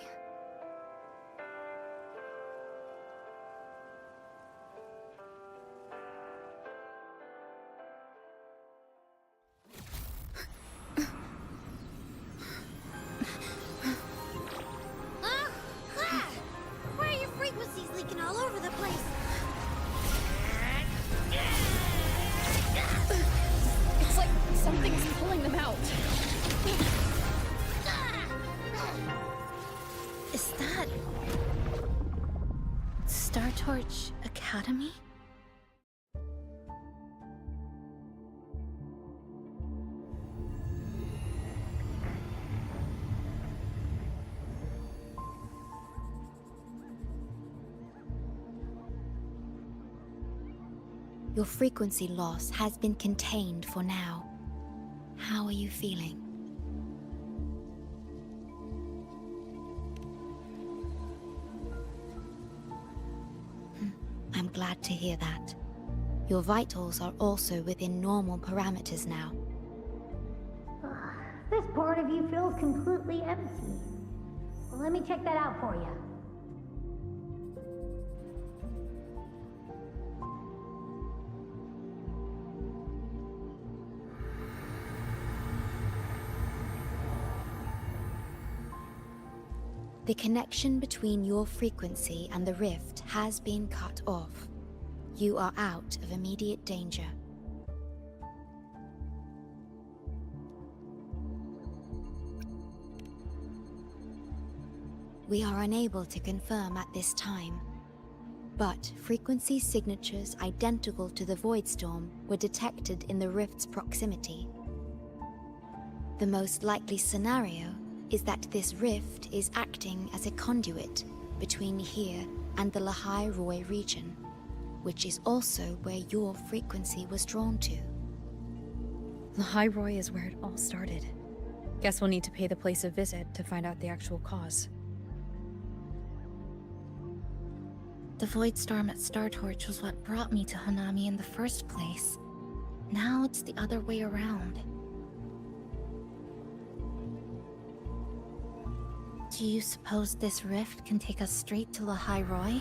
Torch Academy? Your frequency loss has been contained for now. How are you feeling? I'm glad to hear that. Your vitals are also within normal parameters now. This part of you feels completely empty. Well, let me check that out for you. The connection between your frequency and the rift has been cut off. You are out of immediate danger. We are unable to confirm at this time, but frequency signatures identical to the Void Storm were detected in the rift's proximity. The most likely scenario is that this rift is acting as a conduit between here and the Lehigh Roy region, which is also where your frequency was drawn to. Lehigh Roy is where it all started. Guess we'll need to pay the place a visit to find out the actual cause. The Void Storm at Star Torch was what brought me to Honami in the first place. Now it's the other way around. Do you suppose this rift can take us straight to Lehigh Roy?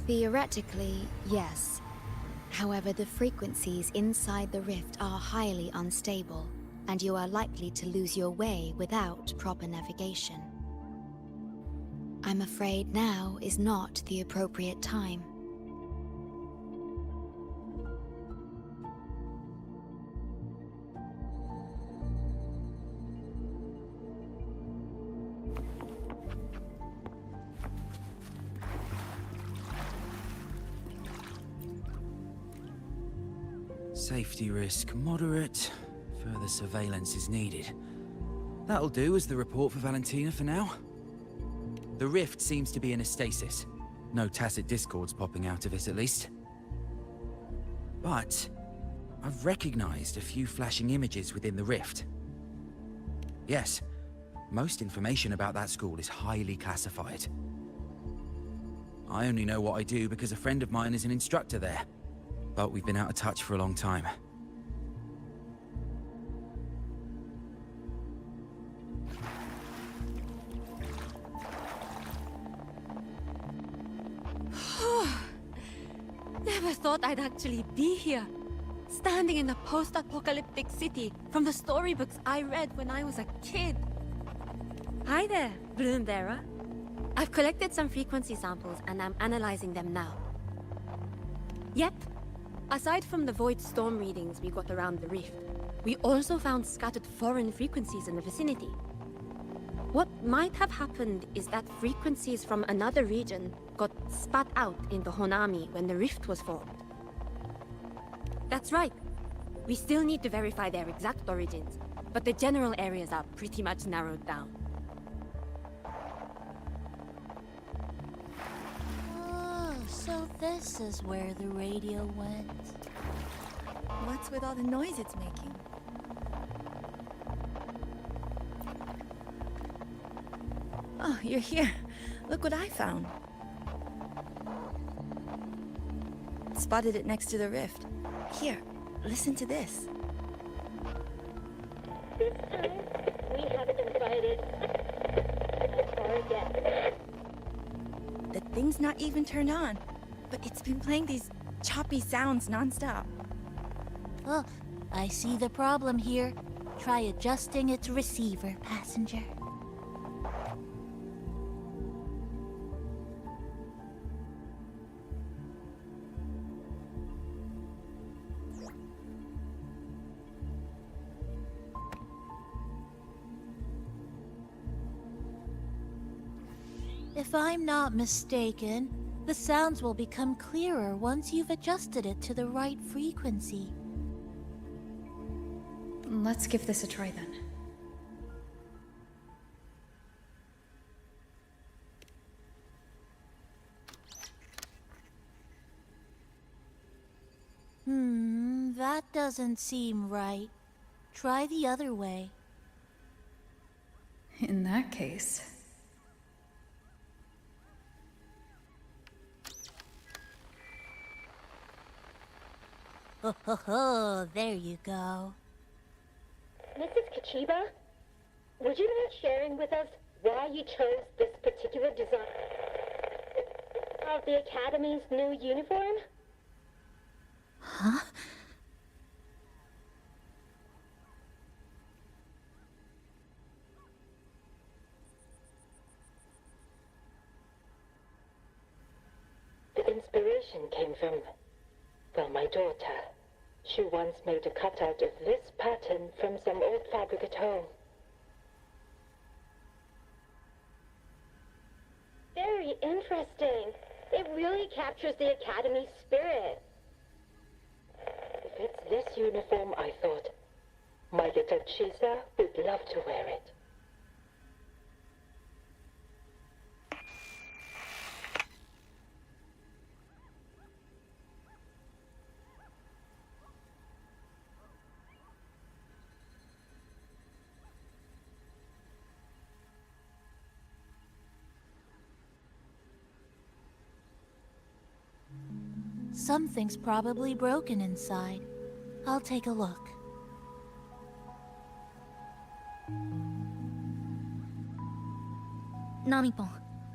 Theoretically, yes. However, the frequencies inside the rift are highly unstable, and you are likely to lose your way without proper navigation. I'm afraid now is not the appropriate time. Safety risk moderate. Further surveillance is needed. That'll do as the report for Valentina for now. The rift seems to be in a stasis. No tacit discords popping out of it, at least. But I've recognized a few flashing images within the rift. Yes, most information about that school is highly classified. I only know what I do because a friend of mine is an instructor there. But we've been out of touch for a long time. Never thought I'd actually be here. Standing in a post-apocalyptic city from the storybooks I read when I was a kid. Hi there, Bloombearer. I've collected some frequency samples and I'm analyzing them now. Yep. Aside from the Void Storm readings we got around the rift, we also found scattered foreign frequencies in the vicinity. What might have happened is that frequencies from another region got spat out into Honami when the rift was formed. That's right. We still need to verify their exact origins, but the general areas are pretty much narrowed down. Oh, so this is where the radio went. What's with all the noise it's making? Oh, you're here. Look what I found. Spotted it next to the rift. Here, listen to this. This time, we haven't invited a target. The thing's not even turned on, but it's been playing these choppy sounds nonstop. Oh, I see the problem here. Try adjusting its receiver, passenger. If I'm not mistaken, the sounds will become clearer once you've adjusted it to the right frequency. Let's give this a try then. That doesn't seem right. Try the other way. In that case... Oh, there you go. Mrs. Kachiba, would you mind sharing with us why you chose this particular design of the Academy's new uniform? Huh? The inspiration came from, well, my daughter. She once made a cutout of this pattern from some old fabric at home. Very interesting. It really captures the Academy's spirit. If it's this uniform, I thought, my little Chisa would love to wear it. Something's probably broken inside. I'll take a look. Namipon,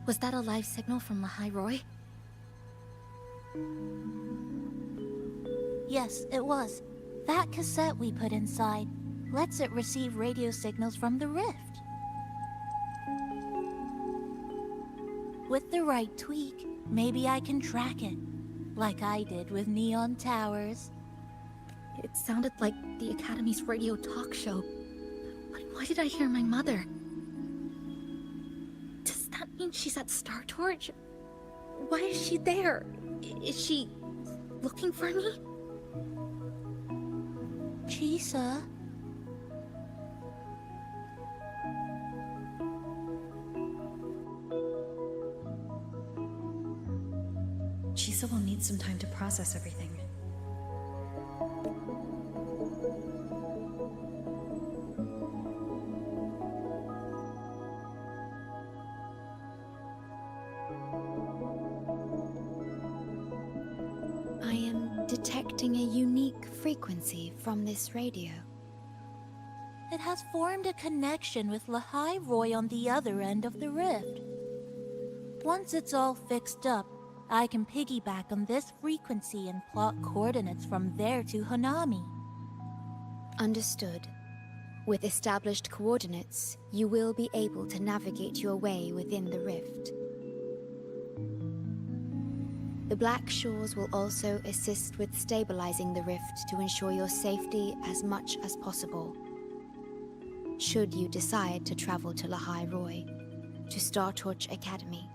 was that a live signal from Lahai Roy? Yes, it was. That cassette we put inside lets it receive radio signals from the rift. With the right tweak, maybe I can track it, like I did with Neon Towers. It sounded like the Academy's radio talk show. But why did I hear my mother? Does that mean she's at Star Torch? Why is she there? Is she looking for me? Chisa? Chisa will need some time to process everything. I am detecting a unique frequency from this radio. It has formed a connection with Lahai Roy on the other end of the rift. Once it's all fixed up, I can piggyback on this frequency and plot coordinates from there to Honami. Understood. With established coordinates, you will be able to navigate your way within the rift. The Black Shores will also assist with stabilizing the rift to ensure your safety as much as possible. Should you decide to travel to Lahai Roy, to Star Torch Academy.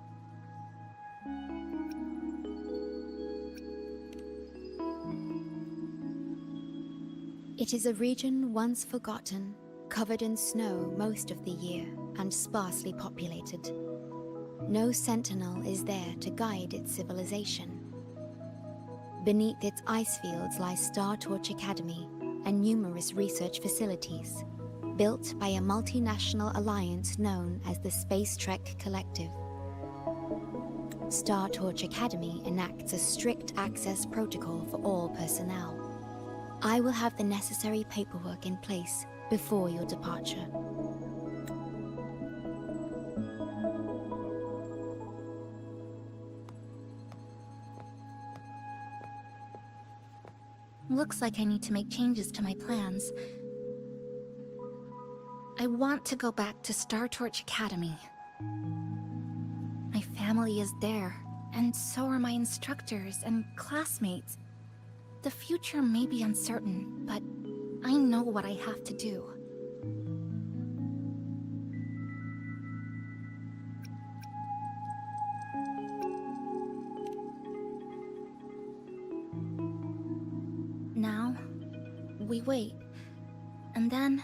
It is a region once forgotten, covered in snow most of the year, and sparsely populated. No sentinel is there to guide its civilization. Beneath its ice fields lies Star Torch Academy and numerous research facilities, built by a multinational alliance known as the Space Trek Collective. Star Torch Academy enacts a strict access protocol for all personnel. I will have the necessary paperwork in place before your departure. Looks like I need to make changes to my plans. I want to go back to Star Torch Academy. My family is there, and so are my instructors and classmates. The future may be uncertain, but I know what I have to do. we wait. And then...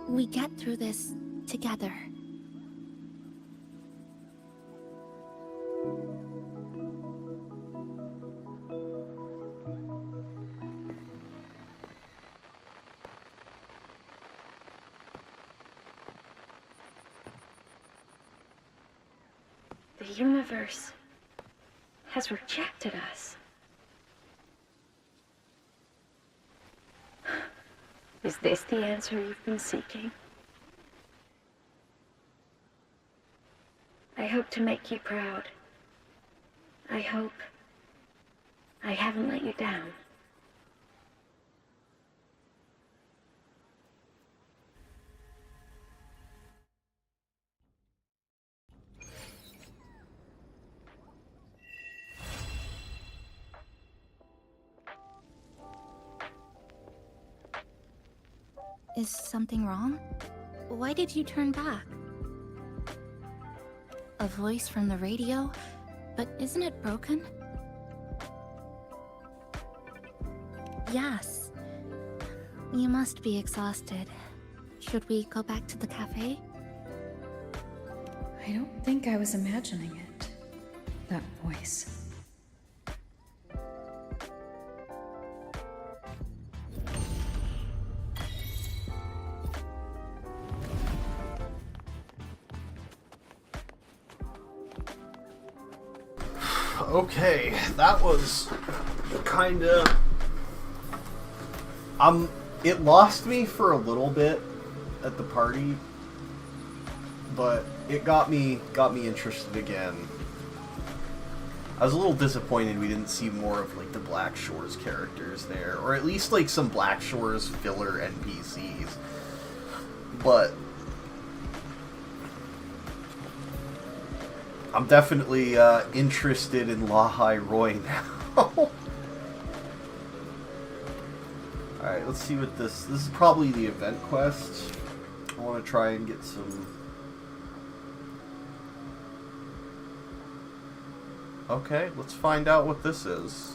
we get through this together. The universe has rejected us. Is this the answer you've been seeking? I hope to make you proud. I hope I haven't let you down. Is something wrong? Why did you turn back? A voice from the radio? But isn't it broken? Yes. You must be exhausted. Should we go back to the cafe? I don't think I was imagining it. That voice. Okay, that was kinda... it lost me for a little bit at the party, but it got me interested again. I was a little disappointed we didn't see more of, like, the Black Shores characters there, or at least, like, some Black Shores filler NPCs. But I'm definitely interested in Lahai Roy now. Alright, let's see what this is probably the event quest. I want to try and get some... Okay, let's find out what this is.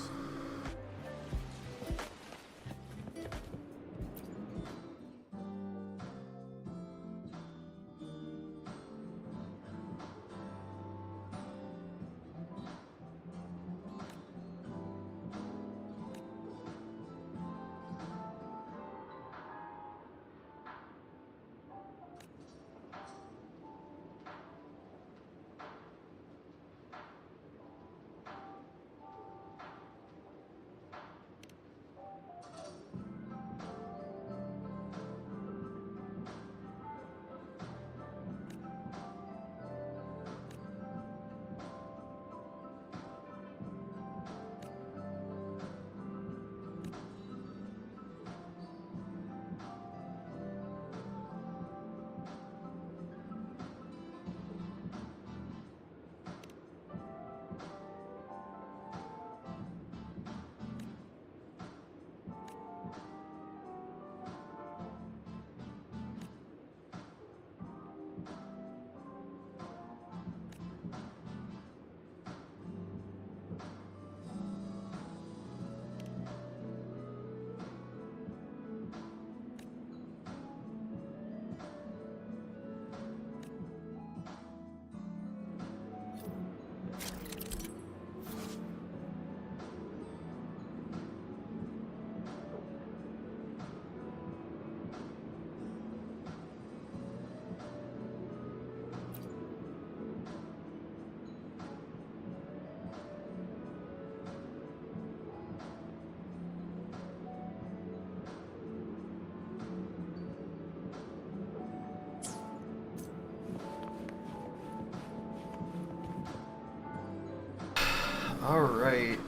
Alright,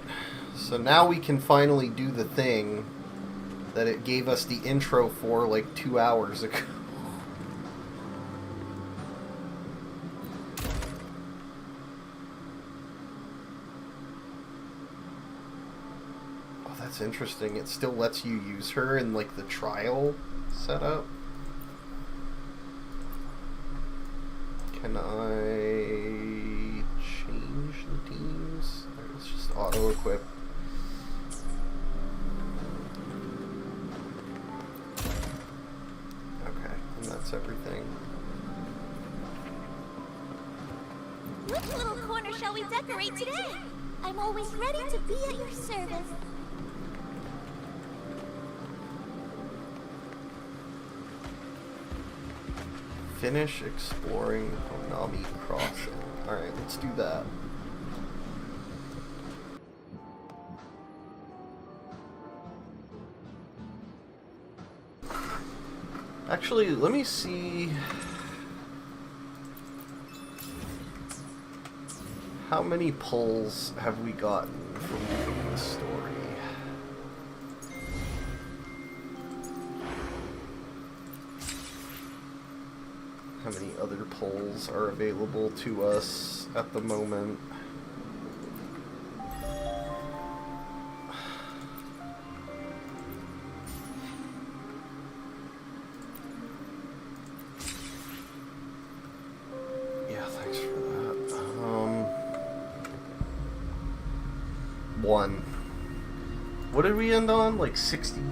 so now we can finally do the thing that it gave us the intro for like 2 hours ago. Oh, that's interesting. It still lets you use her in like the trial setup. Can I change the teams? Let's just auto-equip. that's everything. Which little corner shall we decorate today? I'm always ready to be at your service. Finish exploring Honami Crossing. Alright, let's do that. Actually, let me see how many pulls have we gotten from doing this story. How many other pulls are available to us at the moment? Yeah, thanks for that. One. What did we end on? Like 68?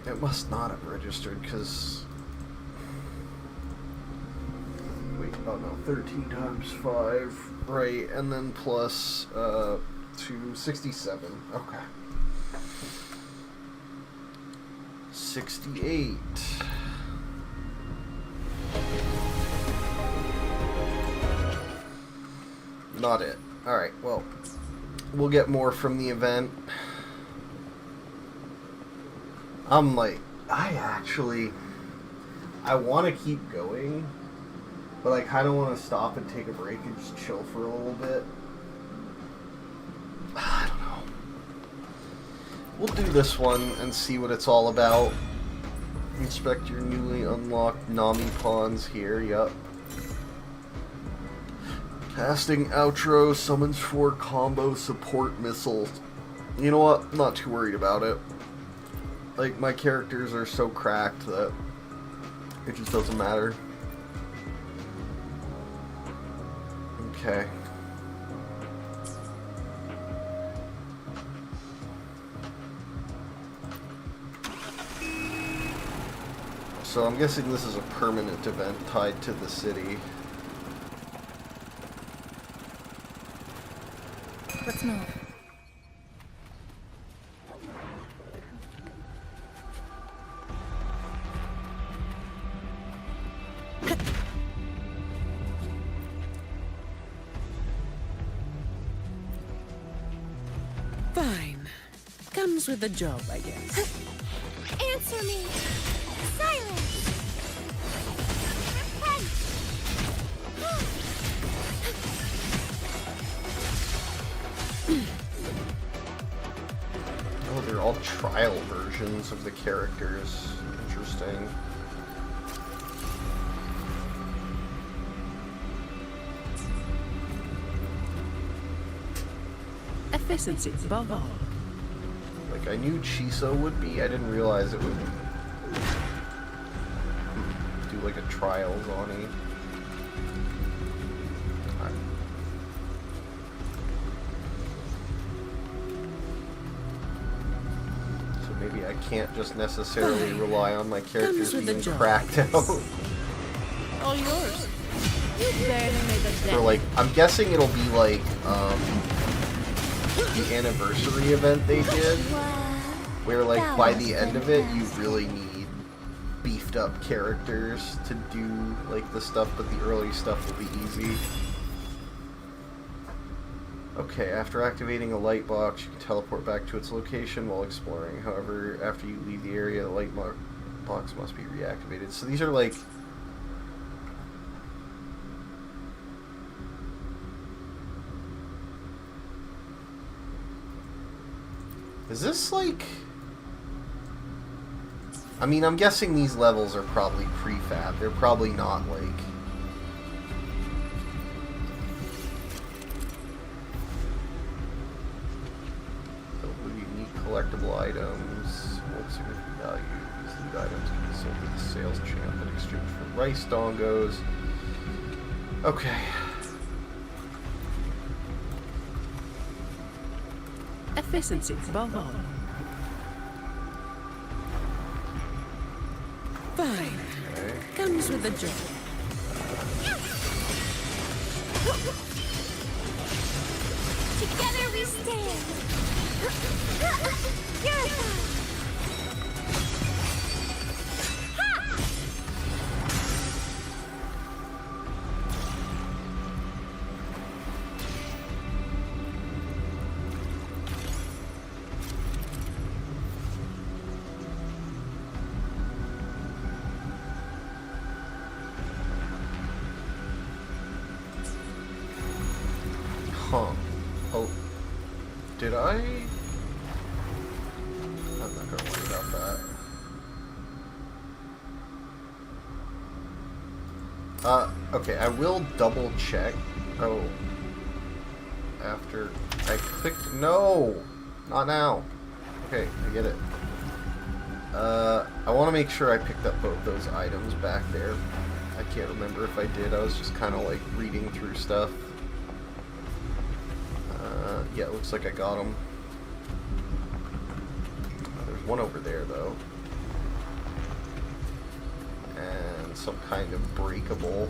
It must not have registered because... Wait, oh no, 13 times 5, right, and then plus 267, okay. 68. Not it. Alright, well, we'll get more from the event. I'm like, I want to keep going, but I kind of want to stop and take a break and just chill for a little bit. I don't know. We'll do this one and see what it's all about. Inspect your newly unlocked Nami pawns here, yup. Casting outro summons 4 combo support missiles. You know what? I'm not too worried about it. Like, my characters are so cracked that it just doesn't matter. Okay. So I'm guessing this is a permanent event tied to the city. Let's move. Fine. Comes with the job, I guess. Answer me! Silence! Repent! Oh, they're all trial versions of the characters. Interesting. Efficiency above all. Like, I knew Chisa would be, I didn't realize it would do like a trial Zani. Alright. So maybe I can't just necessarily rely on my characters being cracked out. All yours. You barely made a dent. Or like, I'm guessing it'll be like, the anniversary event they did, where like by the end of it you really need beefed up characters to do like the stuff, but the early stuff will be easy. Okay, after activating a light box you can teleport back to its location while exploring. However, after you leave the area the light box must be reactivated. So these are like is this like... I mean, I'm guessing these levels are probably prefab. They're probably not like... Unique collectible valuable items. What significant value? These loot items can be sold to the sales champ in exchange for rice dongos. Okay. Efficiency above all. Fine. Okay. Comes with the job. Together we stand! Yes! Huh. Oh. Did I? I'm not gonna worry about that. Okay, I will double check. Oh. After I clicked. No! Not now. Okay, I get it. I want to make sure I picked up both those items back there. I can't remember if I did. I was just kind of like reading through stuff. Yeah, it looks like I got them. There's one over there, though. And some kind of breakable.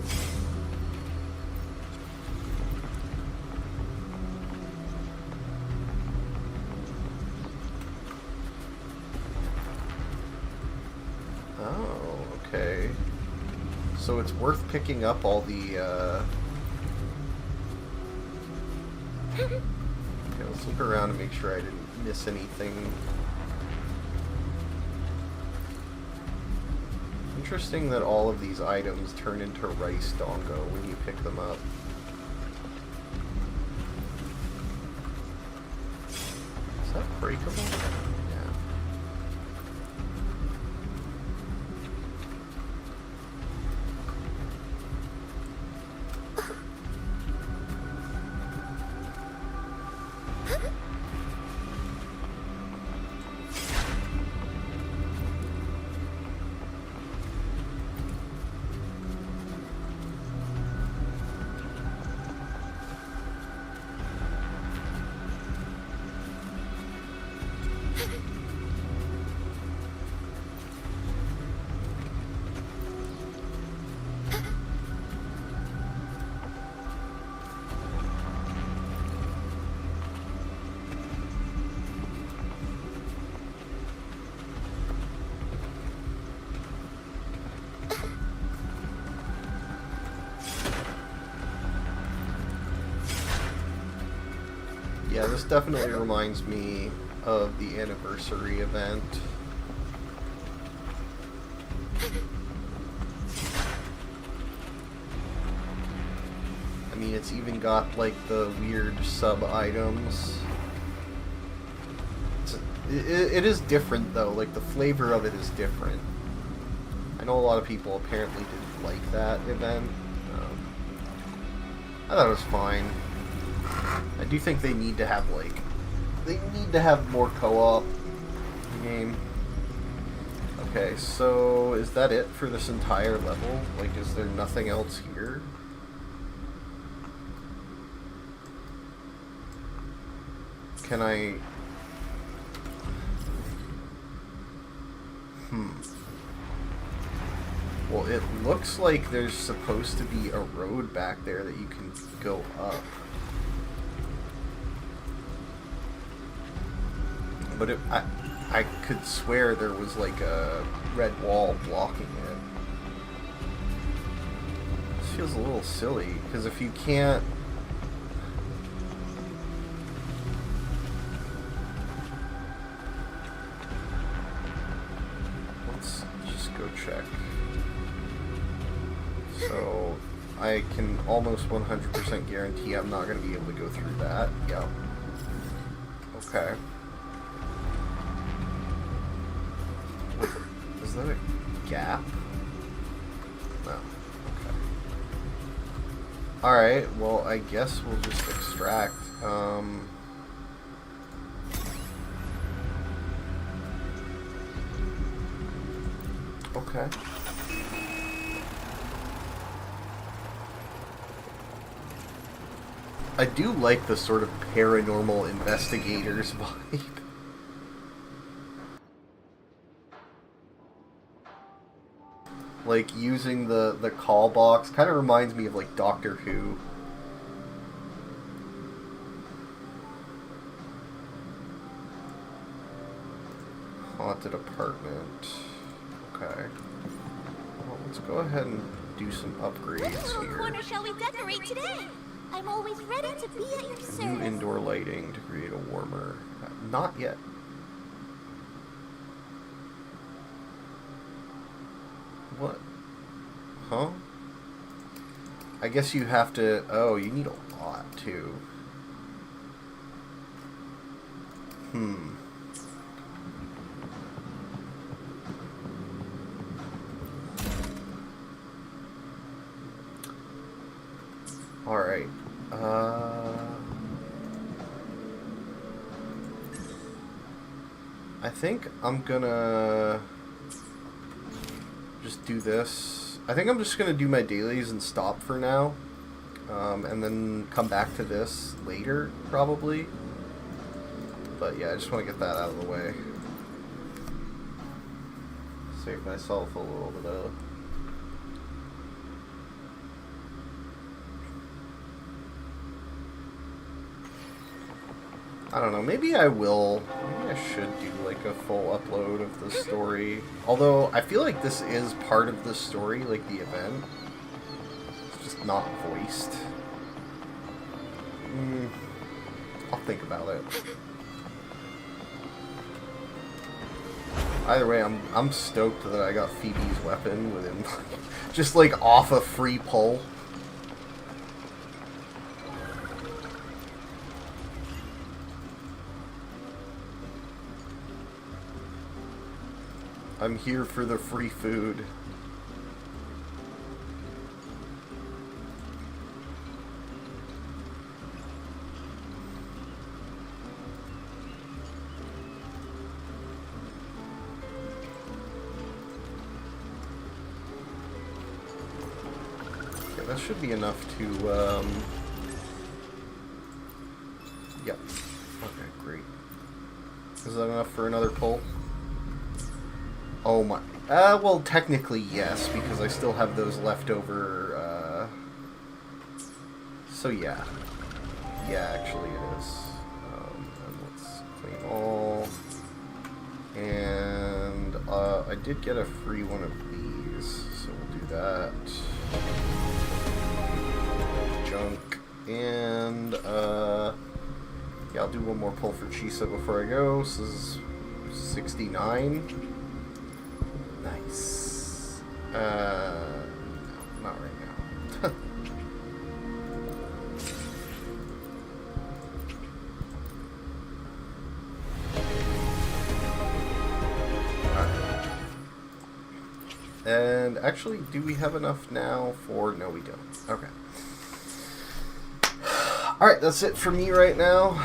Oh, okay. So it's worth picking up all the, Okay, let's look around and make sure I didn't miss anything. Interesting that all of these items turn into rice dongo when you pick them up. Is that breakable? Yeah. Yeah, this definitely reminds me of the anniversary event. I mean, it's even got like the weird sub-items. It is different though, like the flavor of it is different. I know a lot of people apparently didn't like that event. I thought it was fine. I do think they need to have more co-op in the game. Okay, so is that it for this entire level? Like, is there nothing else here? Can I... Well, it looks like there's supposed to be a road back there that you can go up. But I could swear there was like a red wall blocking it. This feels a little silly, because if you can't... Let's just go check. So, I can almost 100% guarantee I'm not going to be able to go through that. Yep. Okay. Is that a gap? No. Okay. Alright, well, I guess we'll just extract. Okay. I do like the sort of paranormal investigators vibe. Like, using the call box kind of reminds me of, like, Doctor Who. Haunted apartment. Okay. Well, let's go ahead and do some upgrades What little here. corner shall we decorate today? I'm always ready to be at your New service. indoor lighting to create a warmer. Not yet. What? Huh? I guess you have to... Oh, you need a lot, too. Alright. I think I'm gonna just do this. I think I'm just gonna do my dailies and stop for now. And then come back to this later, probably. But yeah, I just want to get that out of the way. Save myself a little bit of... I don't know, maybe I will. Maybe I should do like a full upload of the story. Although, I feel like this is part of the story, like the event. It's just not voiced. I'll think about it. Either way, I'm stoked that I got Phoebe's weapon within, just like off a free pull. I'm here for the free food. Okay, that should be enough to, yep. Okay, great. Is that enough for another pull? Oh my... well, technically, yes, because I still have those leftover, so yeah. Yeah, actually it is. And let's clean all. And, I did get a free one of these, so we'll do that. Junk. And, yeah, I'll do one more pull for Chisa before I go. This is 69. Nice. No, not right now. Alright. And actually, do we have enough now for... No, we don't. Okay. Alright, that's it for me right now.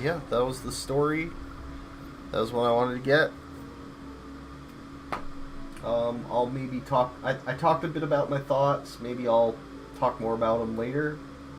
Yeah, that was the story. That was what I wanted to get. I'll maybe talk... I talked a bit about my thoughts. Maybe I'll talk more about them later.